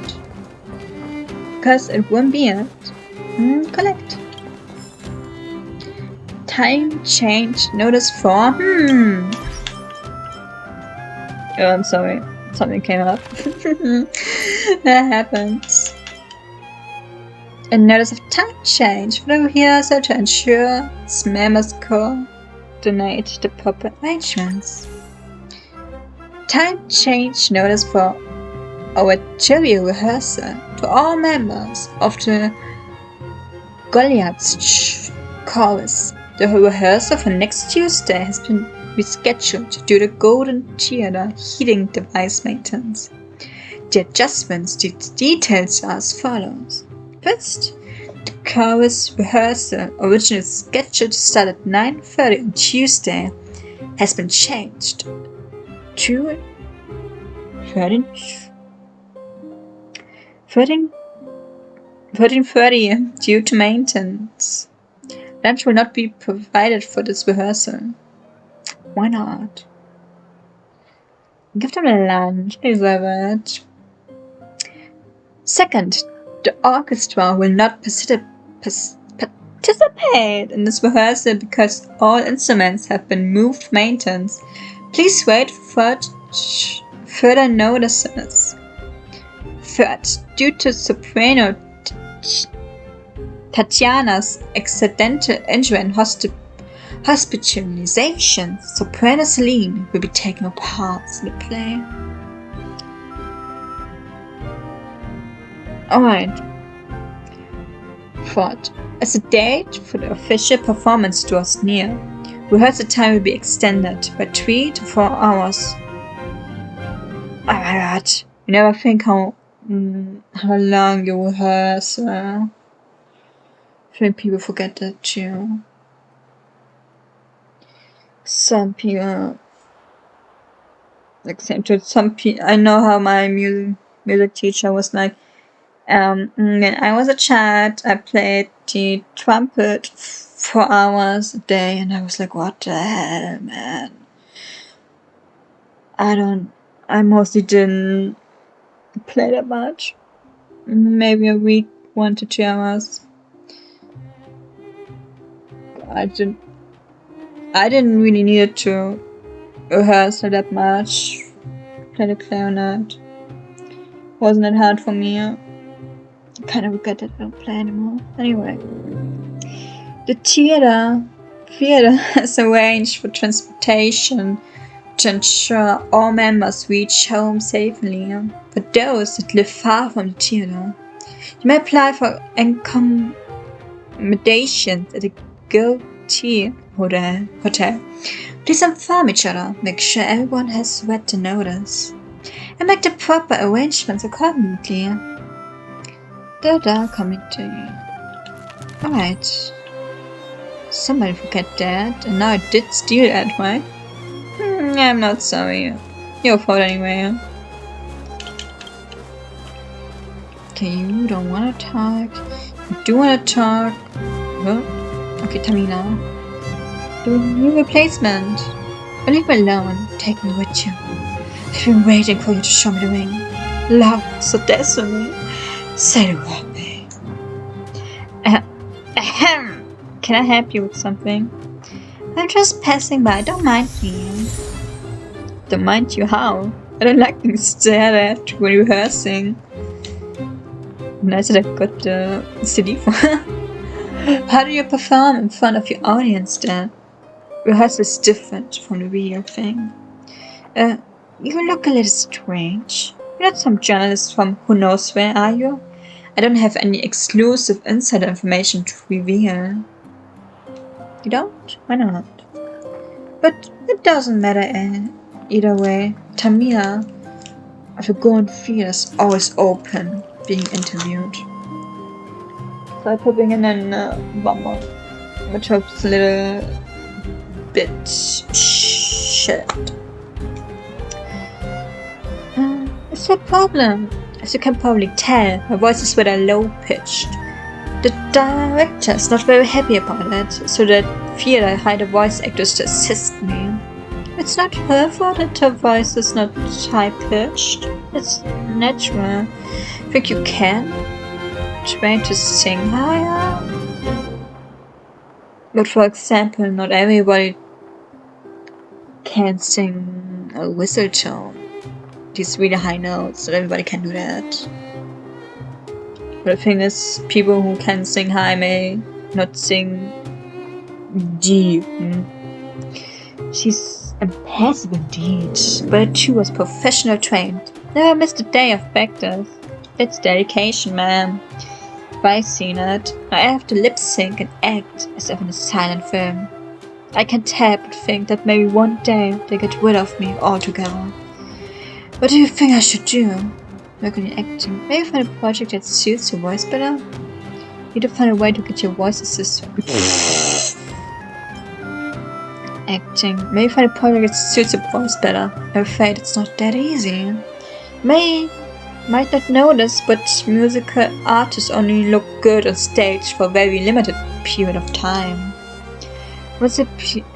Because it won't be it. Collect. Time change notice for. Oh, I'm sorry. Something came up. That happens. A notice of time change. Put over here so to ensure Smell must coordinate the proper arrangements. Time change notice for our trivia rehearsal to all members of the Goliath's chorus. The rehearsal for next Tuesday has been rescheduled due to Golden Theater heating device maintenance. The adjustments to the details are as follows. First, the chorus rehearsal, originally scheduled to start at 9:30 on Tuesday, has been changed to 13:30 due to maintenance. Lunch will not be provided for this rehearsal. Why not? Give them a lunch, they deserve it. Second, the orchestra will not participate in this rehearsal because all instruments have been moved for maintenance. Please wait for further notices. Third, due to soprano Tatiana's accidental injury and hospitalization, soprano Celine will be taking a part in the play. Alright. Fourth, as the date for the official performance draws near, rehearsal time will be extended by 3 to 4 hours. Oh my god, you never think how long you rehearse. I think people forget that too. Some people, like some people, I know how my music teacher was like. When I was a child, I played the trumpet 4 hours a day, and I was like, what the hell, man? I mostly didn't play that much. Maybe a week, 1 to 2 hours. I didn't really need to rehearse that much. Play the clarinet. Wasn't it hard for me? I kind of regret that I don't play anymore. Anyway, the theater has arranged for transportation to ensure all members reach home safely. For those that live far from the theater, you may apply for accommodations at the Go-T hotel. Please inform each other, make sure everyone has read the notice, and make the proper arrangements accordingly. Committee. Alright. Somebody forget that, and now I did steal that, right? I'm not sorry. Your fault anyway. Okay, you don't wanna talk. You do wanna talk. Huh? Okay, Tamina. Do a new replacement. But leave me alone. Take me with you. I've been waiting for you to show me the ring. Love so desperately. Say the word, babe. Ahem! Can I help you with something? I'm just passing by, don't mind me. Don't mind you how? I don't like being stared at when rehearsing. Nice that I got the CD for. How do you perform in front of your audience then? Rehearsal is different from the real thing. You look a little strange. You're not some journalist from who knows where, are you? I don't have any exclusive insider information to reveal. You don't? Why not? But it doesn't matter either way. Tamia of the Golden Field is always open being interviewed. So I'm popping in a bomber, which hopes a little bit shit. It's a problem. As you can probably tell, my voice is rather low-pitched. The director is not very happy about it, so that feared I hired a voice actress to assist me. It's not her fault that her voice is not high-pitched. It's natural. Think you can try to sing higher? But for example, not everybody can sing a whistle tone. These really high notes, so everybody can do that. But the thing is, people who can sing high may not sing deep. She's impressive indeed, but she was professional trained. Never missed a day of practice. It's dedication, man. If I've seen it, I have to lip sync and act as if in a silent film. I can't help but think that maybe one day they get rid of me altogether. What do you think I should do? Work on your acting. Maybe find a project that suits your voice better? You need to find a way to get your voice assistant. Acting. Maybe find a project that suits your voice better. I'm afraid it's not that easy. Might not know this, but musical artists only look good on stage for a very limited period of time. Once the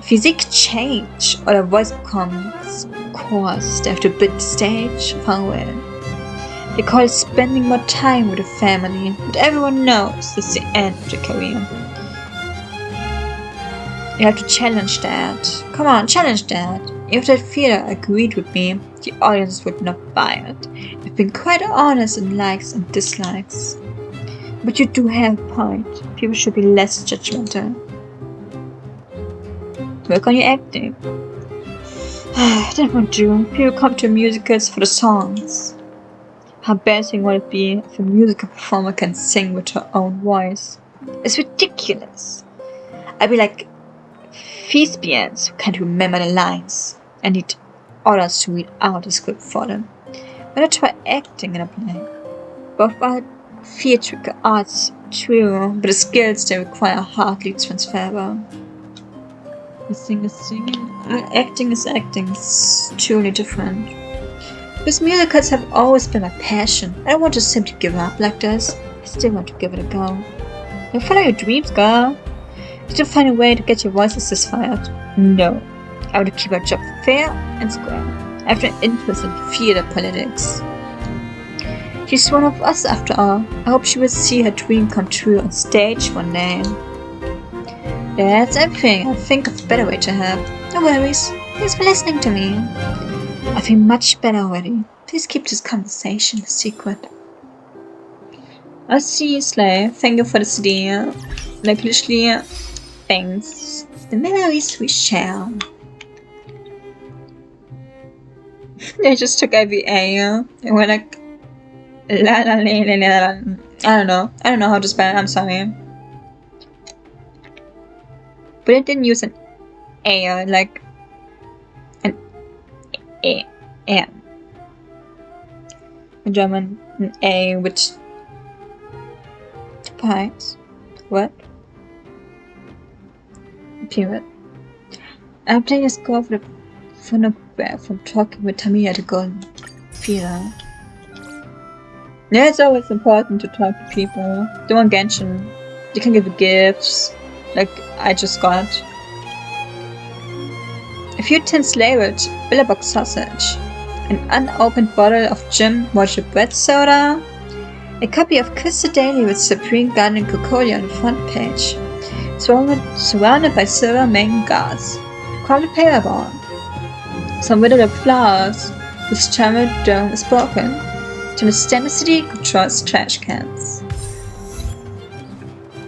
physique change or the voice becomes coarse, they have to bid the stage farewell. They call it spending more time with the family, but everyone knows it's the end of the career. You have to challenge that. Come on, challenge that. If that theater agreed with me, the audience would not buy it. I've been quite honest in likes and dislikes. But you do have a point. People should be less judgmental. Work on your acting. That won't do. People come to musicals for the songs. How embarrassing would it be if a musical performer can sing with her own voice? It's ridiculous. I'd be like thespians who can't remember the lines and need others to read out the script for them. When I try acting in a play, both are theatrical arts, true, but the skills they require are hardly transferable. Singing is singing, acting is acting. It's truly different. Because musicals have always been my passion. I don't want to simply give up like this. I still want to give it a go. You follow your dreams, girl. Did you find a way to get your voice satisfied? No. I want to keep our job fair and square. I have no interest in theater politics. She's one of us after all. I hope she will see her dream come true on stage one day. That's everything. I'll think of a better way to help. No worries. Thanks for listening to me. I feel much better already. Please keep this conversation a secret. I'll see you, Slay. Thank you for the CD. Like, literally, thanks. The memories we share. I just took every A and went like, la la la la la. I don't know how to spell it. I'm sorry. But it didn't use an A, like an A. In German, an A with two pies. What? Period. I'm playing a score for the phonograph from talking with Tamia at the Golden Field. Yeah, it's always important to talk to people. Don't want Genshin. You can give gifts. Like I just got a few tins labeled Belobog sausage, an unopened bottle of Jim Mocha bread soda, A copy of Kiss the Daily with Supreme Garden Cocolia on the front page. Surrounded by silver main guards. Crowded paperboard. Some withered flowers whose terminal dome is broken. To understand the city controls trash cans.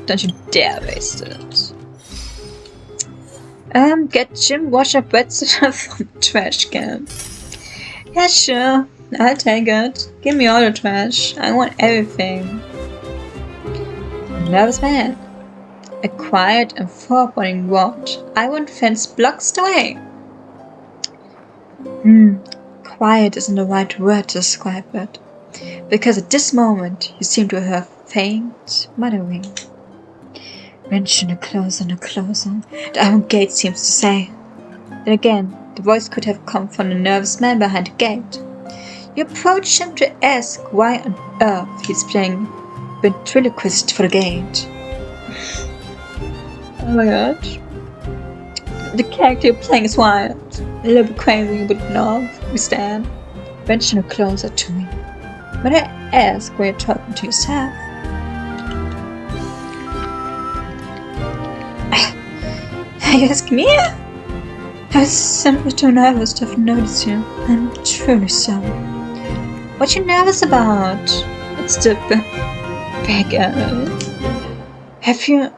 Don't you dare waste it. Get Jim Washer bread from the trash can. Yeah, sure. I'll take it. Give me all the trash. I want everything. Nervous man. A quiet and foreboding watch. I want fence blocks away. Quiet isn't the right word to describe it. Because at this moment you seem to hear faint muttering. Wrenching it closer and closer, the iron gate seems to say. Then again, the voice could have come from the nervous man behind the gate. You approach him to ask why on earth he's playing ventriloquist for the gate. Oh my god. The character you're playing is wild. A little bit crazy, but no, we stand. Wrenching it closer to me. But I ask why you're talking to yourself. Are you asking me? I was simply too nervous to have noticed you. I'm truly sorry. What you nervous about? It's the bag alley. Have you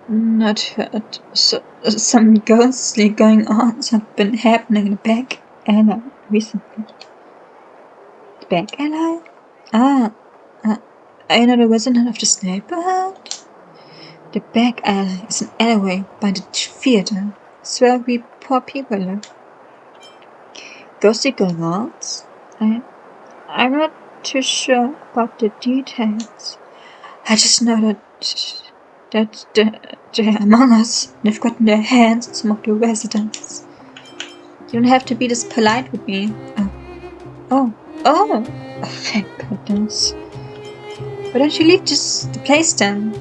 not heard some ghostly going on have been happening in the back alley recently? The back alley? Are you not a resident of this neighborhood? The back alley is an alleyway by the theater. It's where we poor people live. Ghostly going on? I'm not too sure about the details. I just know that they're among us. They've gotten their hands on some of the residents. You don't have to be this polite with me. Oh, thank goodness. Why don't you leave the place then?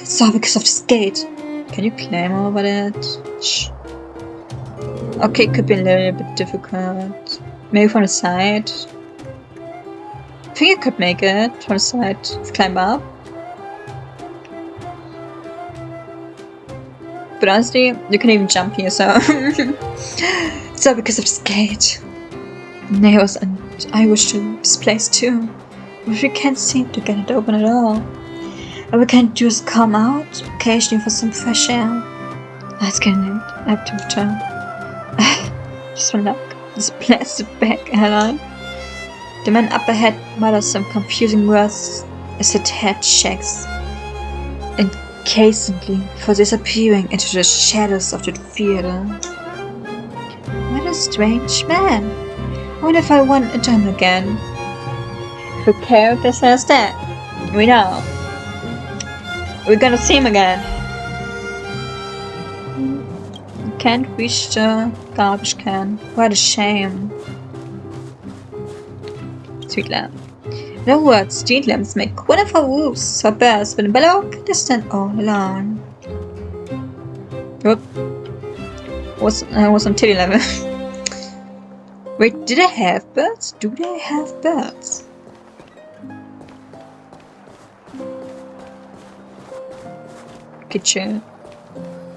It's all because of this gate. Can you climb over it? Shh. Okay, could be a little bit difficult. Maybe from the side. I think you could make it from the side. Climb up. But honestly, you can even jump here, so... It's all because of this gate. Nails, and I wish to this place too. But we can't seem to get it open at all. All we can do is come out occasionally for some fresh air. It's getting late. I have to return. Just for luck. This blasted back alley. The man up ahead mutters some confusing words as his head shakes incessantly before disappearing into the shadows of the theater. What a strange man. I wonder if I run into him again. If the character says that, we know. We're gonna see him again. Can't reach the garbage can. What a shame. Street lamp. No words, street lamps make wonderful roofs for birds, but in Belobog they stand all alone. Whoop. I was on titty level. Wait, did they have birds? Do they have birds? Kitchen.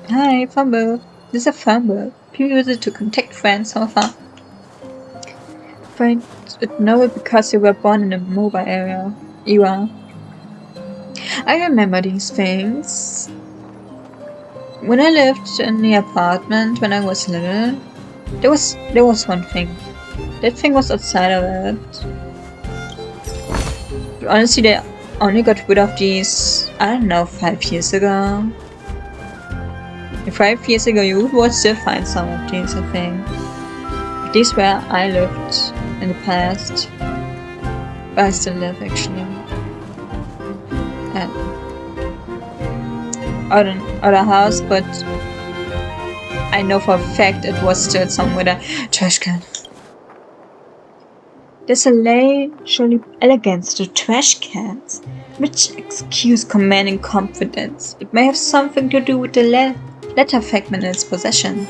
Hi, fumble. This is a fumble. People use it to contact friends so far. Find it know because you were born in a mobile area. You are. I remember these things. When I lived in the apartment when I was little, there was one thing. That thing was outside of it. But honestly, they only got rid of these, I don't know, 5 years ago. 5 years ago you would still find some of these, I think. These where I lived in the past. Where I still live, actually. And other house, but I know for a fact it was still somewhere with a trash can. There's a leisurely elegance to trash cans, which excuse commanding confidence. It may have something to do with the letter fragment in its possession.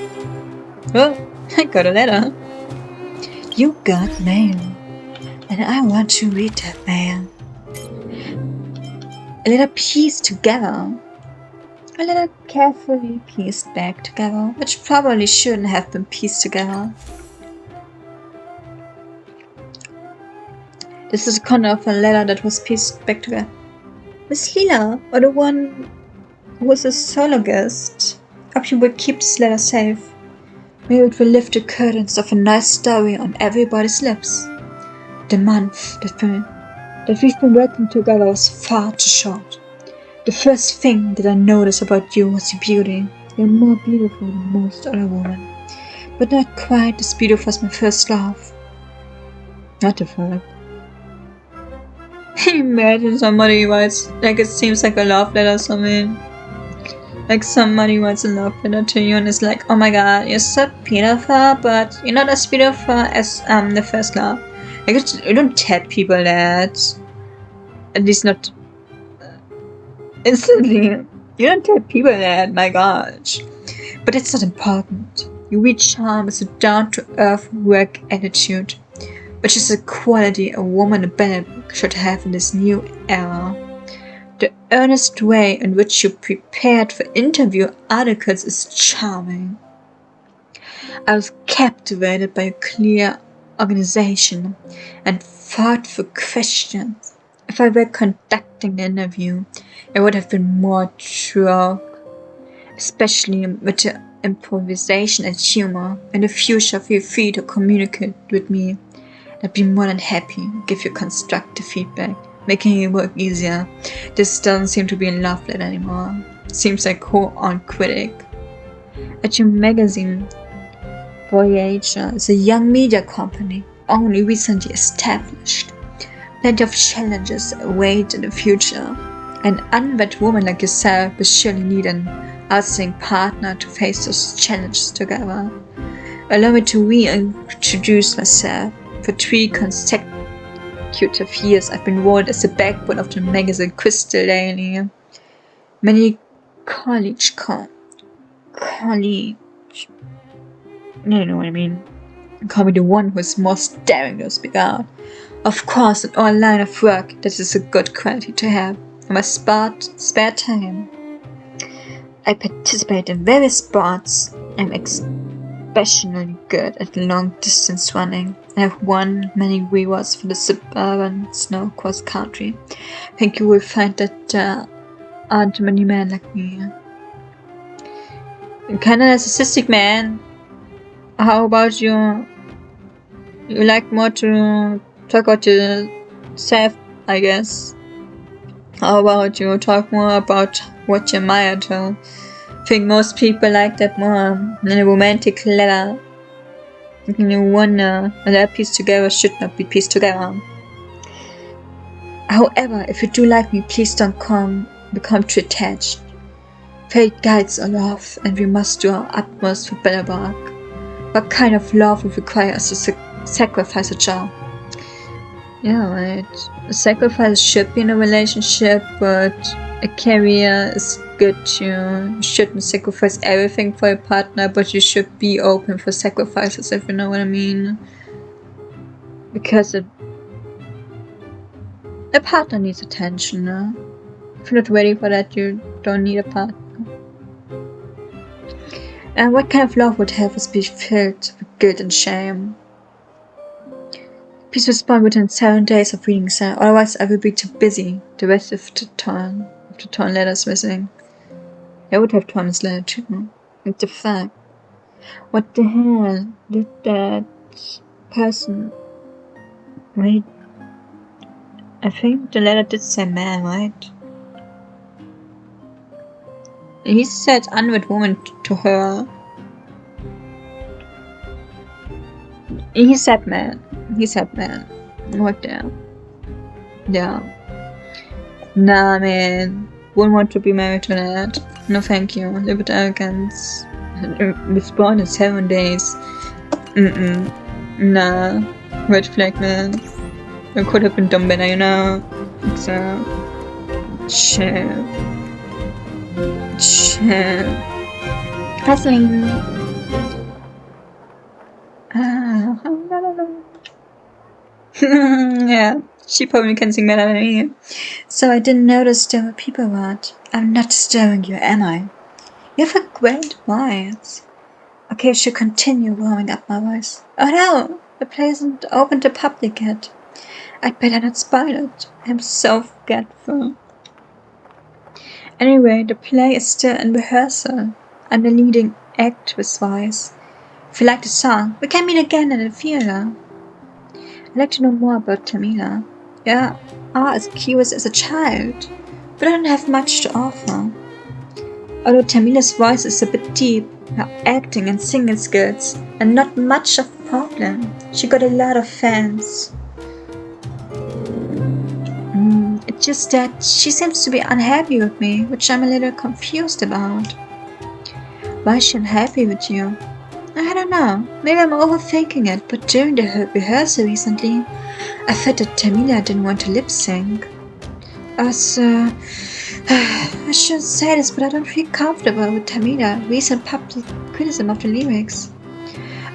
Oh, I got a letter. You got mail, and I want to read that mail. A letter pieced together. A letter carefully pieced back together, which probably shouldn't have been pieced together. This is the corner of a letter that was pieced back together. Miss Lila, or the one who was a solo guest. Hope you will keep this letter safe. Maybe it will lift the curtains of a nice story on everybody's lips. The month that we've been working together was far too short. The first thing that I noticed about you was your beauty. You're more beautiful than most other women, but not quite as beautiful as my first love. What the fuck? Imagine somebody writes, like it seems like a love letter or something. Like somebody writes a love letter to you and is like, oh my god, you're so beautiful, but you're not as beautiful as the first love. Like, you don't tell people that. At least not instantly. You don't tell people that, my gosh. But it's not important. Your real charm is a down-to-earth work attitude, which is a quality a woman in Belobog should have in this new era. The earnest way in which you prepared for interview articles is charming. I was captivated by your clear organization and thoughtful questions. If I were conducting the interview, it would have been more true, especially with the improvisation and humor. In the future, feel free to communicate with me. I'd be more than happy to give you constructive feedback, making your work easier. This doesn't seem to be a love letter anymore. Seems like whole-on critic. At your magazine, Voyager is a young media company, only recently established. Plenty of challenges await in the future. An unwed woman like yourself will surely need an outstanding partner to face those challenges together. Allow me to reintroduce myself. For 3 consecutive years, I've been voted as the backbone of the magazine Crystal Daily. Many colleagues, you know what I mean, call me the one who is most daring to speak out. Of course, in our line of work, that is a good quality to have. In my spare time, I participate in various sports. I'm especially good at long-distance running. I have won many rewards for the suburban snow cross country. I think you will find that there aren't many men like me. I'm kind of narcissistic, man. How about you? You like more to talk about yourself, I guess. How about you talk more about what you admire to? I think most people like that more than a romantic letter. You wonder, a letter pieced together should not be pieced together. However, if you do like me, please don't become too attached. Fate guides our love, and we must do our utmost for Belobog. What kind of love would require us to sacrifice a job? Yeah, right. A sacrifice should be in a relationship, but a career is good too. You shouldn't sacrifice everything for a partner, but you should be open for sacrifices, if you know what I mean. Because a partner needs attention, no? If you're not ready for that, you don't need a partner. And what kind of love would have us be filled with guilt and shame? Please respond within 7 days of reading this, otherwise I will be too busy. The rest of the torn letters missing. I would have torn this letter too. What the fuck? What the hell did that person read? I think the letter did say man, right? He said unwed woman to her. He said man. What the? Yeah. Nah, man. Wouldn't want to be married to that. No thank you. Live with arrogance. Respond in 7 days. Nah. Red flag, man. I could have been done better, you know? So... Shit. Hustling. Yeah. She probably can sing better than me. So I didn't notice there were people around. I'm not disturbing you, am I? You have a great voice. Okay, I should continue warming up my voice. Oh no! The place isn't open to public yet. I'd better not spoil it. I'm so forgetful. Anyway, the play is still in rehearsal. I'm the leading act with voice. If you like the song, we can meet again in the theater. I'd like to know more about Tamila. Yeah, as curious as a child, but I don't have much to offer. Although Tamila's voice is a bit deep, her acting and singing skills are not much of a problem. She got a lot of fans. It's just that she seems to be unhappy with me, which I'm a little confused about. Why is she unhappy with you? I don't know. Maybe I'm overthinking it, but during the rehearsal recently, I felt that Tamila didn't want to lip sync. I shouldn't say this, but I don't feel comfortable with Tamila recent public criticism of the lyrics.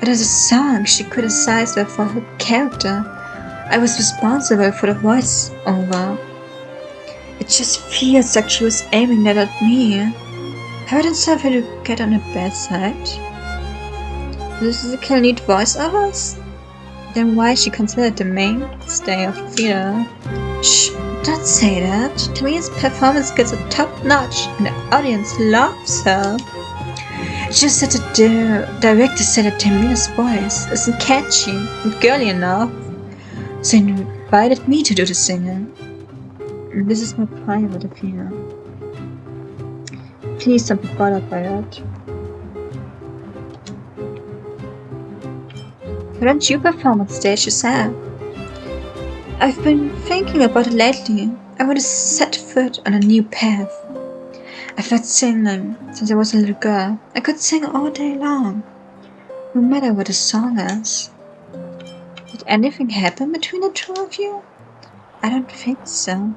There's a song she criticized her for her character. I was responsible for the voice-over. It just feels like she was aiming that at me. How did somebody get on her bad side? Does the kill need voiceovers? Then why is she considered the mainstay of the theater? Shh, don't say that. Tamila's performance skills are top-notch and the audience loves her. It's just that the director said that Tamila's voice isn't catchy and girly enough, so he invited me to do the singing. This is my private affair. Please don't be bothered by that. Why don't you perform on stage yourself? I've been thinking about it lately. I want to set foot on a new path. I've not singing since I was a little girl. I could sing all day long, no matter what the song is. Did anything happen between the two of you? I don't think so.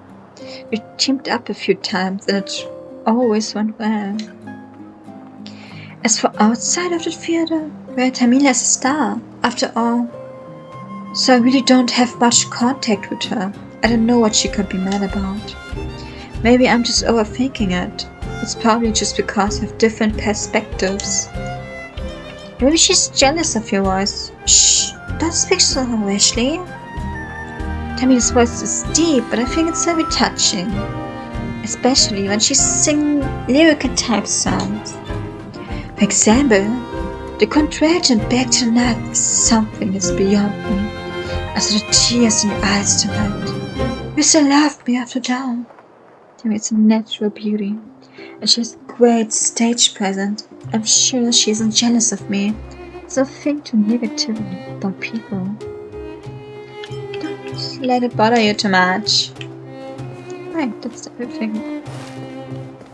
We teamed up a few times and it always went well. As for outside of the theater, where Tamila is a star, after all, so I really don't have much contact with her. I don't know what she could be mad about. Maybe I'm just overthinking it. It's probably just because we have different perspectives. Maybe she's jealous of your voice. Shh, don't speak so rashly. Tamila's voice is deep, but I think it's very touching. Especially when she's singing lyrical type songs. For example, the contraction back to the night is something that's beyond me. I saw the tears in your eyes tonight. You still love me after dawn. It's a natural beauty, and she has great stage presence. I'm sure she isn't jealous of me, so think too negatively about people. Don't let it bother you too much. Right, that's everything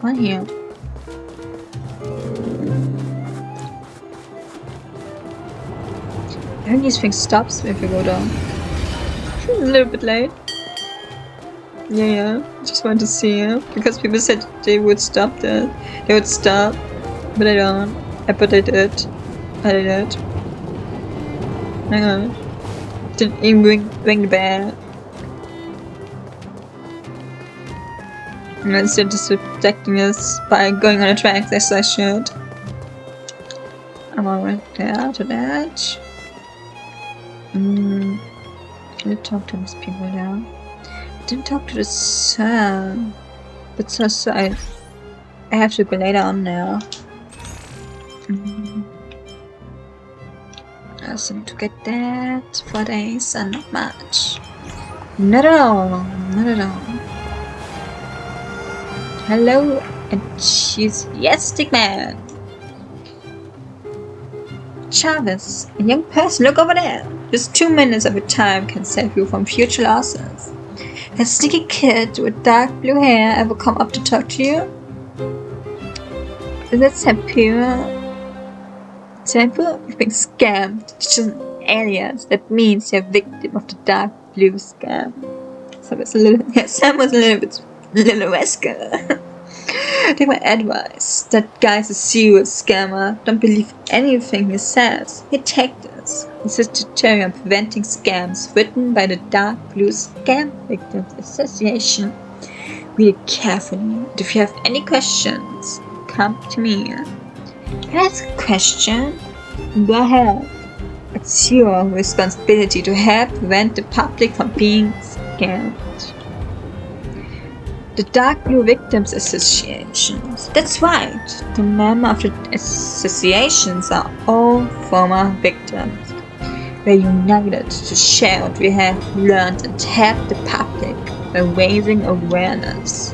on here. I think these things stops if you go down. A little bit late. Yeah, just wanted to see it because people said they would stop that. They would stop, but I don't. But I did. I did it. Hang on. Didn't even ring the bell. And I'm still disrespecting this by going on a track as I should. I'm alright there to that. Can I talk to these people now? I didn't talk to the son. But so I have to go later on now. I also need to get that. 4 days and not much. Not at all. Not at all. Hello, enthusiastic man. Chavez, a young person, look over there. Just 2 minutes of your time can save you from future losses. Has a sneaky kid with dark blue hair ever come up to talk to you? Is that Sampura? Sampura? You've been scammed. It's just an alias. That means you're a victim of the dark blue scam. So it's a little, yeah, Sam was a little rascal. Take my advice. That guy's a serious scammer. Don't believe anything he says. He take this. Guides. This is a tutorial on preventing scams written by the Dark Blue Scam Victims Association. Read it carefully, and if you have any questions, come to me. Can I ask a question? Go ahead. It's your responsibility to help prevent the public from being scammed. The Dark Blue Victims Associations. That's right. The members of the associations are all former victims. We're united to share what we have learned and help the public by raising awareness.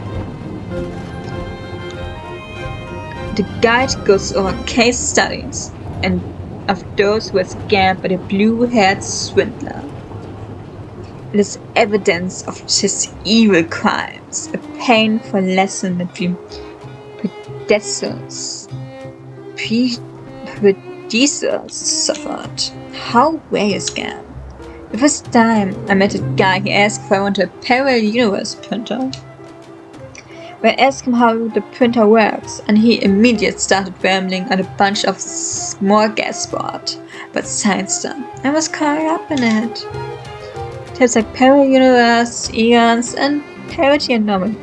The guide goes over case studies and of those who were scammed by the blue-haired swindler. It is evidence of his evil crimes, a painful lesson that we predecessors suffered. How were you scammed? The first time I met a guy, he asked if I wanted a parallel universe printer. I asked him how the printer works, and he immediately started rambling on a bunch of smorgasbord about science stuff. I was caught up in it. Types like parallel universe, eons, and parity and normal.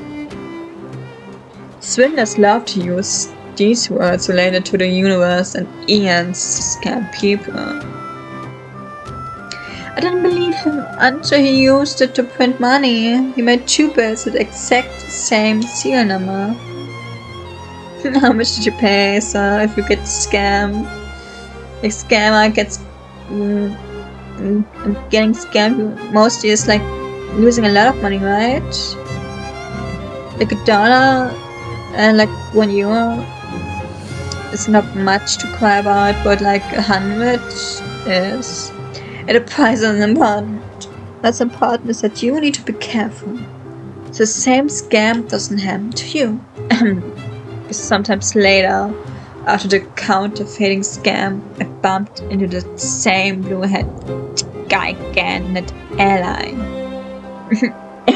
Swindlers love to use these words related to the universe and eons to scam people. I didn't believe him until he used it to print money. He made 2 bills with the exact same serial number. How much did you pay, sir, if you get scammed? The scammer gets... getting scammed mostly is like losing a lot of money, right? Like $1 and like €1 is not much to cry about, but like 100 is. And the price is important. What's important is that you need to be careful. So the same scam doesn't happen to you. Because sometimes later, after the counterfeiting scam, I bumped into the same blue-haired guy again, not ally.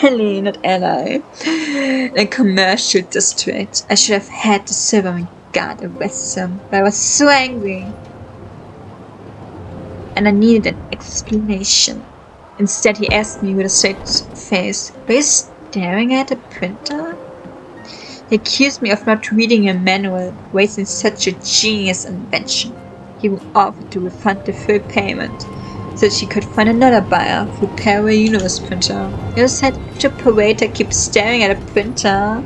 Ellie, not ally. In a commercial district. I should have had the silver guard arrest him, but I was so angry. And I needed an explanation. Instead, he asked me with a straight face, "Were you staring at a printer?" He accused me of not reading a manual, wasting such a genius invention. He offered to refund the full payment, so that she could find another buyer for a parallel universe printer. He also said if the operator keeps staring at a printer,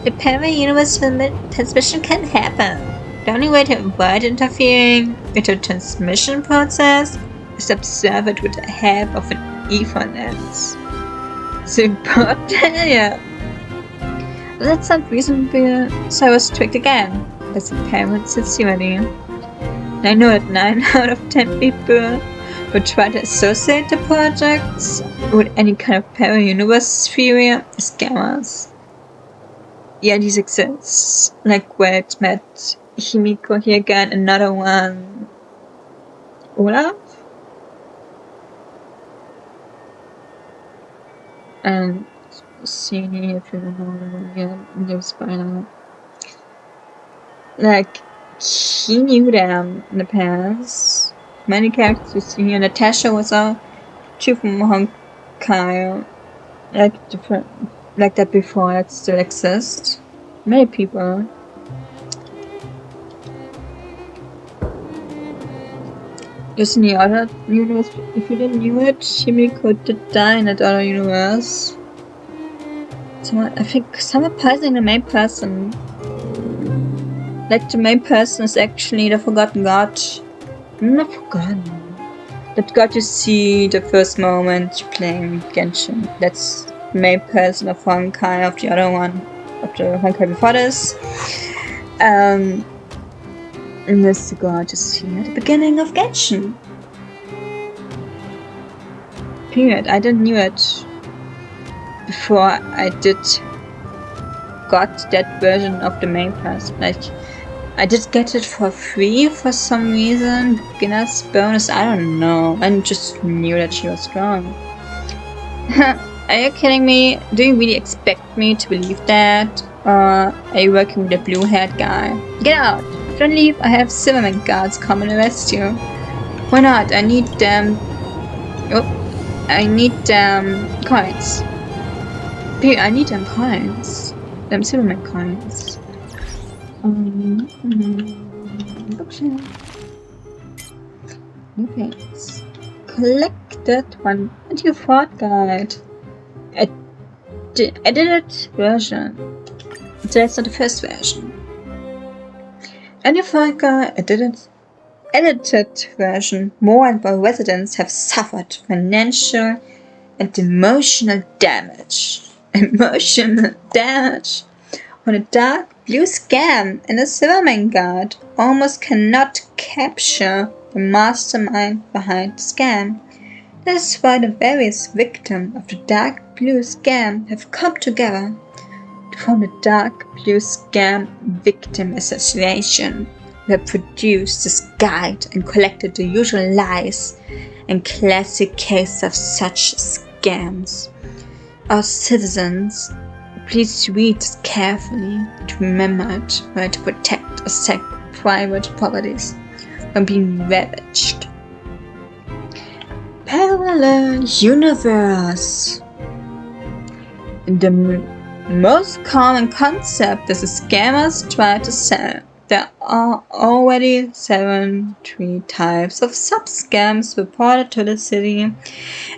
the parallel universe transmission can happen. The only way to avoid interfering with the transmission process is to observe it with the help of an Ethernet. So important, yeah. That sounds reasonable, so I was tricked again. That's apparent sincerity. I know that 9 out of 10 people would try to associate the projects with any kind of parallel universe theory as scammers. Yeah, these exist. Like where it met Himiko here again, another one. Olaf? And Sini, if you don't know, yeah, lives by now. Like, he knew them in the past. Many characters you see here. Natasha was a chief from Honkai. Like, different, like that before, that still exists. Many people. Just in the other universe, if you didn't knew it, Himiko did die in that other universe. I think someone poisoning the main person. Like the main person is actually the Forgotten God. Not forgotten. That God you see the first moment playing Genshin. That's the main person of Honkai, of the other one. Of the Honkai before this. And this God you see at the beginning of Genshin. Period. I didn't knew it before I did got that version of the main person. Like, I did get it for free for some reason. Beginner's bonus, I don't know. I just knew that she was strong. Are you kidding me? Do you really expect me to believe that? Or are you working with a blue-haired guy? Get out! If you don't leave, I have Silverman guards come and arrest you. Why not? I need them. I need coins. I need them coins. Them silver coins. Okay. Okay. Collect that one. And your fort guide. Edited version. That's not the first version. And your fort guide edited version. More and more residents have suffered financial and emotional damage. When a dark blue scam and a Silverman guard almost cannot capture the mastermind behind the scam. That is why the various victims of the dark blue scam have come together to form the Dark Blue Scam Victim Association. We have produced this guide and collected the usual lies and classic cases of such scams. Our citizens, please read this carefully and remember where to protect or save private properties from being ravaged. Parallel universe. The most common concept is the scammers try to sell. There are already 73 types of sub-scams reported to the city,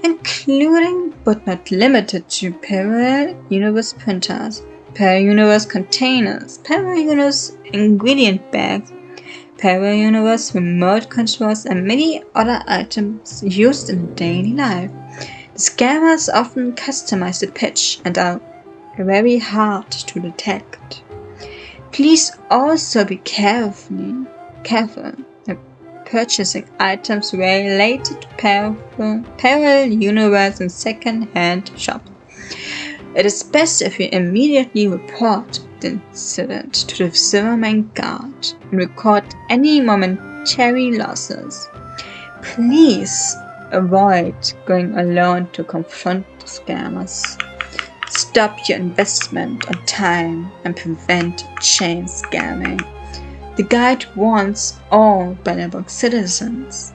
including but not limited to parallel universe printers, parallel universe containers, parallel universe ingredient bags, parallel universe remote controls, and many other items used in daily life. The scammers often customize the pitch and are very hard to detect. Please also be careful when purchasing items related to parallel universe in second-hand shops. It is best if you immediately report the incident to the Silverman Guard and record any momentary losses. Please avoid going alone to confront the scammers. Stop your investment on time and prevent chain scamming. The guide warns all Belobog citizens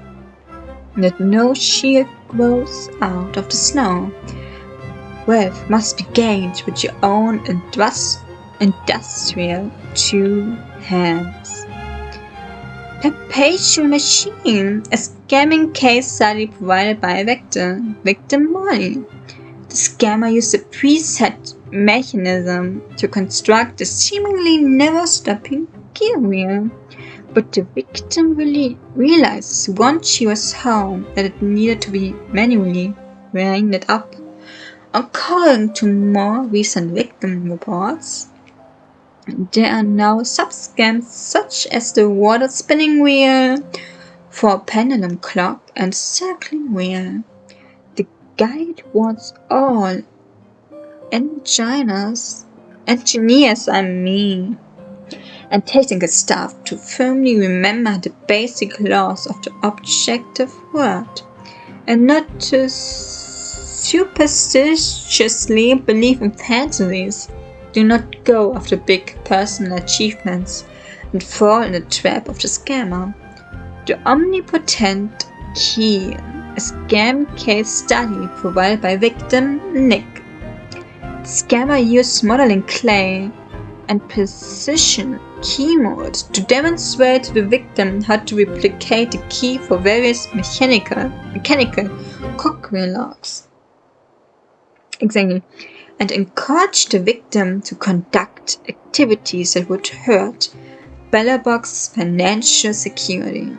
that no shield grows out of the snow. Wealth must be gained with your own industrial two hands. Perpetual Machine, a scamming case study provided by Victim Molly. The scammer used a preset mechanism to construct a seemingly never-stopping gear wheel, but the victim really realized once she was home that it needed to be manually wiring it up. According to more recent victim reports, there are now sub-scams such as the water spinning wheel for a pendulum clock and circling wheel. The guide wants all engineers and technical staff to firmly remember the basic laws of the objective world and not to superstitiously believe in fantasies. Do not go after big personal achievements and fall in the trap of the scammer. The Omnipotent Key, a scam case study provided by victim Nick. The scammer used modeling clay and precision key molds to demonstrate to the victim how to replicate the key for various mechanical cockwheel locks. Exactly. And encourage the victim to conduct activities that would hurt Belobog's financial security.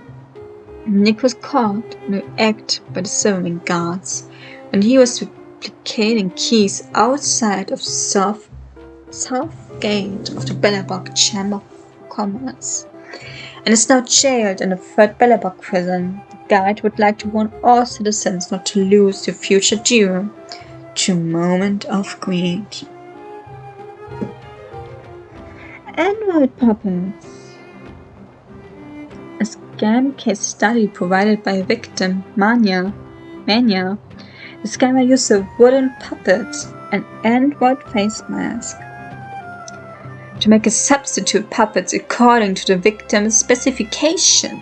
Nick was caught in the act by the Silverman guards, and he was replicating keys outside of south gate of the Belobog Chamber of Commerce, and is now jailed in the third Belobog prison. The guide would like to warn all citizens not to lose your future due to moment of greed. Android puppets. A scam case study provided by victim Mania. The scammer used a wooden puppet and android face mask to make a substitute puppet according to the victim's specification.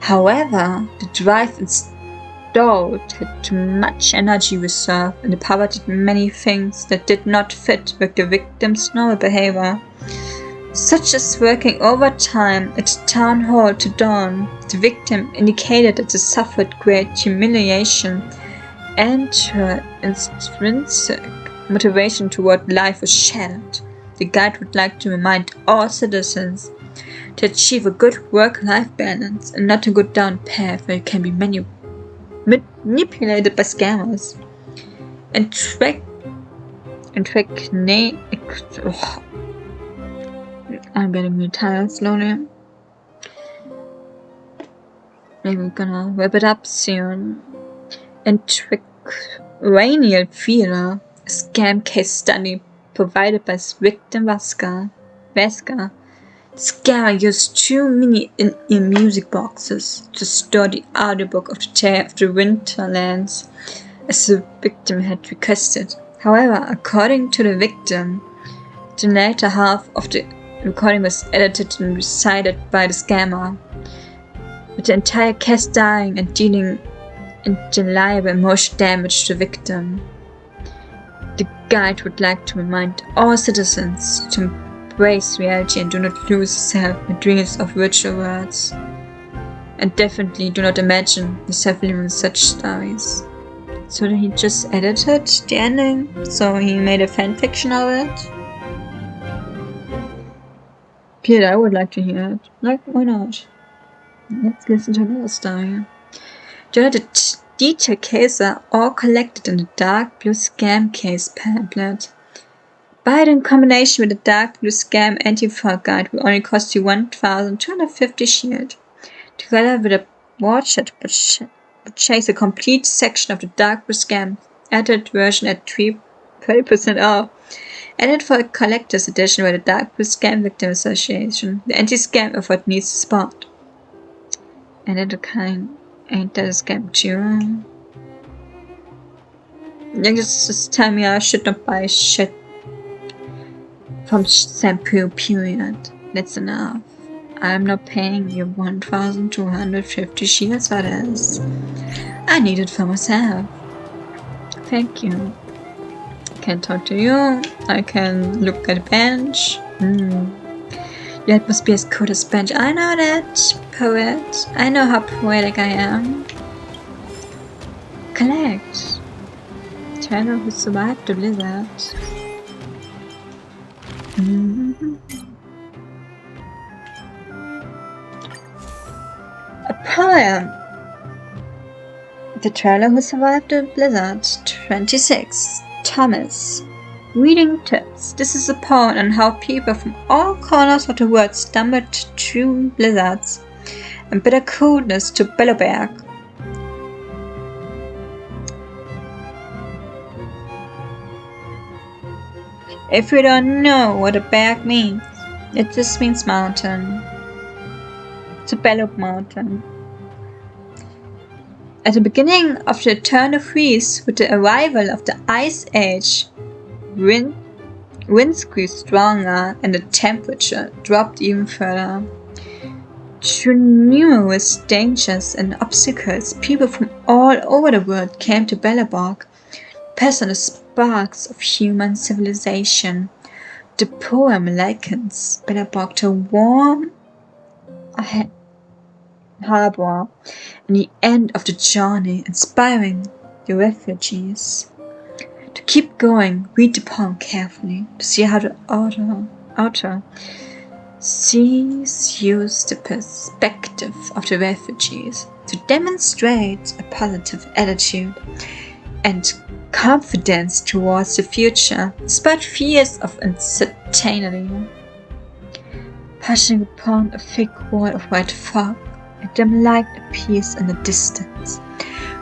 However, the drive installed had too much energy reserve, and the power did many things that did not fit with the victim's normal behavior, such as working overtime at the town hall to dawn. The victim indicated that she suffered great humiliation, and her intrinsic motivation toward life was shattered. The guide would like to remind all citizens to achieve a good work-life balance and not to go down a path where you can be manipulated by scammers. I'm getting really tired slowly. Maybe we're gonna wrap it up soon. Intracranial feeder, a scam case study provided by victim Vasca. The scammer used 2 mini in-ear music boxes to store the audiobook of the Tale of the Winterlands, as the victim had requested. However, according to the victim, the later half of the recording was edited and recited by the scammer, with the entire cast dying and dealing indelible emotional damage to the victim. The guide would like to remind all citizens to embrace reality and do not lose yourself in dreams of virtual worlds. And definitely do not imagine yourself living such stories. So he just edited the ending, so he made a fanfiction of it. Peter, I would like to hear it. Like, why not? Let's listen to another story. The detail cases are all collected in the dark blue scam case pamphlet. Buy it in combination with the dark blue scam anti-fraud guide will only cost you 1,250 shield. Together with a voucher to purchase a complete section of the dark blue scam added version at 30% off. Added for a collector's edition by the Dark Blue Scam Victim Association. The anti-scam effort needs to support. And it kind ain't that a scam too? You just tell me I should not buy shit from shampoo, period. That's enough. I'm not paying you 1,250 shields for this. I need it for myself. Thank you. I can talk to you. I can look at a bench. Your head must be as cold as bench. I know that, poet. I know how poetic I am. Collect. Traveler who survived the blizzard. A poem. The Traveler Who Survived the Blizzard, 26. Thomas. Reading tips. This is a poem on how people from all corners of the world stumbled through blizzards and bitter coldness to Belobog. If you don't know what a berg means, it just means mountain. It's a Belobog mountain. At the beginning of the eternal freeze, with the arrival of the Ice Age, winds grew stronger and the temperature dropped even further. Through numerous dangers and obstacles, people from all over the world came to Belobog, pass on the sparks of human civilization. The poem likens Belobog to a warm harbor and the end of the journey, inspiring the refugees to keep going. Read the poem carefully to see how the author sees use the perspective of the refugees to demonstrate a positive attitude and confidence towards the future, despite fears of uncertainty. Pushing upon a thick wall of white fog, a dim light appears in the distance,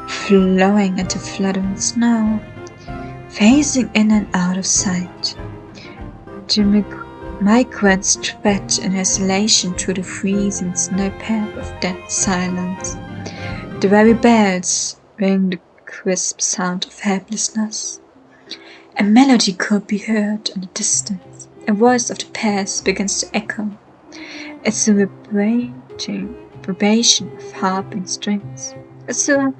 flowing into fluttering snow, phasing in and out of sight. The migrants tread in isolation through the freezing snow path of dead silence. The very bells ring the crisp sound of helplessness. A melody could be heard in the distance. A voice of the past begins to echo. It's vibrating vibration of harping strings. It's a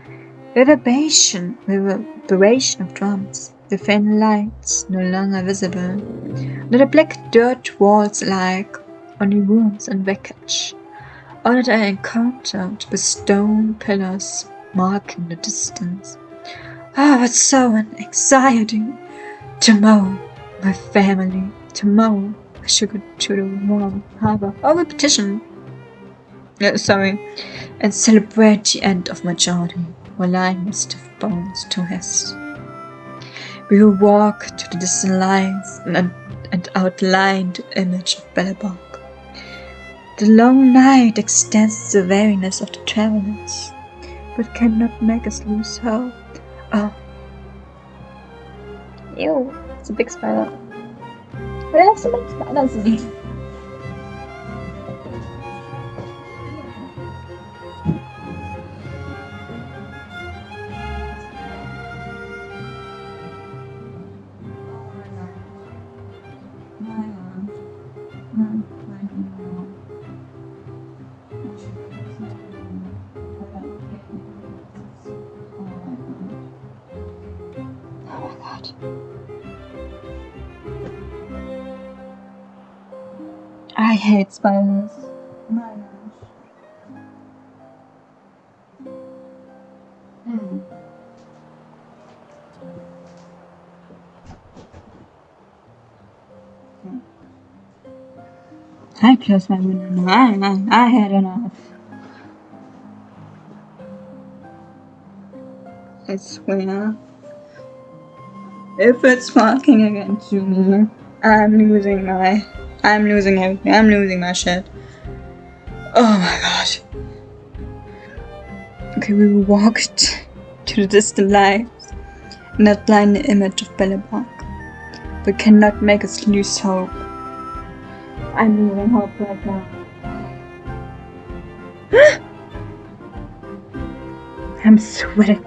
reverberation of drums. The faint lights no longer visible. Not the black dirt walls like only wounds and wreckage. All that I encountered were stone pillars marking the distance. Oh, it's so exciting! Tomorrow, my family. Tomorrow, I should go to the warm harbor. Oh, repetition. And celebrate the end of my journey while lying with stiff bones to rest. We will walk to the distant lines and outline the image of Belobog. The long night extends the weariness of the travelers, but cannot make us lose hope. Oh. Ew, it's a big spider. Why do I have so many spiders in here? I hate spiders. Oh my gosh. I closed my window. I had enough. I swear. If it's walking against me, I'm losing everything. I'm losing my shit. Oh my god. Okay, we walked to the distant lights and outlined the image of Belobog, but cannot make us lose hope. I'm losing hope right now. I'm sweating.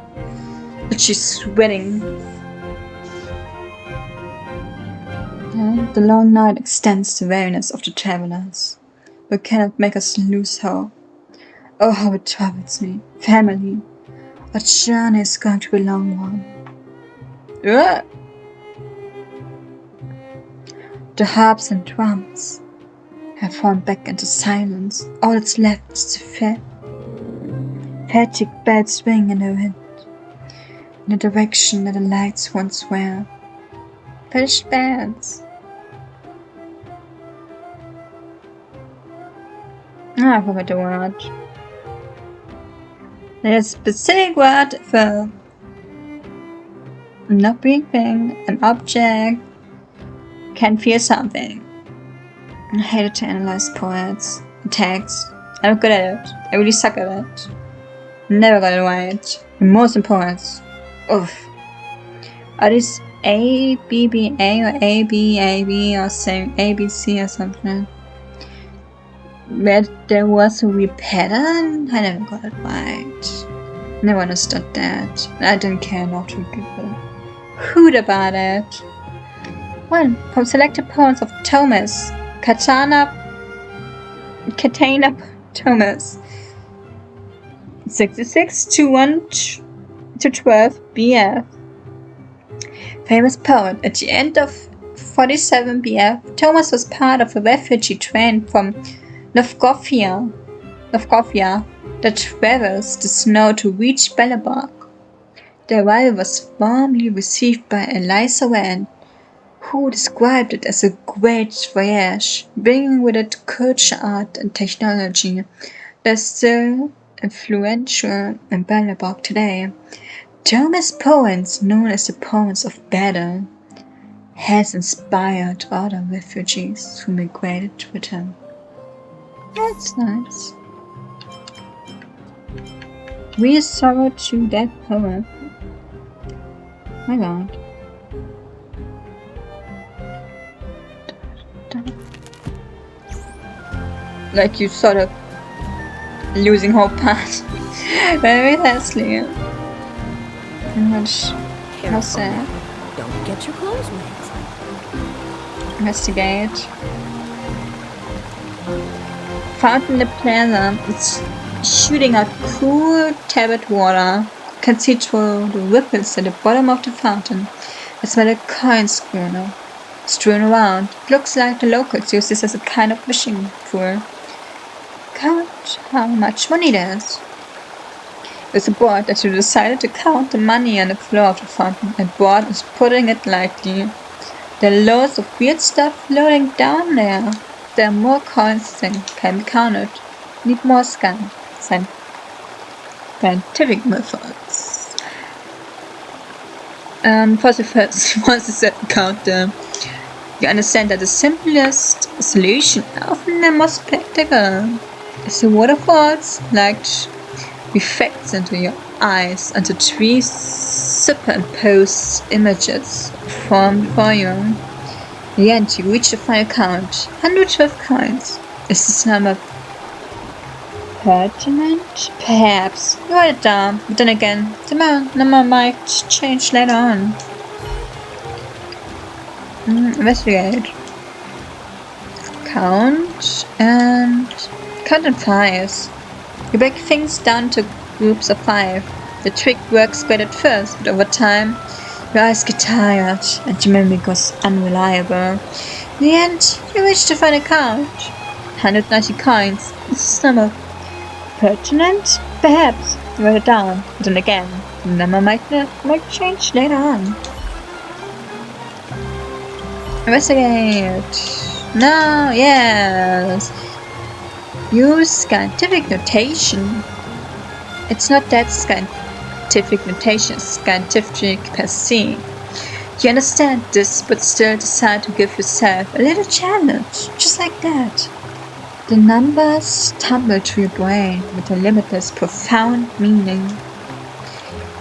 But she's sweating. The long night extends the weariness of the travelers, but cannot make us lose hope. Oh, how it troubles me. Family. Our journey is going to be a long one. The harps and drums have fallen back into silence. All that's left is the fatigue bells swing in the wind, in the direction that the lights once were. Fish bands. I forgot the word. There's a specific word for not breathing, an object can feel something. I hated to analyze poets and texts. I'm not good at it. I really suck at it. Never got it right. And most in poets. Oof. Are these A-B-B-A or A-B-A-B or saying A-B-C or something? Where there was a weird pattern? I never got it right. Never understood that. I didn't care enough to give a hoot about it. 1. From selected poems of Thomas. Katana Thomas. 66 to 1 to 12 BF. Famous poet. At the end of 47 BF, Thomas was part of a refugee train from Novgorod that travels the snow to reach Belobog. The arrival was warmly received by Eliza Wren, who described it as a great voyage, bringing with it culture, art, and technology that is still influential in Belobog today. Thomas' poems, known as the Poems of Battle, has inspired other refugees who migrated with him. That's nice. We sorrow to that poem. My god. Like you sort of losing hope part. Very fastly. How sad. Don't get your clothes wet. Investigate. Found in the plaza. It's shooting out cool turbid water. You can see through the ripples at the bottom of the fountain. It's where the coins strewn around. It looks like the locals use this as a kind of fishing pool. Count how much money there is. With a board that you decided to count the money on the floor of the fountain, and board is putting it lightly. There are loads of weird stuff floating down there. There are more coins than can be counted. Need more scientific methods. For the first, once you set count them, you understand that the simplest solution, often the most practical, is the waterfalls like reflects into your eyes and the trees superimpose images formed before you. In the end, you reach the final count, 112 coins. Is this number pertinent? Perhaps. You write it down, but then again, the number might change later on. Investigate. Count and fives. You break things down to groups of 5. The trick works great at first, but over time, your eyes get tired and your memory goes unreliable. In the end, you reach the final count. 190 coins. Is this number pertinent? Perhaps. You write it down, but then again, the number might change later on. Investigate. No, yes. Use scientific notation. It's not that scientific notation, it's scientific per se. You understand this, but still decide to give yourself a little challenge, just like that. The numbers tumble to your brain with a limitless, profound meaning.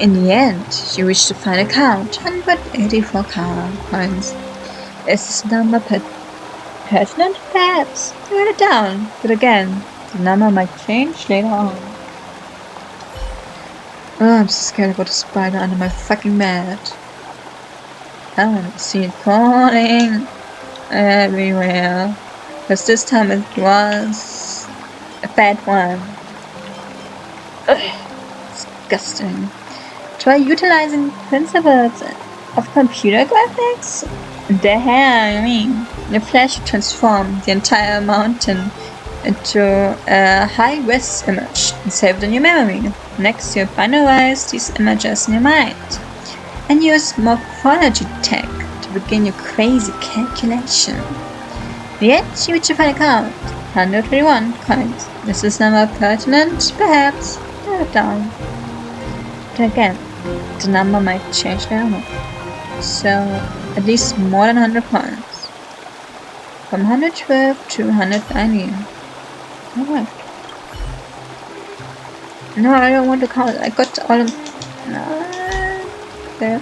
In the end, you reach the final count, 184 coins. Is this number pertinent? Perhaps. You write it down, but again, the number might change later on. Oh, I'm so scared about the spider under my fucking bed. I want to see it crawling everywhere. Because this time it was a bad one. Ugh, disgusting. Try utilizing principles of computer graphics? The hell, I mean. The flash transformed the entire mountain into a high-res image and save it in your memory. Next, you binarize these images in your mind and use morphology tech to begin your crazy calculation. Yet, you reach your final count, 131 coins. Is this number pertinent? Perhaps. Write it down. But again, the number might change later on. So, at least more than 100 points. From 112 to 190. Alright. No, I don't want to count. I got all of... There.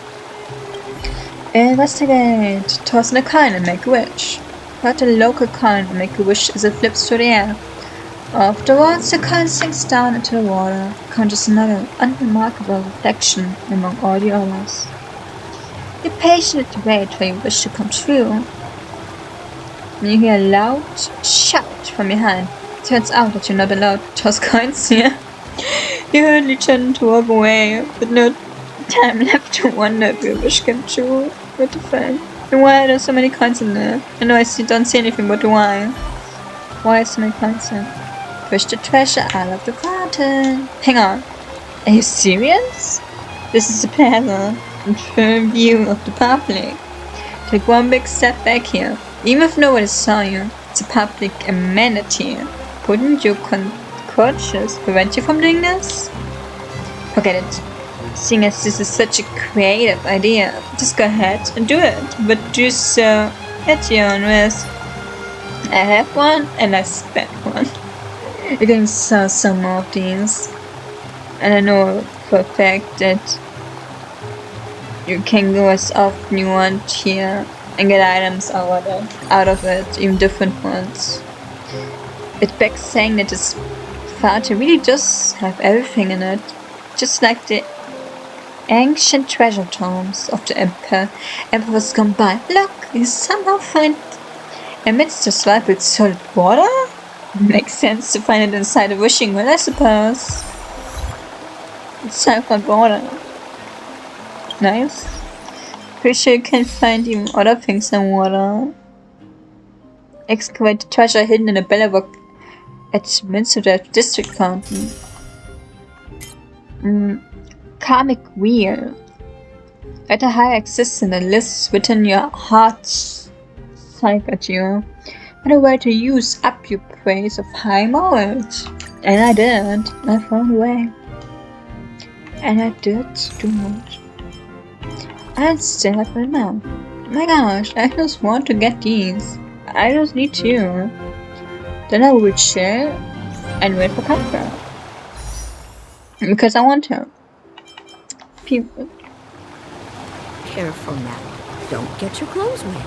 Investigate. Toss in a coin and make a wish. Put a local coin and make a wish as it flips through the air. Afterwards, the coin sinks down into the water. Count as another unremarkable reflection among all the others. You patiently wait for your wish to come true. When you hear a loud shout from behind, it turns out that you're not allowed to toss coins here. You hurriedly turn to walk away, but no time left to wonder if your wish came true. What the fuck? And why are there so many coins in there? I know don't see anything, but why? Why so many coins in? Push the treasure out of the fountain. Hang on. Are you serious? This is a plaza in full view of the public. Take one big step back here. Even if nobody saw you, it's a public amenity. Couldn't your conscience prevent you from doing this? Forget it. Seeing as this is such a creative idea, just go ahead and do it. But do so at your own risk. I have one and I spent one. You can sell some more of these. And I know for a fact that you can go as often you want here and get items out of it, even different ones. It begs saying that this fountain really does have everything in it, just like the ancient treasure tomes of the emperors gone by. Look, you somehow find amidst the swamp with solid water? Makes sense to find it inside a wishing well, I suppose. It's time for border. Nice. Pretty sure you can find even other things in water. Excavate the treasure hidden in a Belobog at Minster District Fountain. Karmic Wheel. Let a higher existence that lives within your heart sigh at you. What a way to use up your praise of high morals. And I did. I found a way. And I did too much. I still have it now. My gosh, I just want to get these. I just need to. Then I will chill and wait for comfort. Because I want to. People. Careful now. Don't get your clothes wet.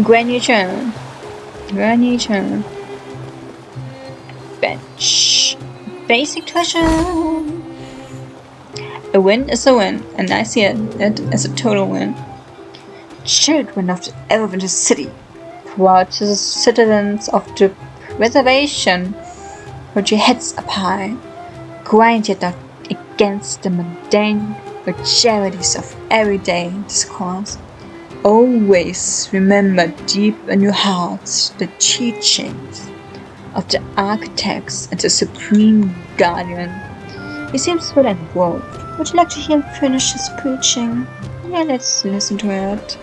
Graniture. Bench. Basic treasure. A win is a win, and I see it as a total win. Children of the Elevator City, proud citizens of the reservation, hold your heads up high, grind your not against the mundane vulgarities of everyday discourse. Always remember deep in your hearts the teachings of the architects and the supreme guardian. He seems full and involved. Would you like to hear him finish his preaching? Yeah, let's listen to it.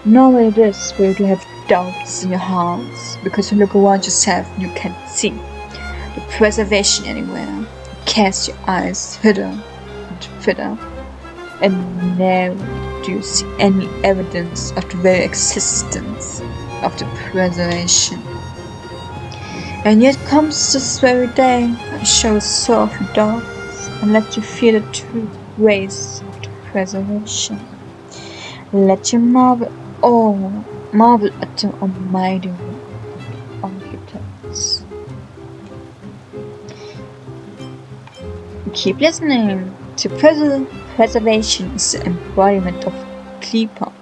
Normally it is where you have doubts in your hearts, because you look around yourself and you can't see the preservation anywhere. You cast your eyes hither and thither, and never do you see any evidence of the very existence of the preservation. And yet comes this very day and shows so of your doubts and let you feel the true grace of the preservation. Let you marvel at the almighty architects. Keep listening. The preservation is the embodiment of Kleeper,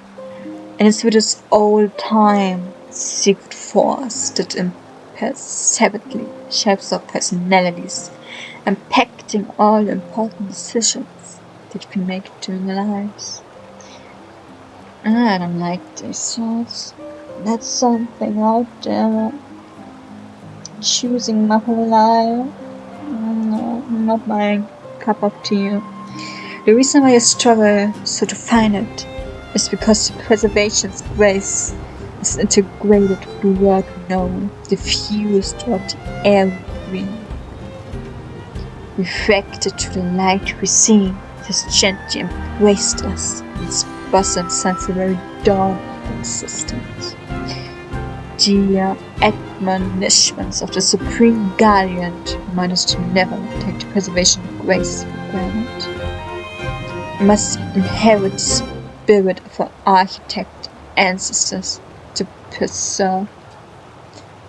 and it's with its old-time secret force that imperceptibly shapes our personalities, impacting all the important decisions that we make during our lives. I don't like these thoughts. That's something out there. Choosing my whole life. No, not my cup of tea. The reason why I struggle so to find it is because the preservation's grace is integrated with the world we know, diffused throughout the air we breathe. Reflected to the light we see, it has gently embraced us in its bosom since the very dawn of existence. The admonishments of the Supreme Guardian remind us to never take the preservation of grace for granted. We must inherit the spirit of our architect ancestors to preserve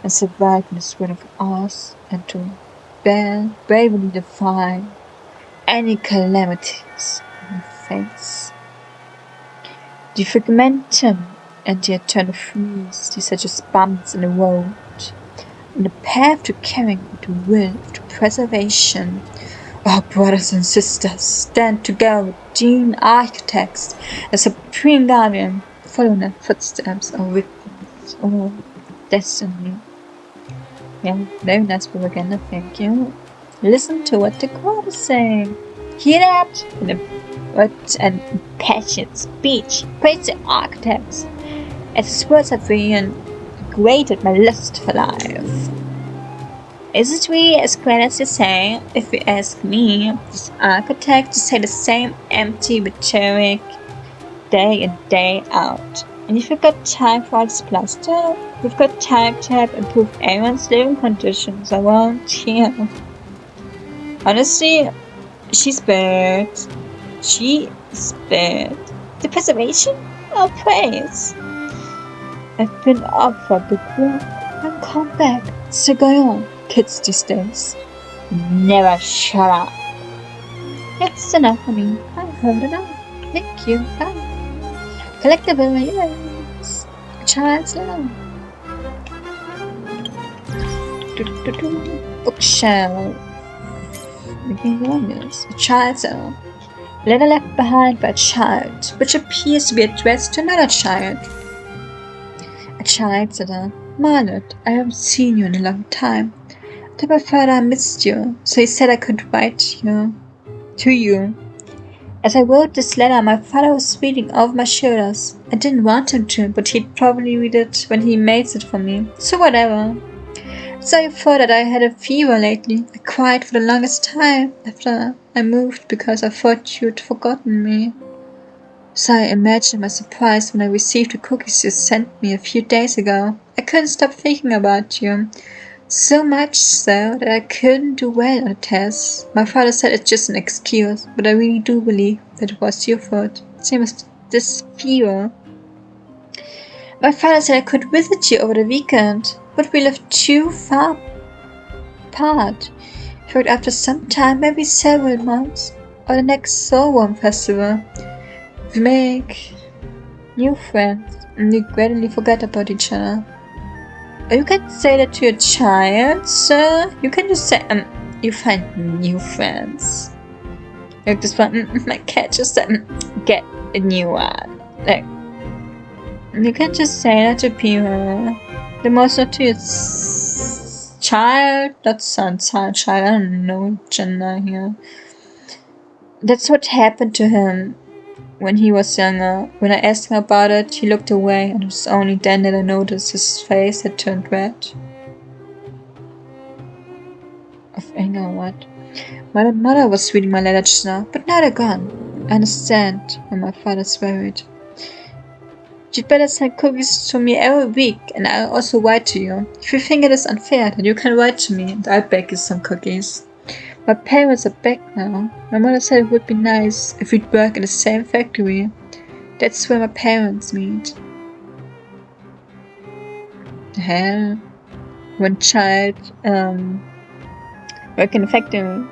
and survive in this world of ours, and to bravely defy any calamities we face. The fragmentum and the eternal freeze, these are just bumps in the road. On the path to carrying the will of the preservation, our brothers and sisters stand together with Dean Architects as Supreme Guardian, following their footsteps or witness or destiny. Yeah, very nice propaganda, thank you. Listen to what the crowd is saying. Hear that? What an passionate speech. Praise the architects. As his words have reinvigorated my lust for life. Is it really as great as you say? If you ask me, this architect to say the same empty rhetoric day in, day out. And if you've got time for all this plaster, we've got time to help improve everyone's living conditions around here. Honestly, she's bad. She is bad. The preservation? Oh, praise. I've been up for a big walk and come back. So go on, kids these days. Never shut up. That's enough, honey. I heard enough. Thank you. Bye. Collectible, yes. A child's love. Bookshelf. A child's own. Letter left behind by a child, which appears to be addressed to another child. A child said, Margaret, I haven't seen you in a long time. But my father missed you, so he said I could write to you. As I wrote this letter, my father was reading over my shoulders. I didn't want him to, but he'd probably read it when he makes it for me. So whatever. So I thought that I had a fever lately. I cried for the longest time after I moved because I thought you'd forgotten me. So I imagined my surprise when I received the cookies you sent me a few days ago. I couldn't stop thinking about you. So much so that I couldn't do well on the test. My father said it's just an excuse, but I really do believe that it was your fault. Same as this fever. My father said I could visit you over the weekend, but we live too far apart. He wrote after some time, maybe several months, or the next Soulworm festival. We make new friends, and we gradually forget about each other. You can say that to your child, sir. You can just say, you find new friends. Like this one, my cat just said, get a new one. Like, you can just say that to people. The most not to your child, not son, child, I don't know gender here. That's what happened to him when he was younger. When I asked him about it, he looked away, and it was only then that I noticed his face had turned red. Of anger or what? My mother was reading my letter just now, but now they're gone. I understand when my father's worried. You'd better send cookies to me every week, and I'll also write to you. If you think it is unfair, then you can write to me, and I'll bake you some cookies. My parents are back now. My mother said it would be nice if we'd work in the same factory. That's where my parents meet. The hell? One child, work in the factory.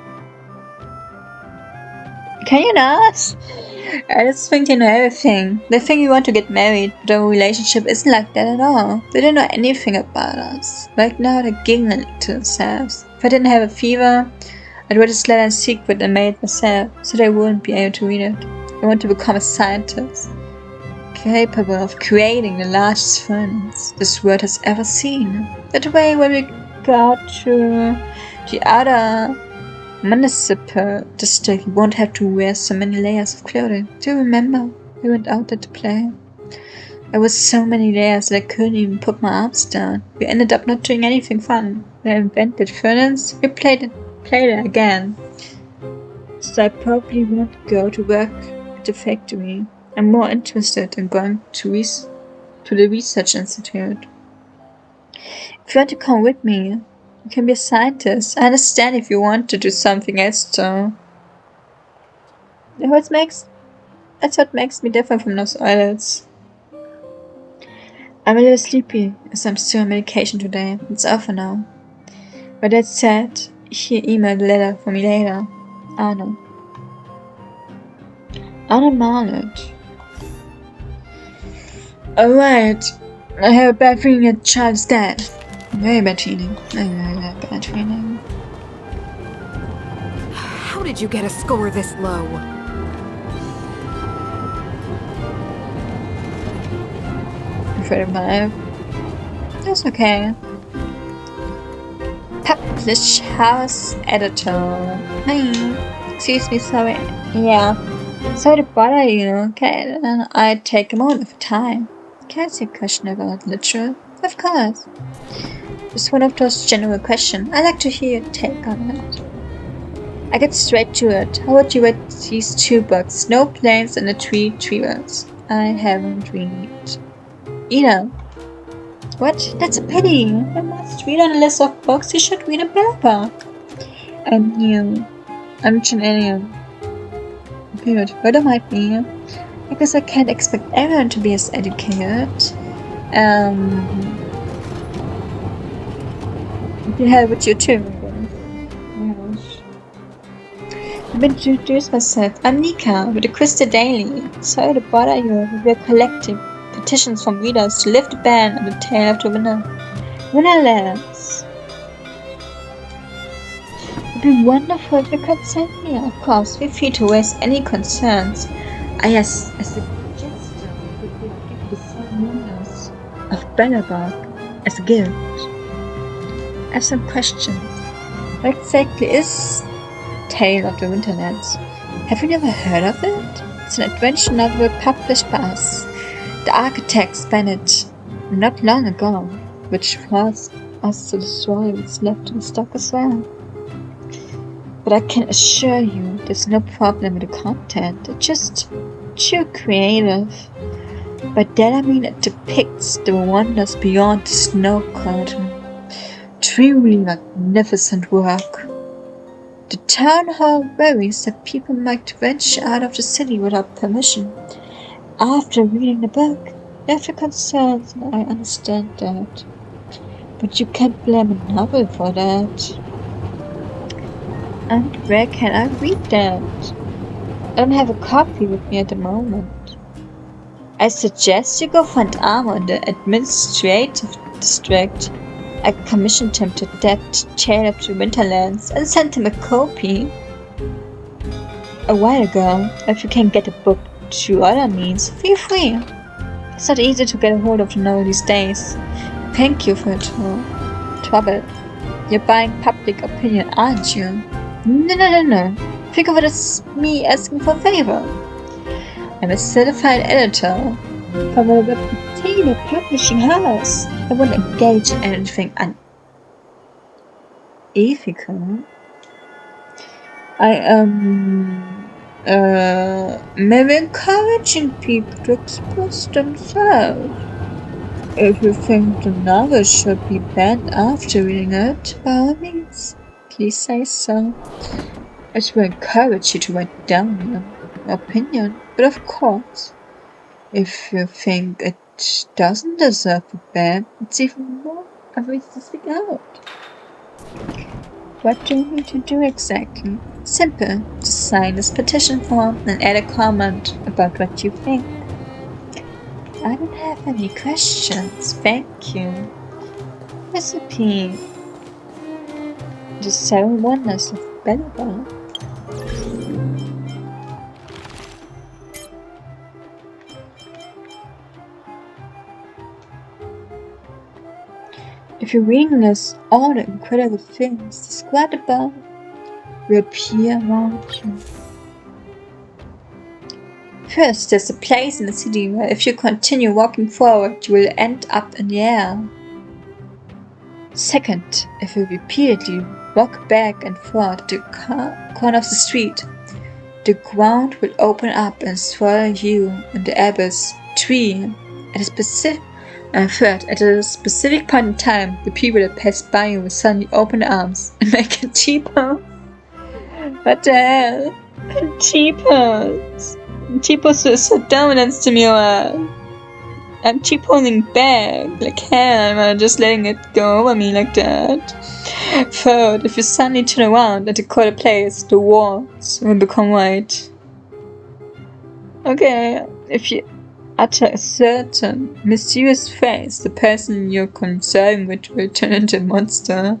Can you not? I just think they know everything. They think we want to get married, but our relationship isn't like that at all. They don't know anything about us. Right now they're giggling to themselves. If I didn't have a fever, I'd write this letter in secret and made it myself, so they wouldn't be able to read it. I want to become a scientist, capable of creating the largest furnace this world has ever seen. That way, when we go to the other municipal district, we won't have to wear so many layers of clothing. Do you remember? We went out there to play. There was so many layers that I couldn't even put my arms down. We ended up not doing anything fun. We invented furnace. We played it again. So I probably won't go to work at the factory. I'm more interested in going to the research institute. If you want to come with me, you can be a scientist. I understand if you want to do something else though. That's what makes me different from those others. I'm a little sleepy as I'm still on medication today. It's over now. But that said, he emailed a letter for me later. Arnold Marlett. Alright. I have a bad feeling that child is dead. Very bad feeling. Very bad feeling. How did you get a score this low? Afraid of life. That's okay. Publish house editor. Hi. Excuse me, sorry. Yeah. Sorry to bother you, okay? I take a moment of time. Can I ask you a question about literature? Of course. Just one of those general questions. I'd like to hear your take on it. I get straight to it. How would you rate these 2 books? No Planes and the Tree Words. I haven't read either. What? That's a pity. I must read on a list of books. You should read a Belobog. I'm new. I'm an alien. Period. What might be? I guess I can't expect everyone to be as educated. Yeah, with you too. Let me introduce myself. I'm Nika with the Crystal Daily. Sorry to bother you. We're collecting petitions from readers to lift the ban on the tail of the winner. Winnerless. be wonderful if you could send me. Of course, feel free to raise any concerns. Yes, as a gesture, we could give you the 7 wonders of Belobog as a gift. I have some questions. What exactly is Tale of the Winterlands? Have you never heard of it? It's an adventure novel published by us, the architects Bennett, not long ago, which forced us to destroy what's left in stock as well. But I can assure you there's no problem with the content, it's just too creative. By that I mean it depicts the wonders beyond the snow curtain. Truly magnificent work. The town hall worries that people might venture out of the city without permission. After reading the book, you have your concerns, and I understand that. But you can't blame a novel for that. And where can I read that? I don't have a copy with me at the moment. I suggest you go find Armor in the administrative district. I commissioned him to adapt Tale of the Winterlands and sent him a copy a while ago. If you can get a book through other means, feel free. It's not easy to get a hold of the novel these days. Thank you for your trouble. You're buying public opinion, aren't you? No. Think of it as me asking for a favor. I'm a certified editor from a reputed publishing house. I wouldn't engage in anything unethical. I am maybe encouraging people to express themselves. If you think the novel should be banned after reading it, by all means, please say so. It will encourage you to write down your opinion, but of course, if you think it doesn't deserve a ban, it's even more of a reason to speak out. What do you need to do exactly? Simple. Just sign this petition form and add a comment about what you think. I don't have any questions, thank you. Recipe. The 7 wonders of Belobog. If you're reading this, all the incredible things described above will appear around you. First, there's a place in the city where if you continue walking forward, you will end up in the air. Second, if you repeatedly walk back and forth to the corner of the street, the ground will open up and swallow you in the abyss. Third, at a specific point in time, the people that pass by you will suddenly open their arms and make a T-pose. What the hell? T-pose. T-pose is so dominance to me, or I'm T-posing back, like hell, I'm just letting it go over me like that. Third, if you suddenly turn around at a quarter place, the walls will become white. Okay, if you utter a certain mysterious phrase, the person you're conversing with will turn into a monster.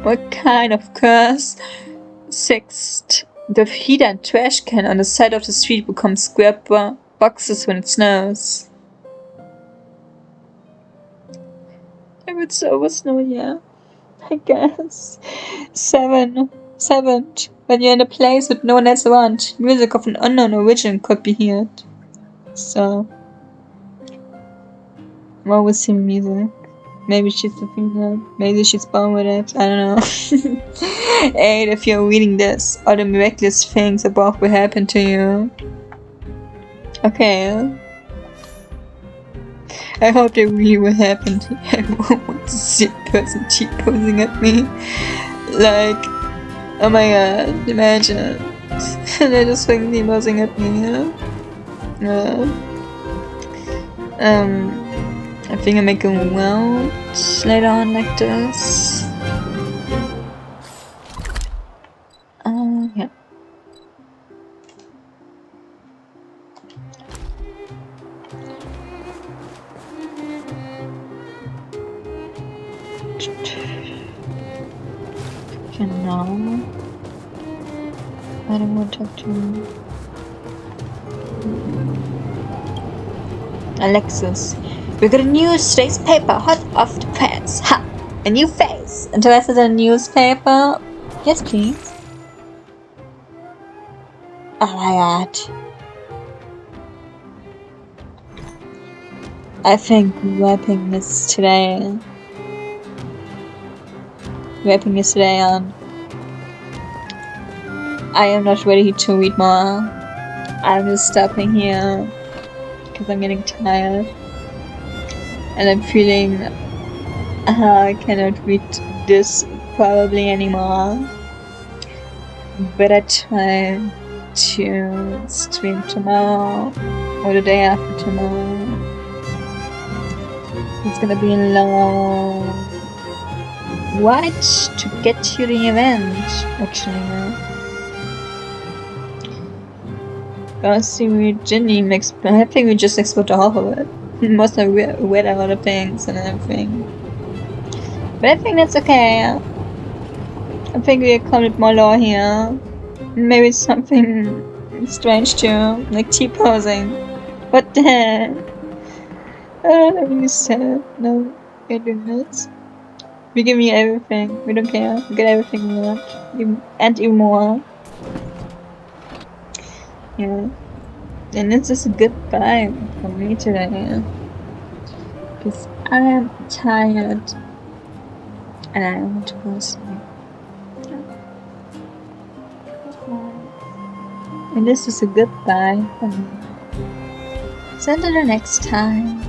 What kind of curse? Sixth, the hidden trash can on the side of the street becomes square boxes when it snows. If it's over snow, yeah, I guess. Seventh, when you're in a place with no one else around, music of an unknown origin could be heard. So, I'm always hearing music. Maybe she's a female, maybe she's born with it, I don't know. 8, if you're reading this, all the miraculous things above will happen to you. Okay. I hope they really will happen to you. I won't want to see a person T-posing at me. Like, oh my god, imagine. They're just fucking T-posing at me, I think I make a welt later on like this. Yeah. to him now. I don't want to talk to him. Alexis, we got a news today's paper, hot off the press. Ha! A new face. Interested in a newspaper? Yes, please. Oh my god. I think wrapping this today on. I am not ready to read more. I'm just stopping here because I'm getting tired and I'm feeling I cannot read this probably anymore. But I try to stream tomorrow or the day after tomorrow. It's gonna be a long watch to get to the event, actually. Gonna see we didn't I think we just explored the half of it. Must have read a lot of things and everything. But I think that's okay. I think we accomplished more lore here. Maybe something strange too, like T-posing. What the heck? You said no, we're doing this. We give me everything. We don't care. We get everything we want, and even more. Yeah. And it's just a goodbye for me today. Because I am tired. And I want to go to sleep. And this is a goodbye for me. So until the next time.